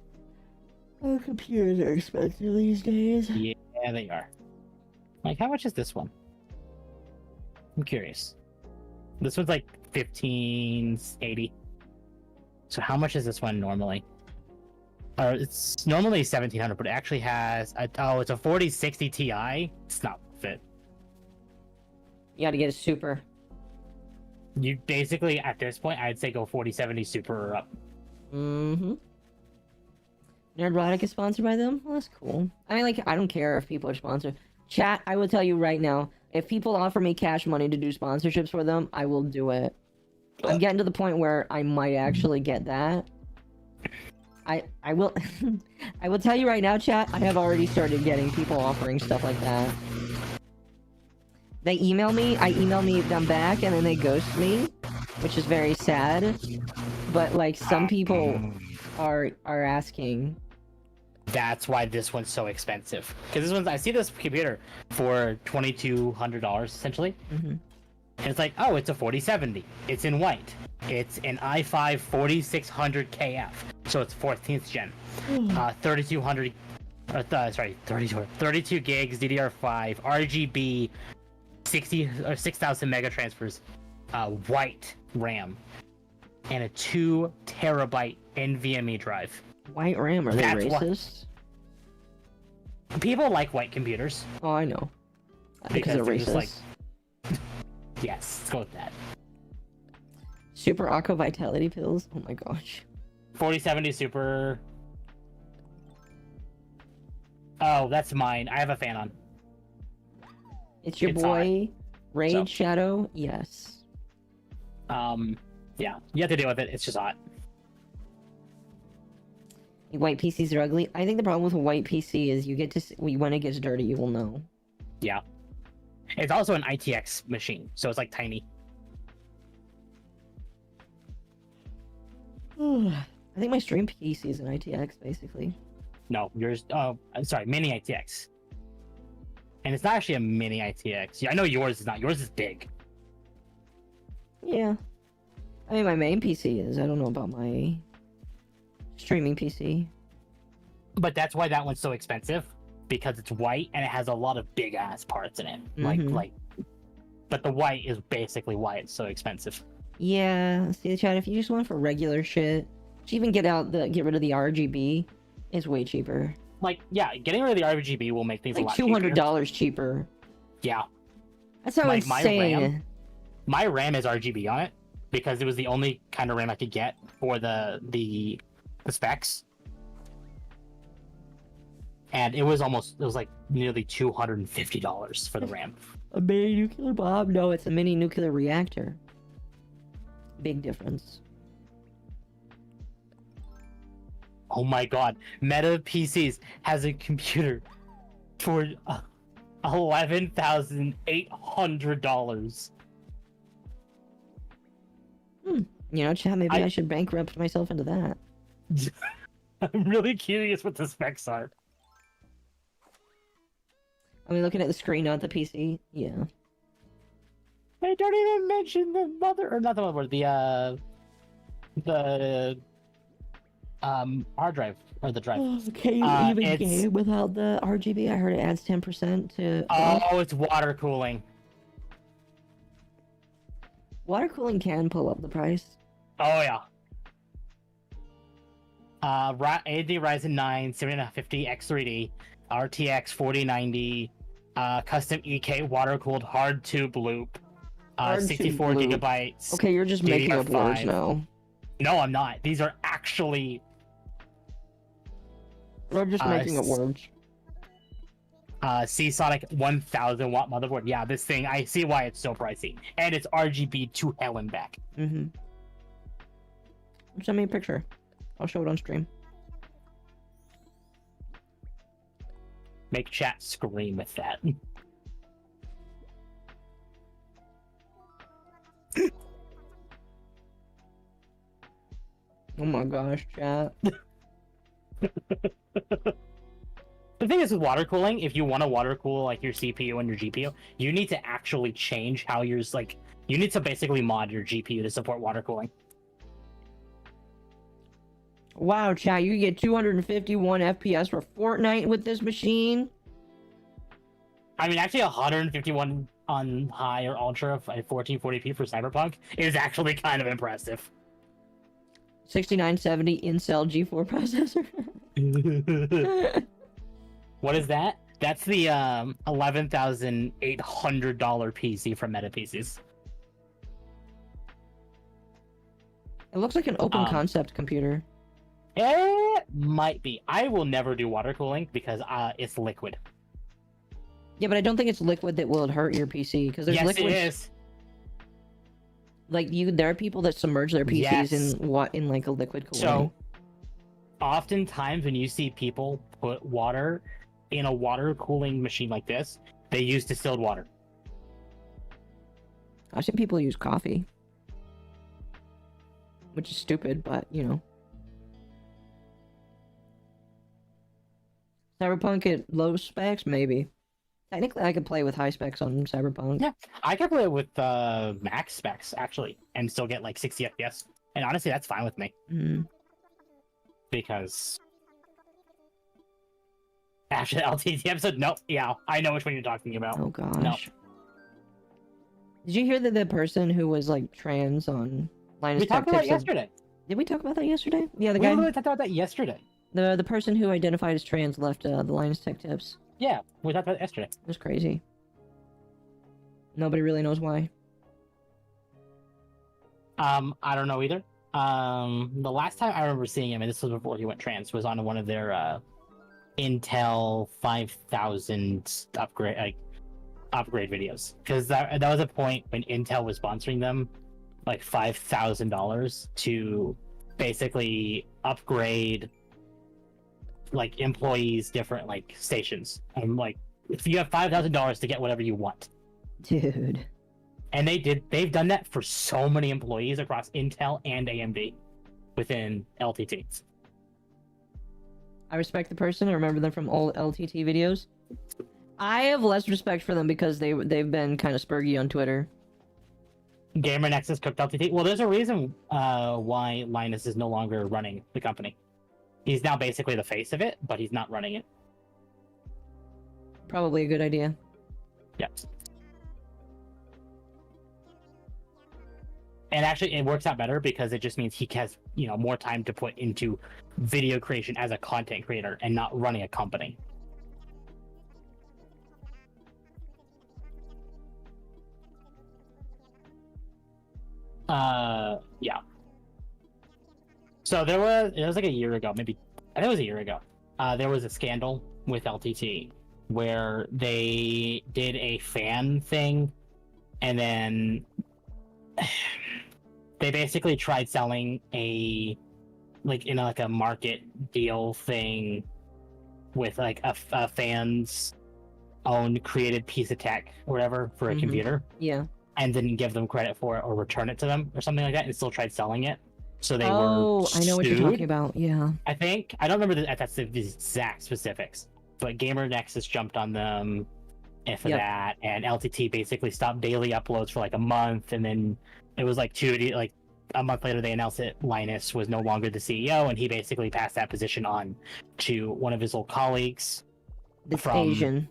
Oh, computers are expensive these days. yeah, they are. Like, how much is this one? I'm curious. This one's like 1580. So how much is this one normally? It's normally 1700, but it actually has it's a 4060 Ti. It's not worth it. You gotta get a super. You basically, at this point, I'd say go 4070 Super or up. Mm-hmm. Nerdrotic is sponsored by them? Well, that's cool. I mean, like, I don't care if people are sponsored. Chat, I will tell you right now, if people offer me cash money to do sponsorships for them, I will do it. I'm getting to the point where I might actually get that. I will I will tell you right now, chat, I have already started getting people offering stuff like that. They email me, I email them back, and then they ghost me, which is very sad. But like some people are asking. That's why this one's so expensive. Because this one's, I see this computer for $2,200 essentially. Mm-hmm. And it's like, oh, it's a 4070. It's in white. It's an i5 4600 KF. So it's 14th gen. 32 gigs, DDR5, RGB, 6,000 mega transfers, white RAM, and a 2 terabyte NVMe drive. White RAM, are they That's racist? People like white computers. Oh, I know. Because they're they're racist. just like, yes, let's go with that. Super Occo vitality pills? Oh my gosh. 4070 Super. Oh, that's mine. I have a fan on. It's your It's boy, Raid So- Shadow? Yes. Yeah, you have to deal with it. It's just hot. White PCs are ugly. I think the problem with a white PC is you get to when it gets dirty, you will know. Yeah. It's also an ITX machine, so it's like tiny. I think my stream PC is an ITX, basically. No, yours. Oh, I'm sorry, mini ITX. And it's not actually a mini ITX. Yeah, I know yours is not. Yours is big. Yeah. I mean, my main PC is. I don't know about my streaming PC. But that's why that one's so expensive, because it's white and it has a lot of big ass parts in it. Mhm. Like. But the white is basically why it's so expensive. Yeah. See the chat. If you just went for regular shit, to even get rid of the RGB, is way cheaper. Like, yeah, getting rid of the RGB will make things a Like lot $200 cheaper. Yeah. That's so Like, my insane. RAM- My RAM has RGB on it because it was the only kind of RAM I could get for the specs. And it was like nearly $250 for the RAM. A mini nuclear bomb? No, it's a mini nuclear reactor. Big difference. Oh my god, Meta PCs has a computer for $11,800. You know, chat, maybe I should bankrupt myself into that. I'm really curious what the specs are. I mean, looking at the screen, not the PC. Yeah. They don't even mention the not the motherboard, the hard drive or the drive. Can you even it's- game without the RGB? I heard it adds 10% to. Oh, it's water cooling. Water cooling can pull up the price. Oh yeah. AMD Ryzen 9 7950 X3D, RTX 4090, custom EK water cooled hard tube loop, Hard tube 64 loop. gigabytes. Okay, you're just making up words DDR5. now. No, I'm not. These are actually You're just making up words. Seasonic 1000 watt motherboard. Yeah, this thing, I see why it's so pricey. And it's RGB to hell and back. Mm-hmm. Send me a picture. I'll show it on stream. Make chat scream with that. Oh my gosh, chat. The thing is with water cooling, if you want to water cool like your CPU and your GPU, you need to actually change how yours you need to basically mod your GPU to support water cooling. Wow, chat, you get 251 FPS for Fortnite with this machine. I mean, actually, 151 on high or ultra at 1440p for Cyberpunk is actually kind of impressive. 6970 Intel G4 processor. What is that? That's the $11,800 PC from Meta PCs. It looks like an open concept computer. It might be. I will never do water cooling because it's liquid. Yeah, but I don't think it's liquid that will hurt your PC because there's Yes, liquid. it is. Like there are people that submerge their PCs Yes. in like a liquid cooling. So, oftentimes when you see people put water in a water cooling machine like this, they use distilled water. I've seen people use coffee, which is stupid, but you know. Cyberpunk at low specs, maybe. Technically, I could play with high specs on Cyberpunk. Yeah, I can play it with max specs actually, and still get like 60 FPS. And honestly, that's fine with me Mm. because after the LTT episode, nope, yeah, I know which one you're talking about. Oh gosh. Did you hear that the person who was like trans on Linus We Tech talked about it Tips yesterday. Did we talk about that yesterday? Yeah, the We guy, literally talked about that yesterday. the person who identified as trans left the Linus Tech Tips. Yeah, we talked about it yesterday. It was crazy. Nobody really knows why. I don't know either. The last time I remember seeing him, and this was before he went trans, was on one of their Intel 5000 upgrade videos. Because that was a point when Intel was sponsoring them like $5,000 to basically upgrade like employees different like stations. I'm like, if you have $5,000 to get whatever you want. Dude. And they've done that for so many employees across Intel and AMD within LTT. I respect the person. I remember them from old LTT videos. I have less respect for them because they've been kind of spurgy on Twitter. Gamer Nexus cooked LTT. Well, there's a reason why Linus is no longer running the company. He's now basically the face of it, but he's not running it. Probably a good idea. Yep. And actually, it works out better because it just means he has, more time to put into video creation as a content creator and not running a company. Yeah. So it was like a year ago, maybe, I think it was a year ago. There was a scandal with LTT where they did a fan thing and then they basically tried selling a market deal thing with like a fan's own created piece of tech or whatever for a computer. Yeah. And didn't give them credit for it or return it to them or something like that, and still tried selling it. So they were I know what you're sued, talking about. Yeah. I think. I don't remember that's the exact specifics, but Gamer Nexus jumped on them for that, and LTT basically stopped daily uploads for like a month, and then it was like a month later they announced that Linus was no longer the CEO, and he basically passed that position on to one of his old colleagues. This Asian.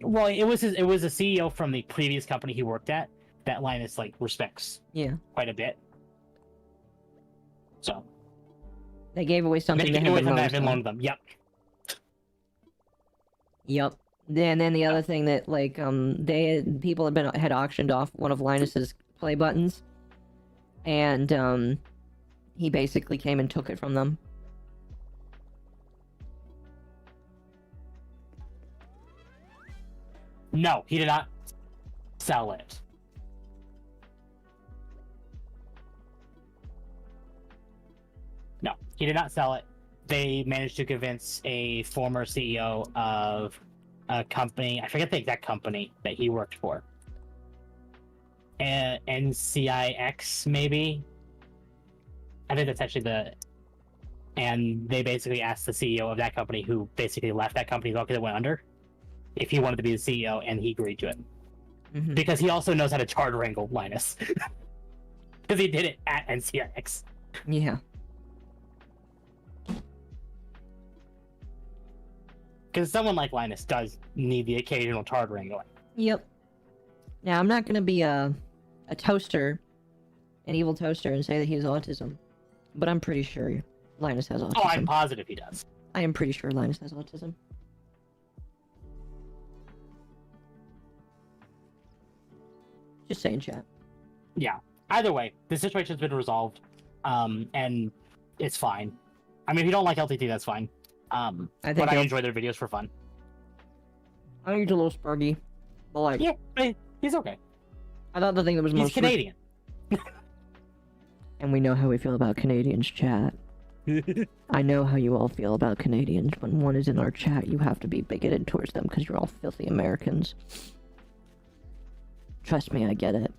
Well, it was a CEO from the previous company he worked at that Linus respects quite a bit. So they gave away something they had been loaned them. Yep. Yep. And then the other thing that people had auctioned off one of Linus's play buttons, and he basically came and took it from them. No, he did not sell it. No, he did not sell it. They managed to convince a former CEO of a company, I forget the exact company that he worked for. NCIX, maybe? I think that's actually and they basically asked the CEO of that company, who basically left that company because it went under, if he wanted to be the CEO, and he agreed to it. Mm-hmm. Because he also knows how to charge wrangle Linus. Because he did it at NCIX. Yeah. Because someone like Linus does need the occasional tard wrangling. Yep. Now, I'm not gonna be a toaster, an evil toaster, and say that he has autism. But I'm pretty sure Linus has autism. Oh, I'm positive he does. I am pretty sure Linus has autism. Just saying, chat. Yeah. Either way, the situation's been resolved, and it's fine. I mean, if you don't like LTT, that's fine. But I enjoy their videos for fun. I think he's a little spurgy, but like, Yeah, he's okay. I thought the thing that was He's most Canadian. and we know how we feel about Canadians, chat. I know how you all feel about Canadians. When one is in our chat, you have to be bigoted towards them because you're all filthy Americans. Trust me, I get it.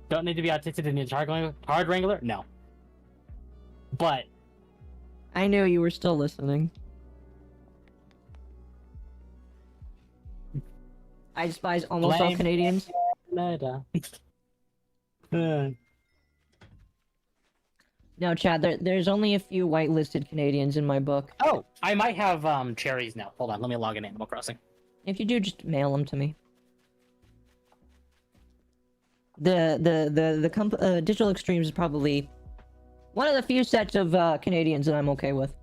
Don't need to be autistic to need a tard wrangler? No. But I knew you were still listening. I despise almost all Blame- Canadians. meta. No, Chad, there's only a few whitelisted Canadians in my book. Oh, I might have cherries now. Hold on, let me log in Animal Crossing. If you do, just mail them to me. Digital Extremes is probably one of the few sets of Canadians that I'm okay with.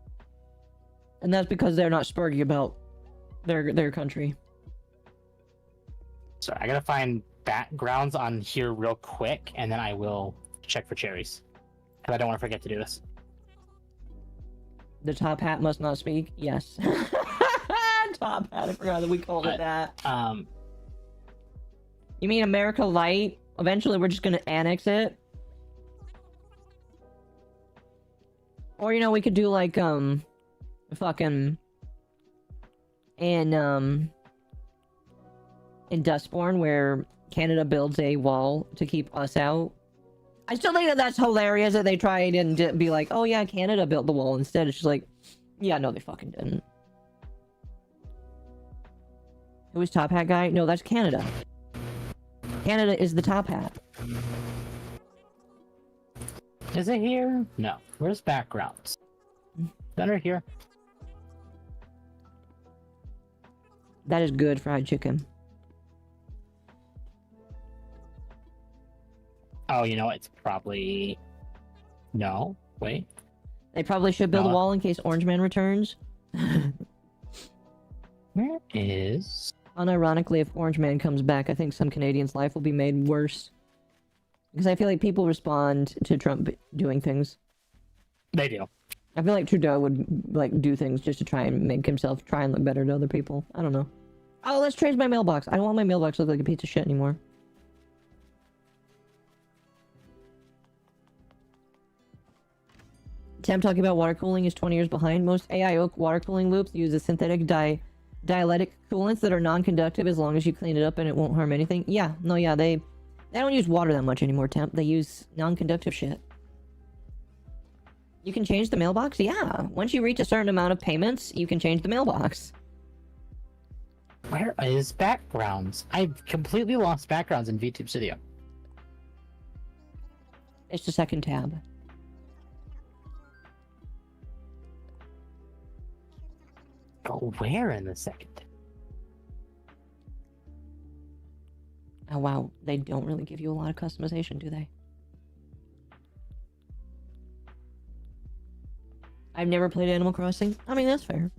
And that's because they're not spurgy about their country. Sorry, I gotta find backgrounds on here real quick, and then I will check for cherries. Because I don't want to forget to do this. The top hat must not speak? Yes. Top hat, I forgot that we called it that. You mean America Light? Eventually we're just gonna annex it? Or, you know, we could do like, fucking... in Dustborn, where Canada builds a wall to keep us out. I still think that that's hilarious that they tried and be like, oh yeah, Canada built the wall. Instead, it's just like, yeah, no, they fucking didn't. Who was Top Hat guy? No, that's Canada. Canada is the Top Hat. Is it here? No. Where's backgrounds? Better here. That is good fried chicken. Oh, you know, it's probably... No, wait. They probably should build a No. wall in case Orange Man returns. Where is... Unironically, if Orange Man comes back, I think some Canadians' life will be made worse. Because I feel like people respond to Trump doing things. They do. I feel like Trudeau would, like, do things just to try and make himself try and look better to other people. I don't know. Oh, let's change my mailbox. I don't want my mailbox to look like a piece of shit anymore. Tim talking about water cooling is 20 years behind. Most AI oak water cooling loops use a synthetic dielectric coolants that are non-conductive as long as you clean it up and it won't harm anything. Yeah, no, yeah, they don't use water that much anymore, Temp. They use non-conductive shit. You can change the mailbox? Yeah. Once you reach a certain amount of payments, you can change the mailbox. Where is backgrounds? I've completely lost backgrounds in VTube Studio. It's the second tab. Go where in the second? Oh wow, they don't really give you a lot of customization, do they? I've never played Animal Crossing. I mean, that's fair.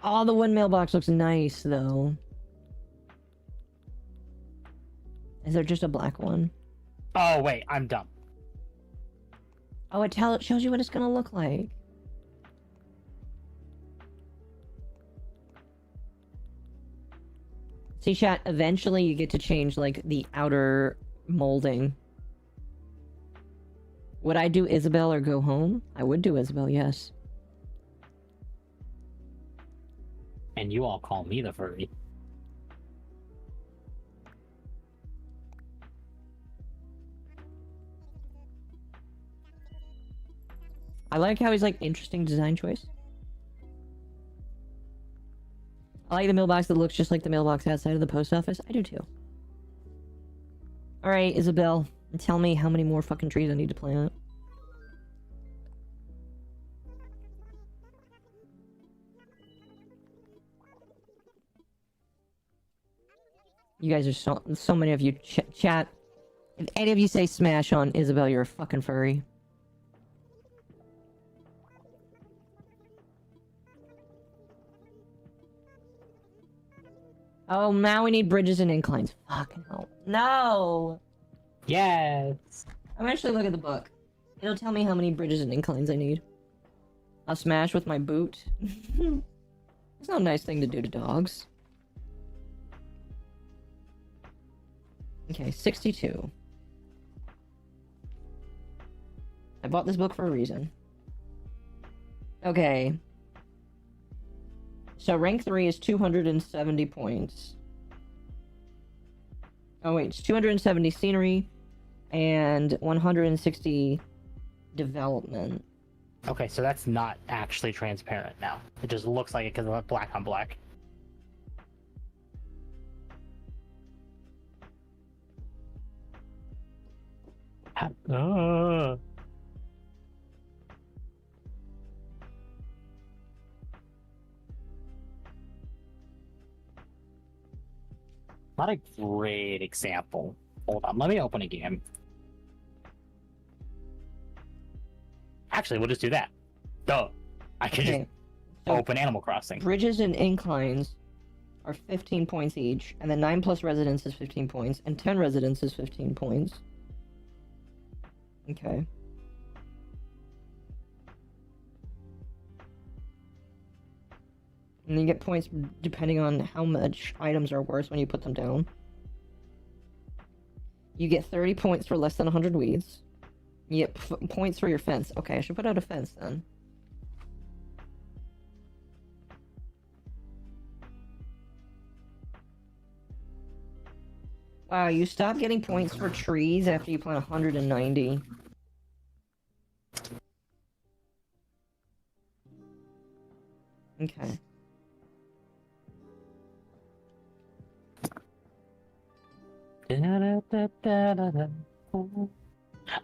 Oh, the one mailbox looks nice, though. Is there just a black one? Oh, wait, I'm dumb. Oh, it shows you what it's gonna look like. See, chat, eventually you get to change, like, the outer molding. Would I do Isabel or go home? I would do Isabel, yes. And you all call me the furry. I like how he's like, interesting design choice. I like the mailbox that looks just like the mailbox outside of the post office. I do too. Alright, Isabel. Tell me how many more fucking trees I need to plant. You guys are so many of you chat. If any of you say smash on Isabel, you're a fucking furry. Oh, now we need bridges and inclines. Fucking hell. No! Yes. I'm actually look at the book. It'll tell me how many bridges and inclines I need. I'll smash with my boot. It's not a nice thing to do to dogs. Okay, 62. I bought this book for a reason. Okay. So rank 3 is 270 points. Oh wait, it's 270 scenery and 160 development. Okay, so that's not actually transparent now. It just looks like it because of black on black. A not a great example. Hold on, let me open a game. Actually, we'll just do that. Duh. I can just open Animal Crossing. Bridges and inclines are 15 points each, and then 9 plus residence is 15 points, and 10 residence is 15 points. Okay. And you get points depending on how much items are worth when you put them down. You get 30 points for less than 100 weeds. You get points for your fence. Okay, I should put out a fence then. Wow, you stop getting points for trees after you plant 190. Okay.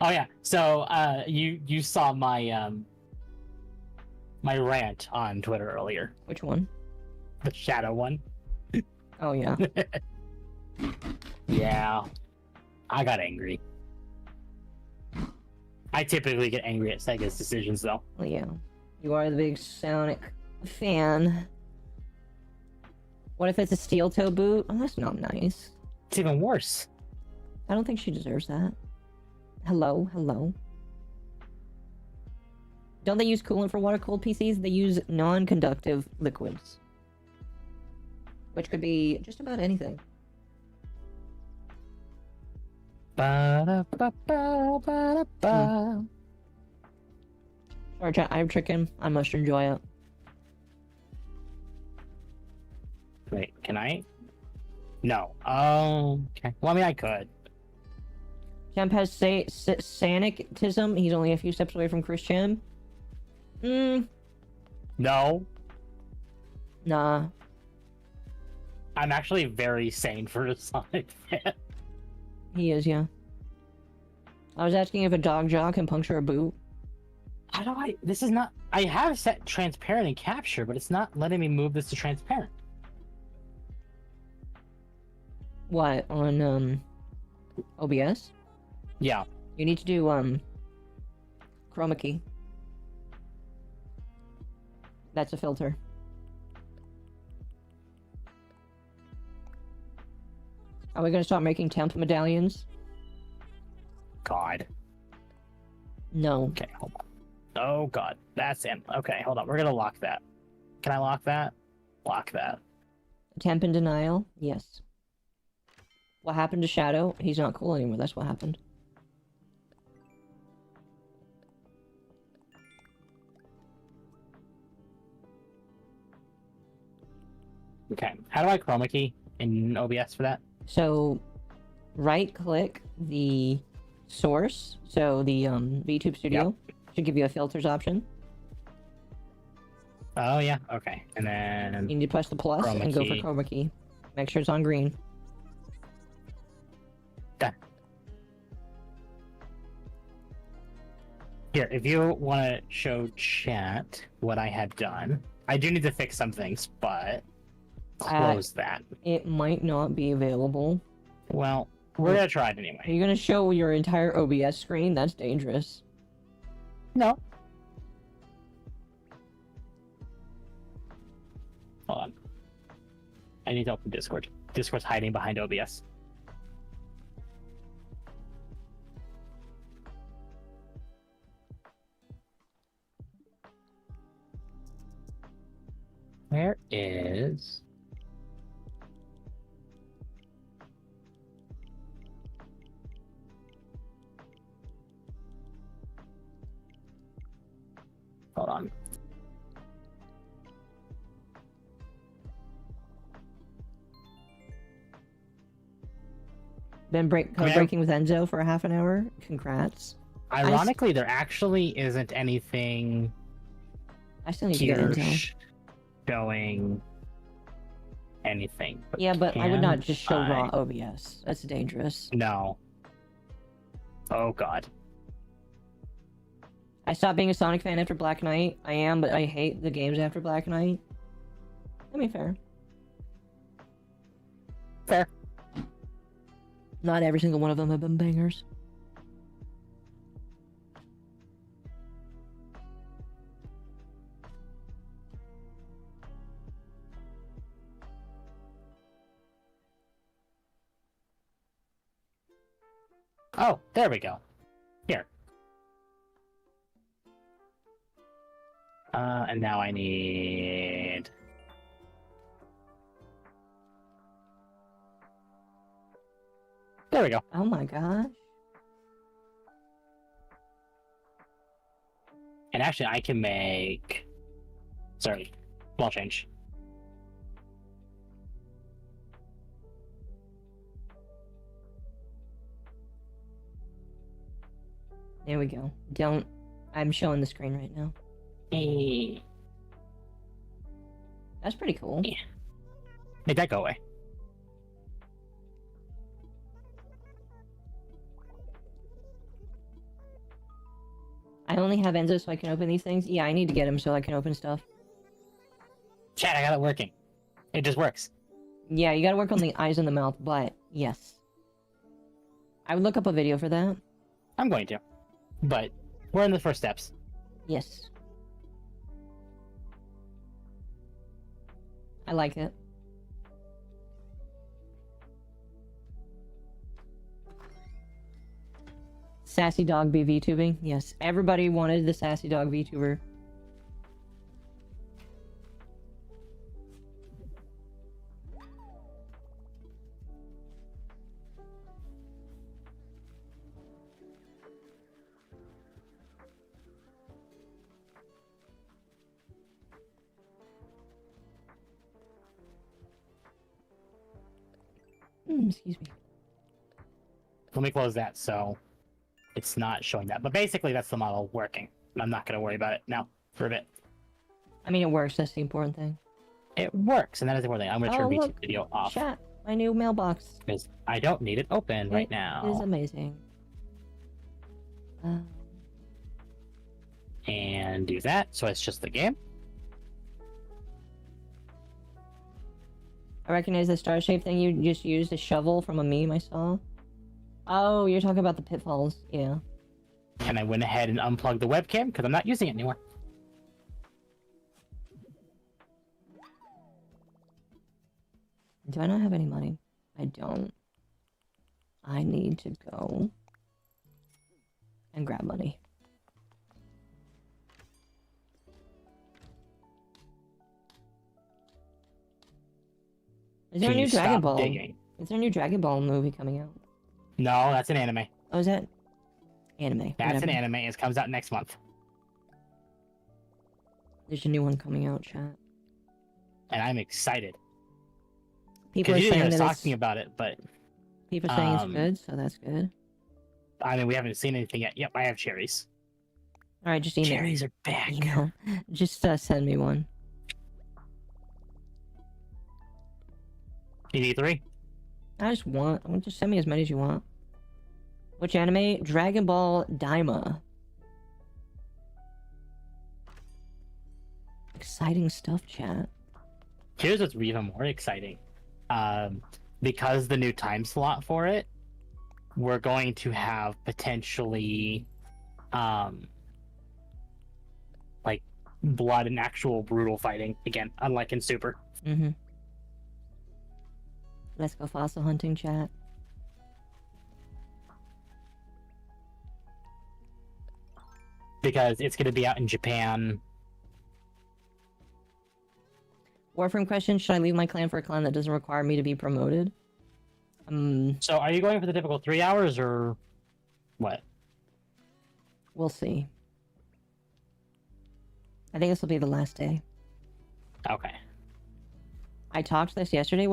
Oh yeah, so you saw my my rant on Twitter earlier. Which one? The shadow one. Oh yeah. Yeah. I got angry. I typically get angry at Sega's decisions though. Well, yeah. You are the big Sonic fan. What if it's a steel toe boot? Oh, that's not nice. It's even worse. I don't think she deserves that. Hello, hello. Don't they use coolant for water-cooled PCs? They use non-conductive liquids. Which could be just about anything. Ba-da-ba-ba-ba-da-ba. Sorry, chat, I'm tricking. I must enjoy it. Wait, can I? No. Okay. Well, I mean, I could. Champ has Sanitism. He's only a few steps away from Chris Champ. No. Nah. I'm actually very sane for a Sonic fan. He is, yeah. I was asking if a dog jaw can puncture a boot. How do I? This is not. I have set transparent and capture, but it's not letting me move this to transparent. What, on, OBS? Yeah. You need to do, chroma key. That's a filter. Are we gonna start making temp medallions? God. No. Okay, hold on. Oh God, that's him. Okay, hold on. We're gonna lock that. Can I lock that? Lock that. Temp in denial? Yes. What happened to Shadow? He's not cool anymore, that's what happened. Okay, how do I chroma key in OBS for that? So, right-click the source, so the VTube Studio should give you a filters option. Oh yeah, okay. And You then need to press the plus Chroma and go for key. chroma key. Make sure it's on green. done. Here, if you want to show chat what I had done, I do need to fix some things, but close that. It might not be available. Well, we're gonna try it Are anyway. you gonna show your entire OBS screen? That's dangerous. No. Hold on. I need to open Discord. Discord's hiding behind OBS. Where is... Hold on. Been breaking with Enzo for a half an hour. Congrats. Ironically, there actually isn't anything I still need to get here Enzo. showing anything. Yeah, but I would not can just show I- raw OBS. That's dangerous. No. Oh god. I stopped being a Sonic fan after Black Knight. I am, but I hate the games after Black Knight. I mean, fair. Fair. Not every single one of them have been bangers. Oh, there we go. Here. And now I need... There we go. Oh my gosh. And actually, I can make... Sorry. Small change. There we go. Don't... I'm showing the screen right now. Hey. That's pretty cool. Yeah. Make that go away. I only have Enzo so I can open these things. Yeah, I need to get him so I can open stuff. Chat, I got it working. It just works. Yeah, you gotta work on the eyes and the mouth, but yes. I would look up a video for that. I'm going to. But we're in the first steps. Yes. I like it. Sassy Dog be VTubing? Yes. Everybody wanted the Sassy Dog VTuber. Excuse me. Let me close that so it's not showing that. But basically, that's the model working. I'm not going to worry about it now for a bit. I mean, it works. That's the important thing. It works, and that is the important thing. I'm going to turn Oh, VT look. video off Chat. My new mailbox. because I don't need it open right It is now. amazing. And do that, so it's just the game. I recognize the star shape thing you just used, a shovel from a meme I saw. Oh, you're talking about the pitfalls. Yeah. And I went ahead and unplugged the webcam because I'm not using it anymore. Do I not have any money? I don't. I need to go and grab money. Is there a Can new you Dragon stop Ball? digging? Is there a new Dragon Ball movie coming out? No, that's an anime. Oh, is that anime? That's Whatever. an anime. It comes out next month. There's a new one coming out, chat. And I'm excited. People are Because you saying were that talking it's, about it, but people are saying it's um, good, so that's good. I mean, we haven't seen anything yet. Yep, I have cherries. All right, just email. Cherries are back. Email. Just send me one. You need 3? Just send me as many as you want. Which anime? Dragon Ball Daima. Exciting stuff, chat. Here's what's even more exciting. Because the new time slot for it, we're going to have potentially like blood and actual brutal fighting again, unlike in Super. Mm-hmm. Let's go fossil hunting, chat. Because it's going to be out in Japan. Warframe question, should I leave my clan for a clan that doesn't require me to be promoted? So are you going for the typical 3 hours or what? We'll see. I think this will be the last day. Okay. I talked this yesterday.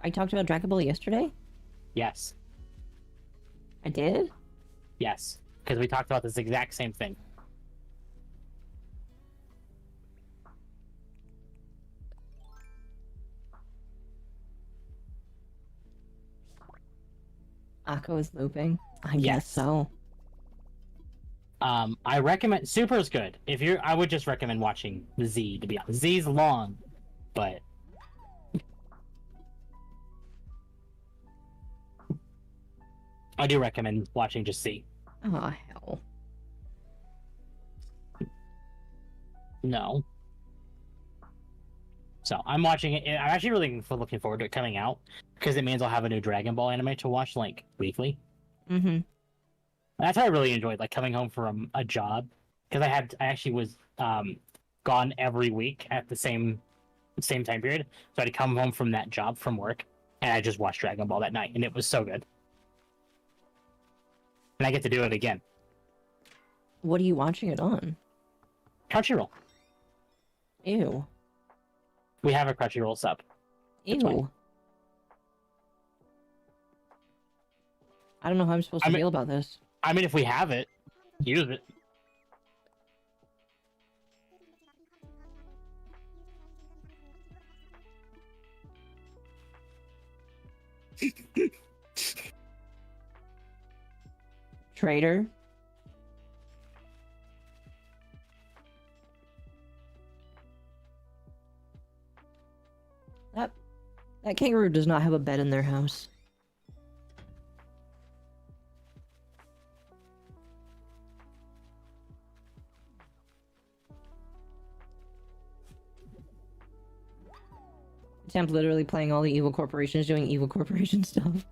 I talked about Dragon Ball yesterday? Yes. I did? Yes. Because we talked about this exact same thing. Occo is looping? I guess Yes. so. I recommend Super is good. I would just recommend watching the Z, to be honest. Z's long, but I do recommend watching just Z. Oh, hell. No. So I'm watching it. I'm actually really looking forward to it coming out because it means I'll have a new Dragon Ball anime to watch like weekly. Mm-hmm. That's how I really enjoyed like coming home from a job because I actually was gone every week at the same time period. So I'd come home from that job from work and I just watched Dragon Ball that night and it was so good. And I get to do it again. What are you watching it on? Crunchyroll. Ew. We have a Crunchyroll sub. That's Ew. fine. I don't know how I'm supposed to feel about this. I mean, if we have it, use it. Traitor. That kangaroo does not have a bed in their house. Temp literally playing all the evil corporations doing evil corporation stuff.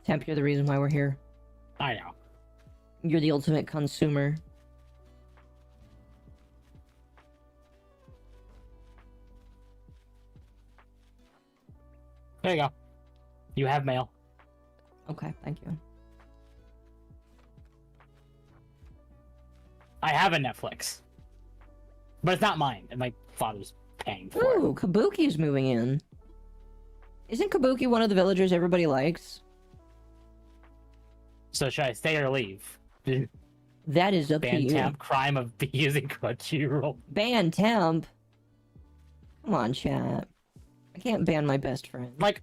Temp, you're the reason why we're here. I know. You're the ultimate consumer. There you go. You have mail. Okay, thank you. I have a Netflix. But it's not mine. And my father's paying for Ooh, Kabuki's moving in. Isn't Kabuki one of the villagers everybody likes? it. So should I stay or leave? That is up to Ban you. Temp, crime of using Crunchyroll. Ban Temp? Come on, chat. I can't ban my best friend. Like,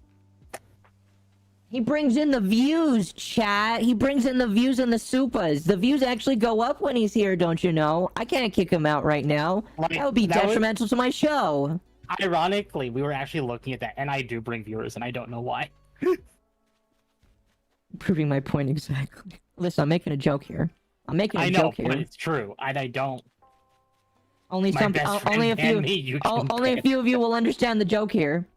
He brings in the views, chat. He brings in the views and the supas. The views actually go up when he's here, don't you know? I can't kick him out right now. That would be detrimental to my show. Ironically, we were actually looking at that, and I do bring viewers, and I don't know why. Proving my point exactly. Listen, I'm making a joke here. I'm making a I know, joke here. but it's true, and I don't. Only My best friend only a few, and me, you can only a ban. few of you will understand the joke here.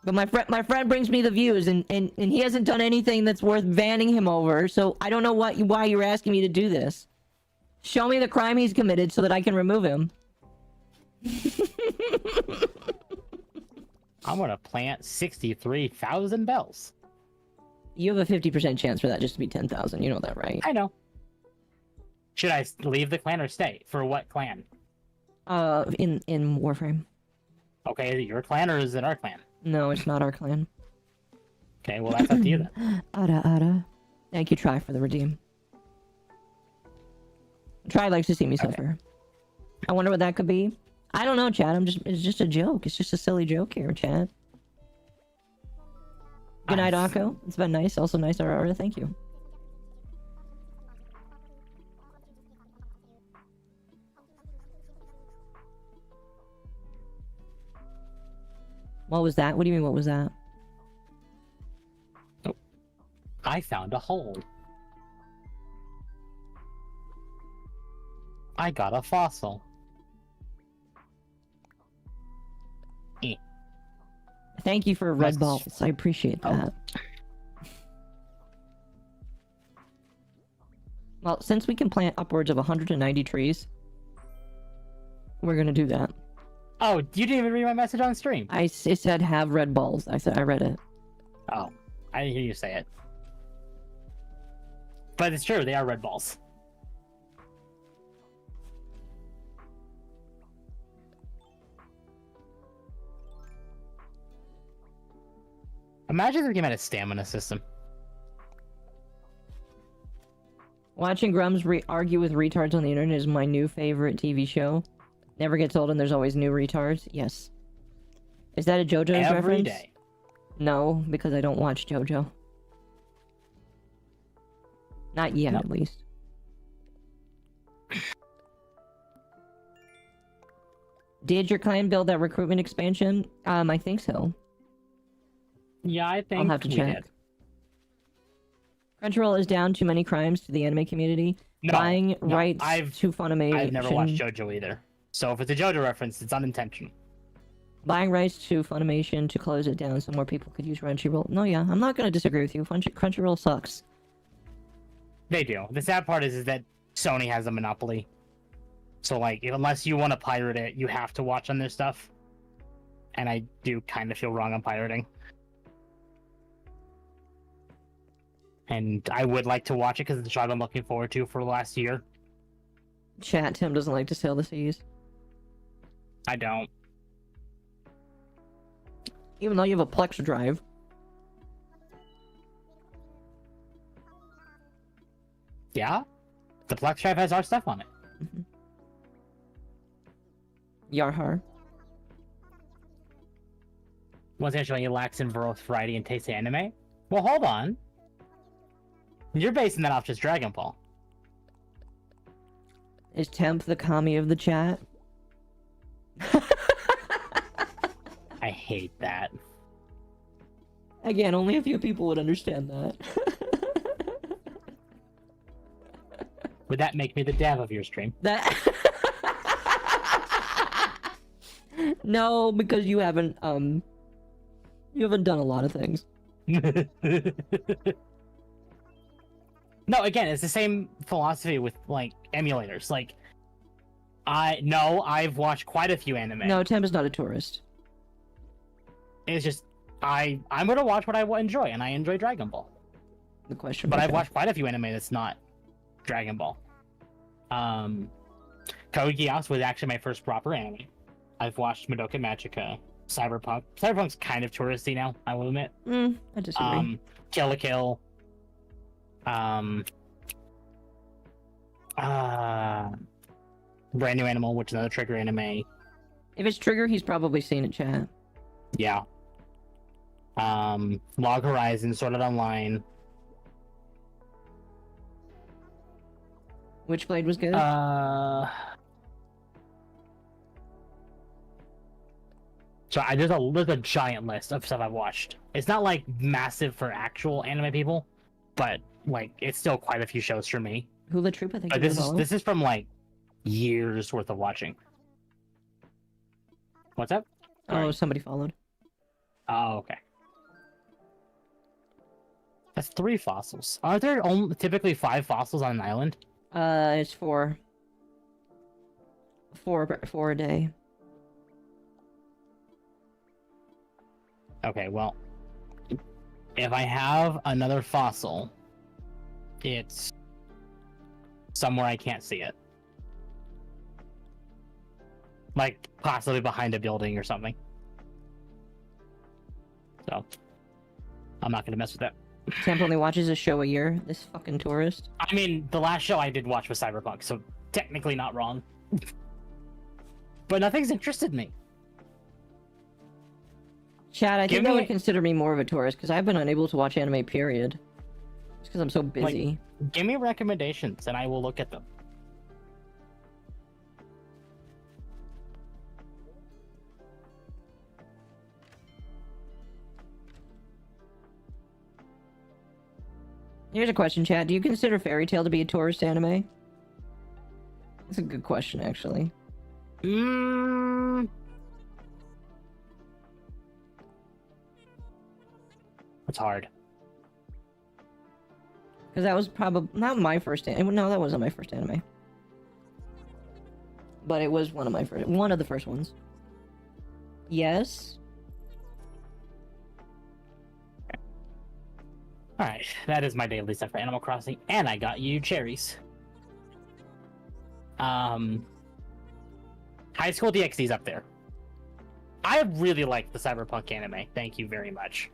But my friend brings me the views, and he hasn't done anything that's worth banning him over. So I don't know why you're asking me to do this. Show me the crime he's committed so that I can remove him. I'm gonna plant 63,000 bells. You have a 50% chance for that just to be 10,000. You know that, right? I know. Should I leave the clan or stay? For what clan? In Warframe. Okay, is it your clan or is it our clan? No, it's not our clan. Okay, well that's up to you then. Ada. Thank you, Try, for the redeem. Try likes to see me suffer. I wonder what that could be. I don't know, Chad. It's just a joke. It's just a silly joke here, Chad. Good night, Occo. It's been nice. Also nice, Aurora. Thank you. What was that? What do you mean, what was that? I found a hole. I got a fossil. Thank you for red balls. I appreciate that. Well, since we can plant upwards of 190 trees, we're gonna do that. Oh, you didn't even read my message on stream. It said have red balls. I read it. Oh, I didn't hear you say it. But it's true, they are red balls. Imagine if we had a stamina system. Watching Grums argue with retards on the internet is my new favorite TV show. Never gets old and there's always new retards. Yes. Is that a JoJo's reference? Every day. No, because I don't watch JoJo. Not yet, at least. Did your clan build that recruitment expansion? I think so. Yeah, I think I'll have to we check. did. Crunchyroll is down too many crimes to the anime community. Buying rights to Funimation. I've never watched JoJo either. So if it's a JoJo reference, it's unintentional. Buying rights to Funimation to close it down so more people could use Crunchyroll. No, yeah, I'm not going to disagree with you. Crunchyroll sucks. They do. The sad part is that Sony has a monopoly. So, like, unless you want to pirate it, you have to watch on their stuff. And I do kind of feel wrong on pirating. And I would like to watch it because it's the show I've been looking forward to for the last year. Chat, Tim doesn't like to sail the seas. I don't. Even though you have a Plex drive. Yeah? The Plex drive has our stuff on it. Mm-hmm. Yarhar. Once again, showing you lacks in variety and taste of anime? Well, hold on. You're basing that off just Dragon Ball. Is Temp the commie of the chat? I hate that. Again, only a few people would understand that. Would that make me the dev of your stream? That... No, because you haven't done a lot of things. No, again, it's the same philosophy with, like, emulators. Like, I've watched quite a few anime. No, Temp is not a tourist. It's just, I'm gonna watch what I enjoy, and I enjoy Dragon Ball. The question. But I've watched quite a few anime that's not Dragon Ball. Code Geass was actually my first proper anime. I've watched Madoka Magica, Cyberpunk. Cyberpunk's kind of touristy now, I will admit. I disagree. Kill la Kill. Brand New Animal, which is another Trigger anime. If it's Trigger, he's probably seen it, chat. Yeah. Log Horizon, Sword Art Online. Witchblade was good? So there's a giant list of stuff I've watched. It's not like massive for actual anime people, but like it's still quite a few shows for me. Hula Troop, I think. But this is from like years worth of watching. What's up? Oh, somebody followed. Oh, okay. That's 3 fossils. Aren't there only typically 5 fossils on an island? It's 4. 4 a day. Okay, well, if I have another fossil, it's somewhere I can't see it. Like, possibly behind a building or something. So, I'm not gonna mess with that. Temp only watches a show a year. This fucking tourist. I mean, the last show I did watch was Cyberpunk, so technically not wrong. but nothing's interested me. Chad, I Give think I me would a- consider me more of a tourist because I've been unable to watch anime, period. Just because I'm so busy. Give me recommendations, and I will look at them. Here's a question, Chad. Do you consider Fairy Tail to be a tourist anime? That's a good question, actually. It's hard. Because that was probably not my first anime. No, that wasn't my first anime. But it was one of the first ones. Yes. Alright, that is my daily stuff for Animal Crossing, and I got you cherries. High School DxD's up there. I really like the cyberpunk anime. Thank you very much.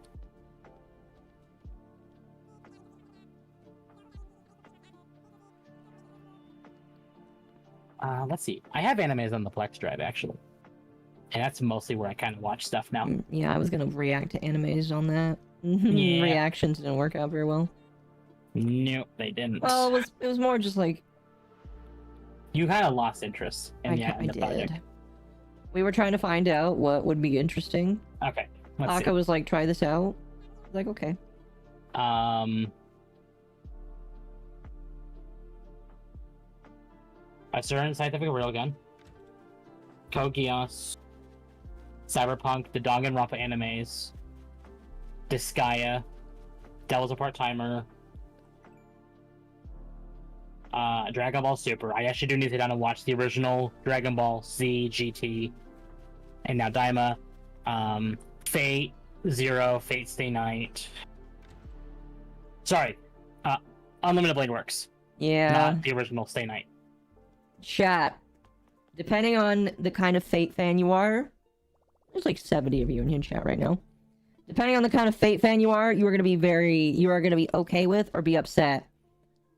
Let's see. I have animes on the Plex drive, actually. And that's mostly where I kind of watch stuff now. Yeah, I was gonna react to animes on that. Yeah. Reactions didn't work out very well. Nope, they didn't. Well, it was more just like You kind of lost interest in the I project. did. We were trying to find out what would be interesting. Okay, let's Occo was like, "Try this out." I was like, okay. see. A certain scientific railgun. Code Geass. Cyberpunk, the Danganronpa animes. Disgaea. Devil's a Part-Timer. Dragon Ball Super. I actually do need to sit down and watch the original Dragon Ball Z, GT, and now Daima. Fate, Zero, Fate Stay Night. Sorry. Unlimited Blade Works. Yeah. Not the original Stay Night. Chat. Depending on the kind of Fate fan you are, there's like 70 of you in chat right now. Depending on the kind of Fate fan you are gonna be okay with or be upset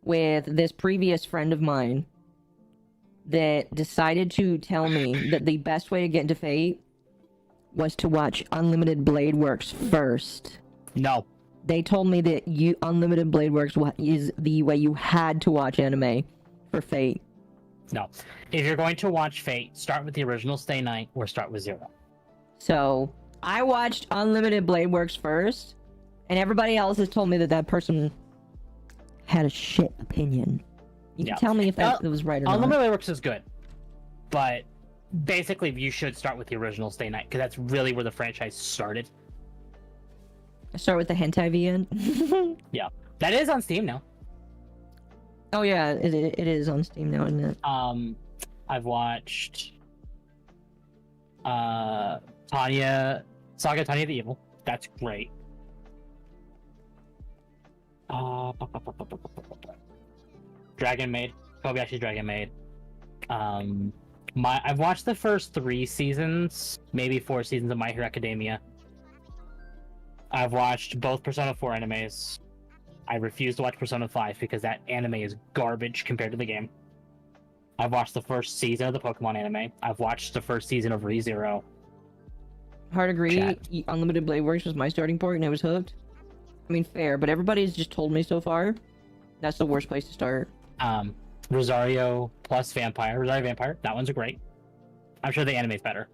with this previous friend of mine that decided to tell me that the best way to get into Fate was to watch Unlimited Blade Works first. No. They told me that Unlimited Blade Works is the way you had to watch anime for Fate. No. If you're going to watch Fate, start with the original Stay Night or start with Zero. So, I watched Unlimited Blade Works first, and everybody else has told me that person had a shit opinion. You can tell me if that was right or not. Unlimited Blade Works is good, but basically you should start with the original Stay Night, because that's really where the franchise started. Start with the hentai VN. Yeah. That is on Steam now. Oh yeah, it is on Steam now, isn't it? I've watched Saga Tanya the Evil. That's great. Dragon Maid. Kobayashi's Dragon Maid. I've watched the first 3 seasons, maybe 4 seasons of My Hero Academia. I've watched both Persona 4 animes. I refuse to watch Persona 5 because that anime is garbage compared to the game. I've watched the first season of the Pokemon anime. I've watched the first season of ReZero. Hard agree. Chat. Unlimited Blade Works was my starting point, and I was hooked. I mean, fair, but everybody's just told me so far that's the worst place to start. Rosario plus Vampire. Rosario Vampire. That one's great. I'm sure the anime's better.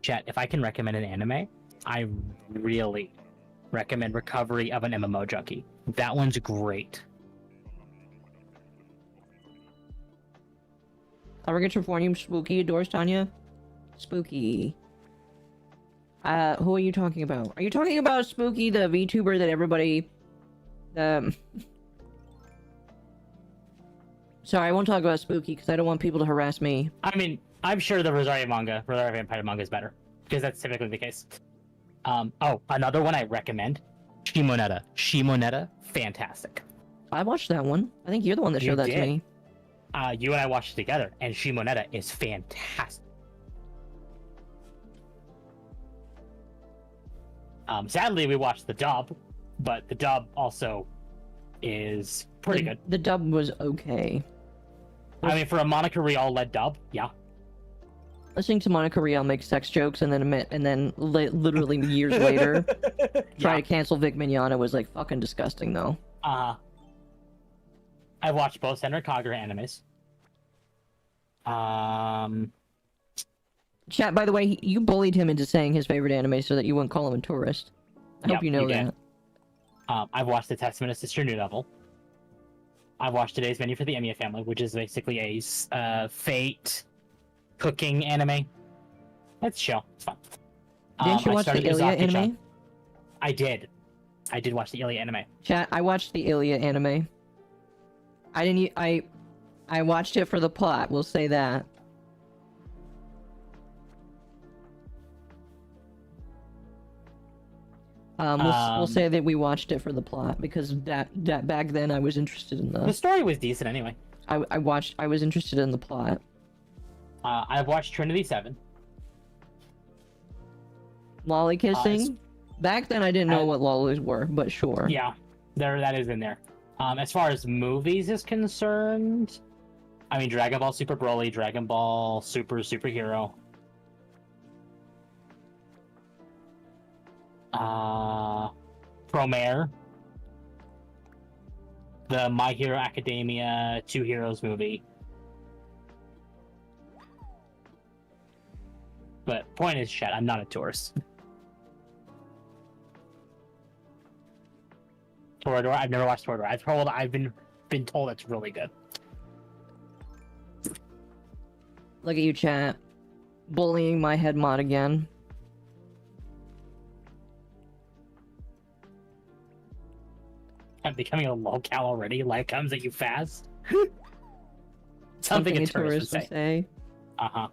Chat, if I can recommend an anime, I really recommend Recovery of an MMO Junkie. That one's great. Argatrophonium Spooky adores Tanya. Spooky. Who are you talking about? Are you talking about Spooky, the VTuber that everybody... Sorry, I won't talk about Spooky because I don't want people to harass me. I mean, I'm sure the Rosario Vampire manga is better, because that's typically the case. Another one I recommend, Shimoneta. Shimoneta, fantastic. I watched that one. I think you're the one that You showed that to did. me. You and I watched it together, and Shimoneta is fantastic. Sadly, we watched the dub, but the dub also is pretty good. The dub was okay. I mean, for a Monica Rial-led dub, yeah. listening to Monica Rial make sex jokes and then literally years later try to cancel Vic Mignogna was like fucking disgusting though. I've watched both Senran Kagura animes. Chat, by the way, you bullied him into saying his favorite anime so that you wouldn't call him a tourist. I hope you know that. I've watched The Testament of Sister New Devil. I've watched Today's Menu for the Emiya Family, which is basically a fate cooking anime. It's chill. It's fun. Didn't you watch the Ilya anime? I did. I did watch the Ilya anime. Chat, I watched the Ilya anime. I watched it for the plot, we'll say that. We'll say that we watched it for the plot because that back then I was interested in the story was decent anyway. I was interested in the plot. I've watched Trinity 7. Lolly kissing? Back then I didn't know what lollies were, but sure. Yeah, that is in there. As far as movies is concerned, I mean Dragon Ball Super Broly, Dragon Ball Super Superhero. Promare, the My Hero Academia Two Heroes movie. But point is, chat, I'm not a tourist. Toradora, I've never watched Toradora. I've been told it's really good. Look at you, chat. Bullying my head mod again. I'm becoming a Lolcow already. Life comes at you fast. Something a tourist would say. Uh-huh.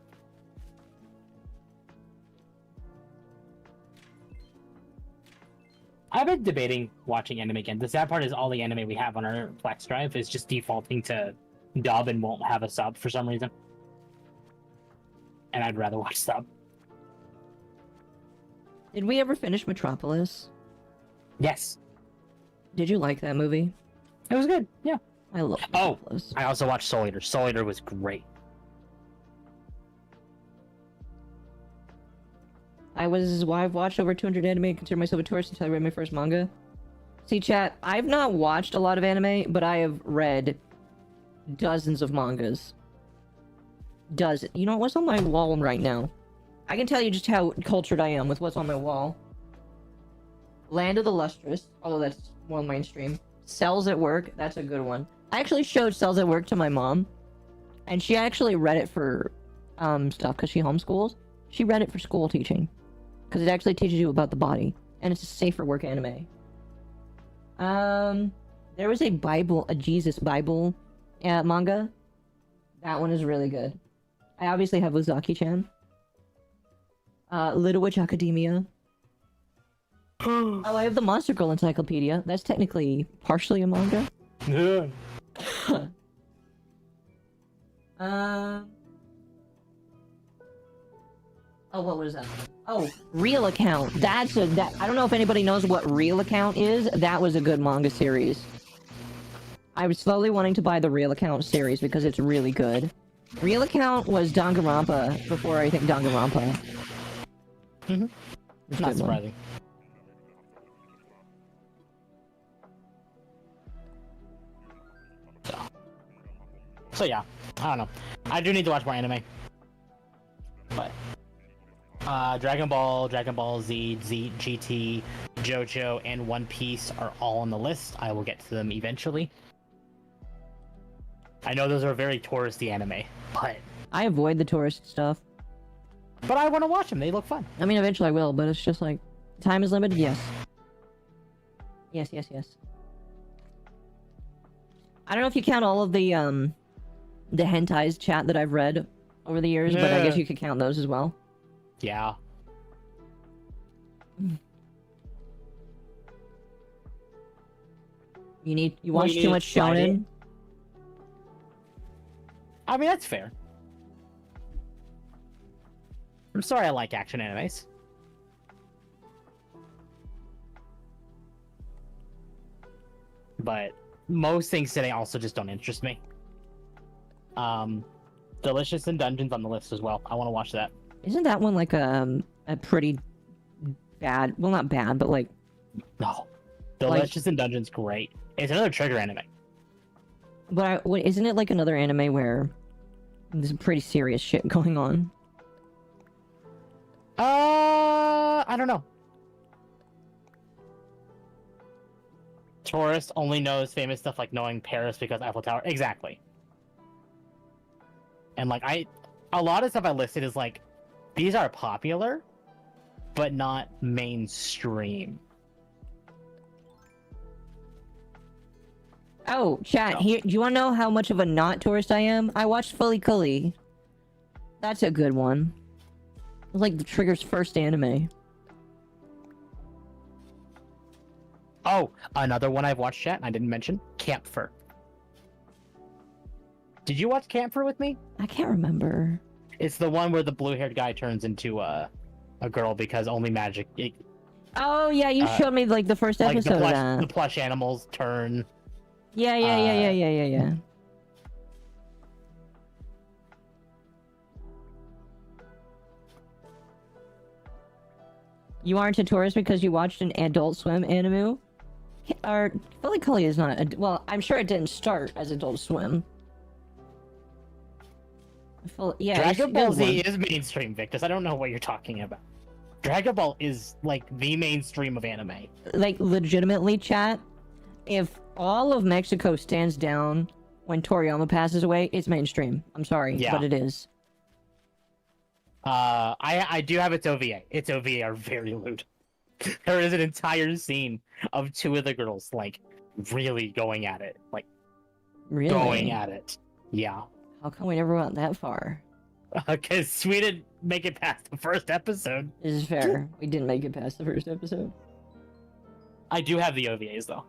I've been debating watching anime again. The sad part is all the anime we have on our Flex drive is just defaulting to dub and won't have a sub for some reason. And I'd rather watch sub. Did we ever finish Metropolis? Yes. Did you like that movie? It was good, yeah. I love Metropolis. I also watched Soul Eater. Soul Eater was great. I've watched over 200 anime and consider myself a tourist until I read my first manga. See, chat, I've not watched a lot of anime, but I have read dozens of mangas. You know what's on my wall right now? I can tell you just how cultured I am with what's on my wall. Land of the Lustrous, although that's more mainstream. Cells at Work, that's a good one. I actually showed Cells at Work to my mom, and she actually read it for stuff because she homeschools. She read it for school teaching because it actually teaches you about the body, and it's a safer work anime. There was a Jesus Bible manga. That one is really good. I obviously have Uzaki-chan. Little Witch Academia. Oh, I have the Monster Girl Encyclopedia. That's technically partially a manga. Yeah. Oh, what was that? Oh, Real Account. I don't know if anybody knows what Real Account is. That was a good manga series. I was slowly wanting to buy the Real Account series because it's really good. Real Account was Danganronpa before I think Danganronpa. Mm-hmm. Not surprising. So yeah, I don't know. I do need to watch more anime. But Dragon Ball, Dragon Ball Z, GT, JoJo, and One Piece are all on the list. I will get to them eventually. I know those are very touristy anime, but I avoid the tourist stuff. But I want to watch them. They look fun. I mean, eventually I will, but it's just like, time is limited. Yes. Yes. I don't know if you count all of the hentais chat that I've read over the years, but I guess you could count those as well. Yeah. You watch too much shonen? I mean, that's fair. I'm sorry I like action animes. But most things today also just don't interest me. Delicious in Dungeons on the list as well. I want to watch that. Isn't that one like a pretty bad? Well, not bad, but like. No, Delicious in Dungeons, great. It's another Trigger anime. But isn't it like another anime where there's some pretty serious shit going on? I don't know. Tourist only knows famous stuff like knowing Paris because Eiffel Tower. Exactly. And like a lot of stuff I listed is like, these are popular, but not mainstream. Oh, chat, here, do you want to know how much of a not tourist I am? I watched Fully Cully. That's a good one. It was like the Trigger's first anime. Oh, another one I've watched, chat, and I didn't mention, Campfer. Did you watch Campfer with me? I can't remember. It's the one where the blue-haired guy turns into a girl because only magic... Oh, yeah, you showed me like the first like episode of that. the plush animals turn... Yeah. You aren't a tourist because you watched an Adult Swim anime? Or Fully Cully is not. Well, I'm sure it didn't start as Adult Swim. Dragon Ball Z is mainstream, Victus. I don't know what you're talking about. Dragon Ball is like the mainstream of anime. Like legitimately, chat. If all of Mexico stands down when Toriyama passes away, it's mainstream. I'm sorry, but it is. I do have its OVA. Its OVA are very lewd. There is an entire scene of two of the girls like really going at it, like going at it. Yeah. How come we never went that far? Because we didn't make it past the first episode. This is fair. We didn't make it past the first episode. I do have the OVAs though.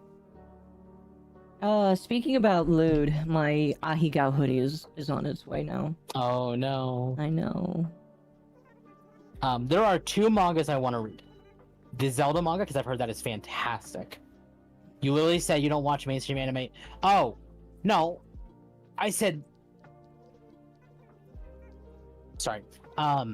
Speaking about lewd, my Ahigao hoodie is on its way now. Oh no. I know. There are two mangas I want to read. The Zelda manga, because I've heard that is fantastic. You literally said you don't watch mainstream anime. Oh, no. I said... Sorry. I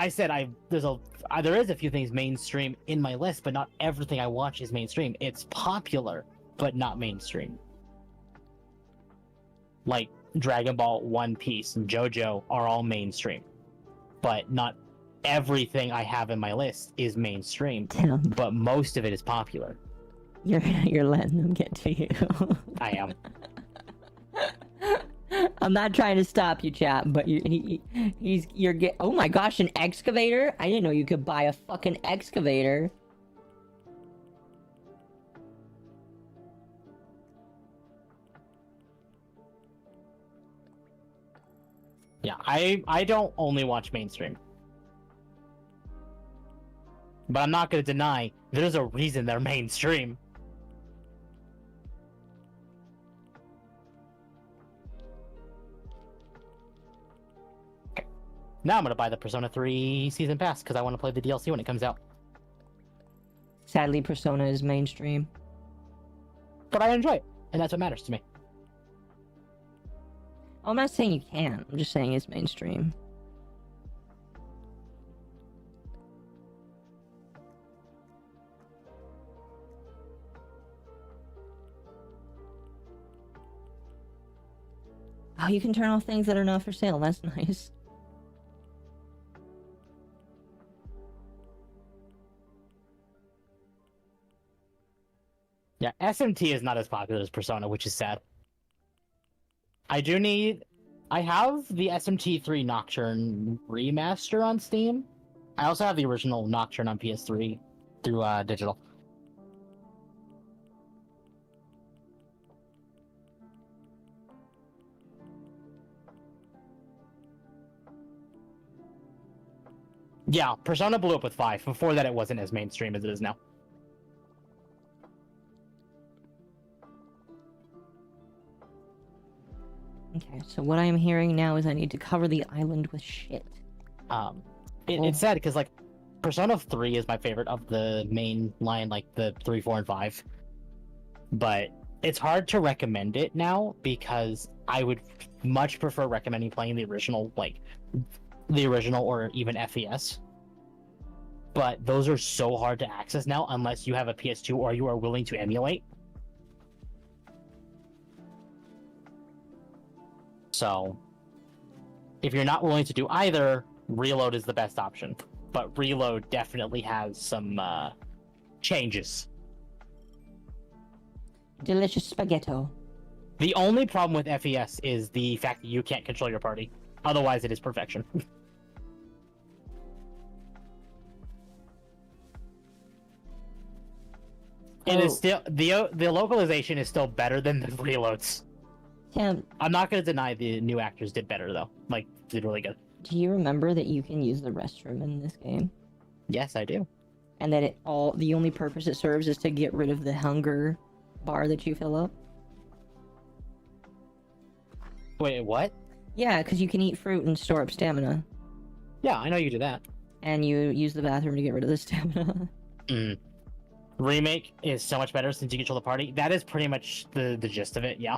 said there is a few things mainstream in my list, but not everything I watch is mainstream. It's popular, but not mainstream. Like Dragon Ball, One Piece, and JoJo are all mainstream, but not everything I have in my list is mainstream. Damn. But most of it is popular. You're letting them get to you. I am. I'm not trying to stop you, chat, but oh my gosh, an excavator? I didn't know you could buy a fucking excavator. Yeah, I don't only watch mainstream. But I'm not going to deny there's a reason they're mainstream. Okay. Now I'm going to buy the Persona 3 Season Pass because I want to play the DLC when it comes out. Sadly, Persona is mainstream. But I enjoy it, and that's what matters to me. I'm not saying you can't, I'm just saying it's mainstream. Oh, you can turn off things that are not for sale. That's nice. Yeah, SMT is not as popular as Persona, which is sad. I have the SMT3 Nocturne remaster on Steam. I also have the original Nocturne on PS3 through digital. Yeah, Persona blew up with 5. Before that, it wasn't as mainstream as it is now. Okay, so what I'm hearing now is I need to cover the island with shit. It's sad because like Persona 3 is my favorite of the main line, like the 3, 4, and 5. But It's hard to recommend it now because I would much prefer recommending playing the original, like the original or even FES. But those are so hard to access now unless you have a PS2 or you are willing to emulate. So, if you're not willing to do either, Reload is the best option. But Reload definitely has some changes. Delicious spaghetto. The only problem with FES is the fact that you can't control your party. Otherwise, it is perfection. It is still the localization is still better than the reloads. Tim, I'm not gonna deny the new actors did better though. Like, did really good. do you remember that you can use the restroom in this game? Yes, I do. And that the only purpose it serves is to get rid of the hunger bar that you fill up? Wait, what? Yeah, because you can eat fruit and store up stamina. Yeah, I know you do that. And you use the bathroom to get rid of the stamina. Remake is so much better since you control the party. That is pretty much the gist of it, yeah.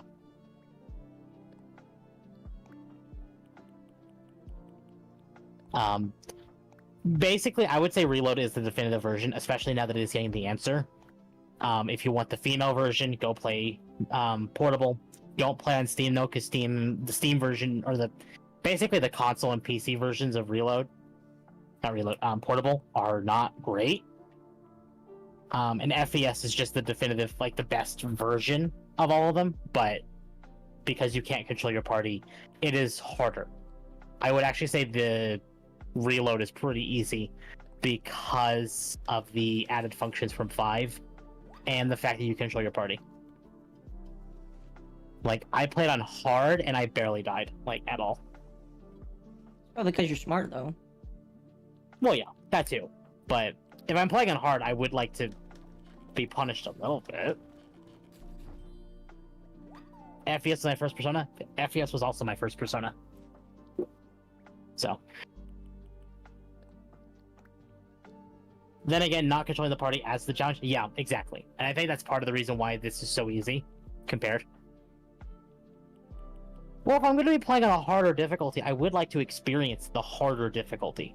Basically, I would say Reload is the definitive version, especially now that it is getting the answer. If you want the female version, go play Portable. Don't play on Steam though, because the Steam version, or basically the console and PC versions of Portable are not great. And FES is just the definitive, like the best version of all of them, but because you can't control your party, it is harder. I would actually say the Reload is pretty easy because of the added functions from 5 and the fact that you control your party. Like, I played on hard and I barely died, like, at all. Probably because you're smart, though. Well, yeah, that too. But if I'm playing on hard, I would like to be punished a little bit. FES was my first Persona. FES was also my first Persona. So. Then again, not controlling the party as the challenge. Yeah, exactly. And I think that's part of the reason why this is so easy compared. Well, if I'm going to be playing on a harder difficulty, I would like to experience the harder difficulty.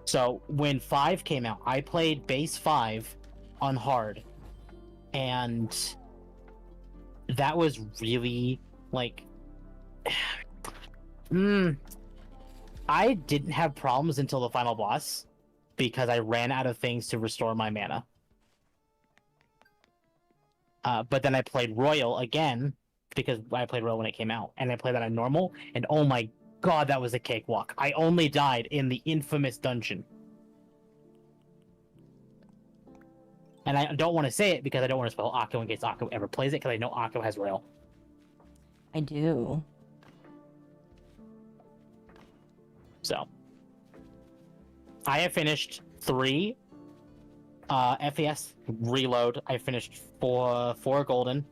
So, when 5 came out, I played base 5 on hard. And that was really, like... I didn't have problems until the final boss, because I ran out of things to restore my mana. But then I played Royal again, because I played Royal when it came out, and I played that on normal, and oh my god, that was a cakewalk. I only died in the infamous dungeon. And I don't want to say it because I don't want to spoil Occo in case Occo ever plays it, because I know Occo has Royal. I do. So, I have finished 3 FES Reload. I finished 4 Golden.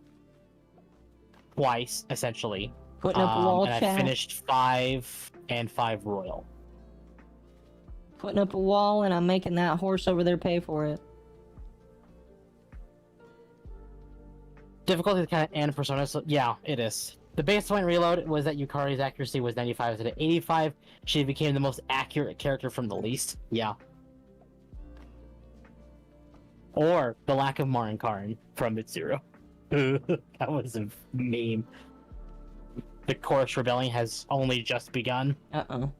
Twice, essentially. Putting up a wall, and chat. I finished 5 and 5 Royal. Putting up a wall, and I'm making that horse over there pay for it. Difficulty kind of and Persona, so yeah, it is. The base point Reload was that Yukari's accuracy was 95 instead of 85. She became the most accurate character from the least. Yeah. Or the lack of Marin Karin from Mitsuru. That was a meme. The Chorus Rebellion has only just begun. Uh-oh.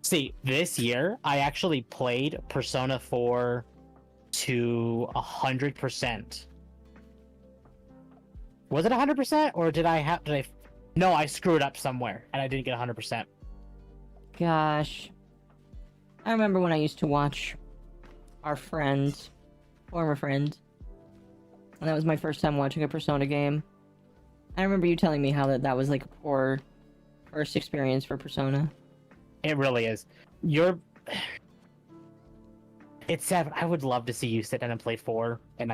See, this year, I actually played Persona 4 to 100%. Was it 100%, or did I... No, I screwed up somewhere, and I didn't get 100%. Gosh. I remember when I used to watch our former friend, and that was my first time watching a Persona game. I remember you telling me how that was like a poor first experience for Persona. It really is. It's sad, but I would love to see you sit down and play 4, and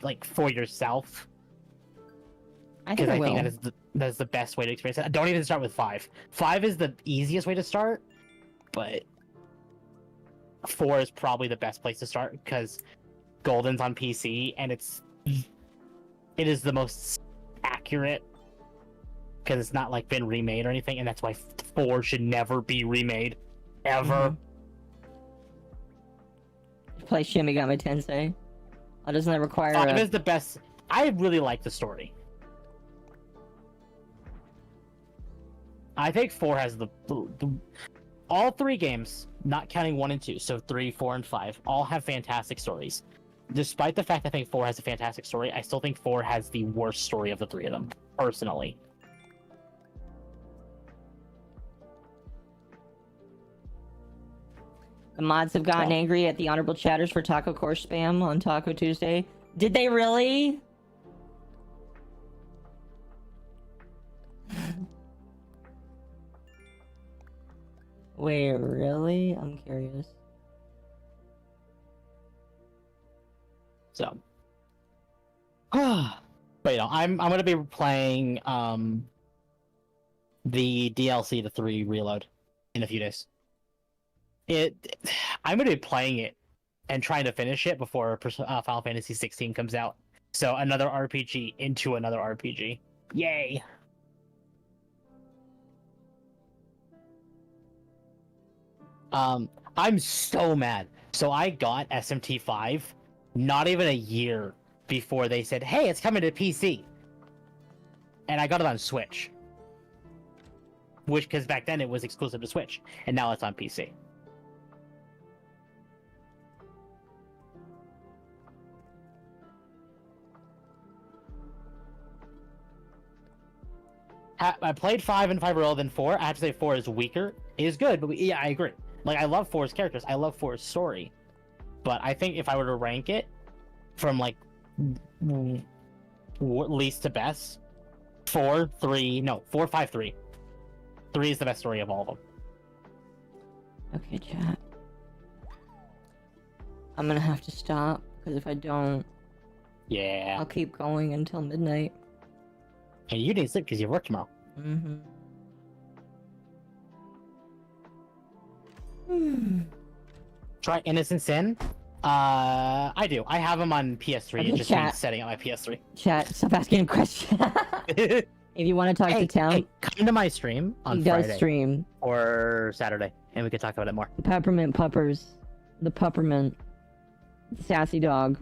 like for yourself. Because I think that is the best way to experience it. Don't even start with 5. 5 is the easiest way to start, but 4 is probably the best place to start because Golden's on PC and it is the most accurate because it's not like been remade or anything, and that's why 4 should never be remade ever. Play Shin Megami Tensei. Oh, doesn't that require? 5 is the best. I really like the story. I think 4 has the all 3 games, not counting 1 and 2, so 3, 4, and 5, all have fantastic stories. Despite the fact I think 4 has a fantastic story, I still think 4 has the worst story of the 3 of them, personally. The mods have gotten angry at the honorable chatters for Taco Course spam on Taco Tuesday. Did they really? Wait, really? I'm curious. So, but you know, I'm gonna be playing the DLC to 3 Reload in a few days. I'm gonna be playing it and trying to finish it before Final Fantasy 16 comes out. So another RPG into another RPG. Yay! I'm so mad. So I got SMT5 not even a year before they said, "Hey, it's coming to PC," and I got it on Switch. Which, because back then it was exclusive to Switch, and now it's on PC. I played 5 and 5 Reload than 4. I have to say 4 is weaker. It is good, but yeah, I agree. Like, I love 4's characters. I love 4's story. But I think if I were to rank it from, like, least to best, 4, 5, 3. 3 is the best story of all of them. Okay, chat. I'm gonna have to stop, because if I don't, Yeah. I'll keep going until midnight. And you didn't sleep because you work tomorrow. Try Innocent Sin. I do. I have them on PS3. Okay, It's just me setting up my PS3. Chat, stop asking a question. If you want to talk to Town, hey, come to my stream on he Friday does stream. or Saturday, and we can talk about it more. Peppermint Puppers. The Peppermint. Sassy Dog.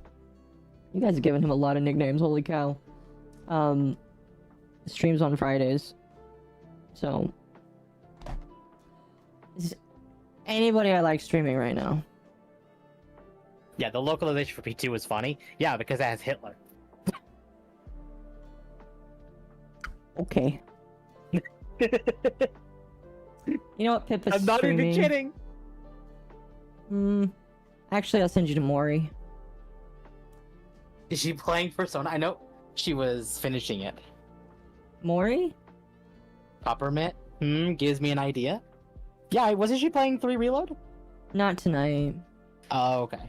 You guys are giving him a lot of nicknames, holy cow. Streams on Fridays. So. Is anybody I like streaming right now? Yeah, the localization for P2 was funny. Yeah, because it has Hitler. Okay. You know what, Pip is I'm not streaming. even kidding. Actually, I'll send you to Mori. Is she playing Persona? I know she was finishing it. Mori? Peppermint? Gives me an idea. Yeah, wasn't she playing 3 Reload? Not tonight. Oh, okay.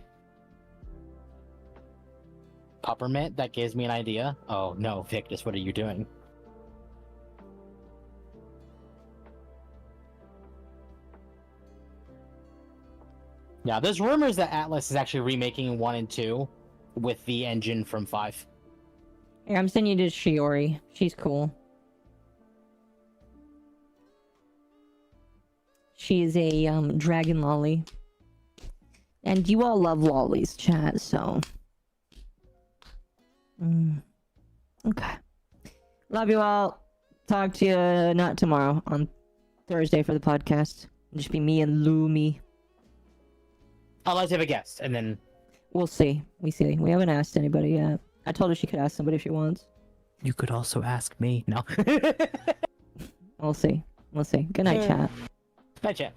Peppermint? That gives me an idea. Oh, no, Victus, what are you doing? Yeah, there's rumors that Atlas is actually remaking 1 and 2 with the engine from 5. Here, I'm sending you to Shiori. She's cool. She's a dragon lolly. And you all love lollies, chat, so. Okay. Love you all. Talk to you not tomorrow, on Thursday for the podcast. It'll just be me and Lumi. Unless you have a guest, and then... We'll see. We see. We haven't asked anybody yet. I told her she could ask somebody if she wants. You could also ask me. No. We'll see. We'll see. Good night, chat. Night, chat.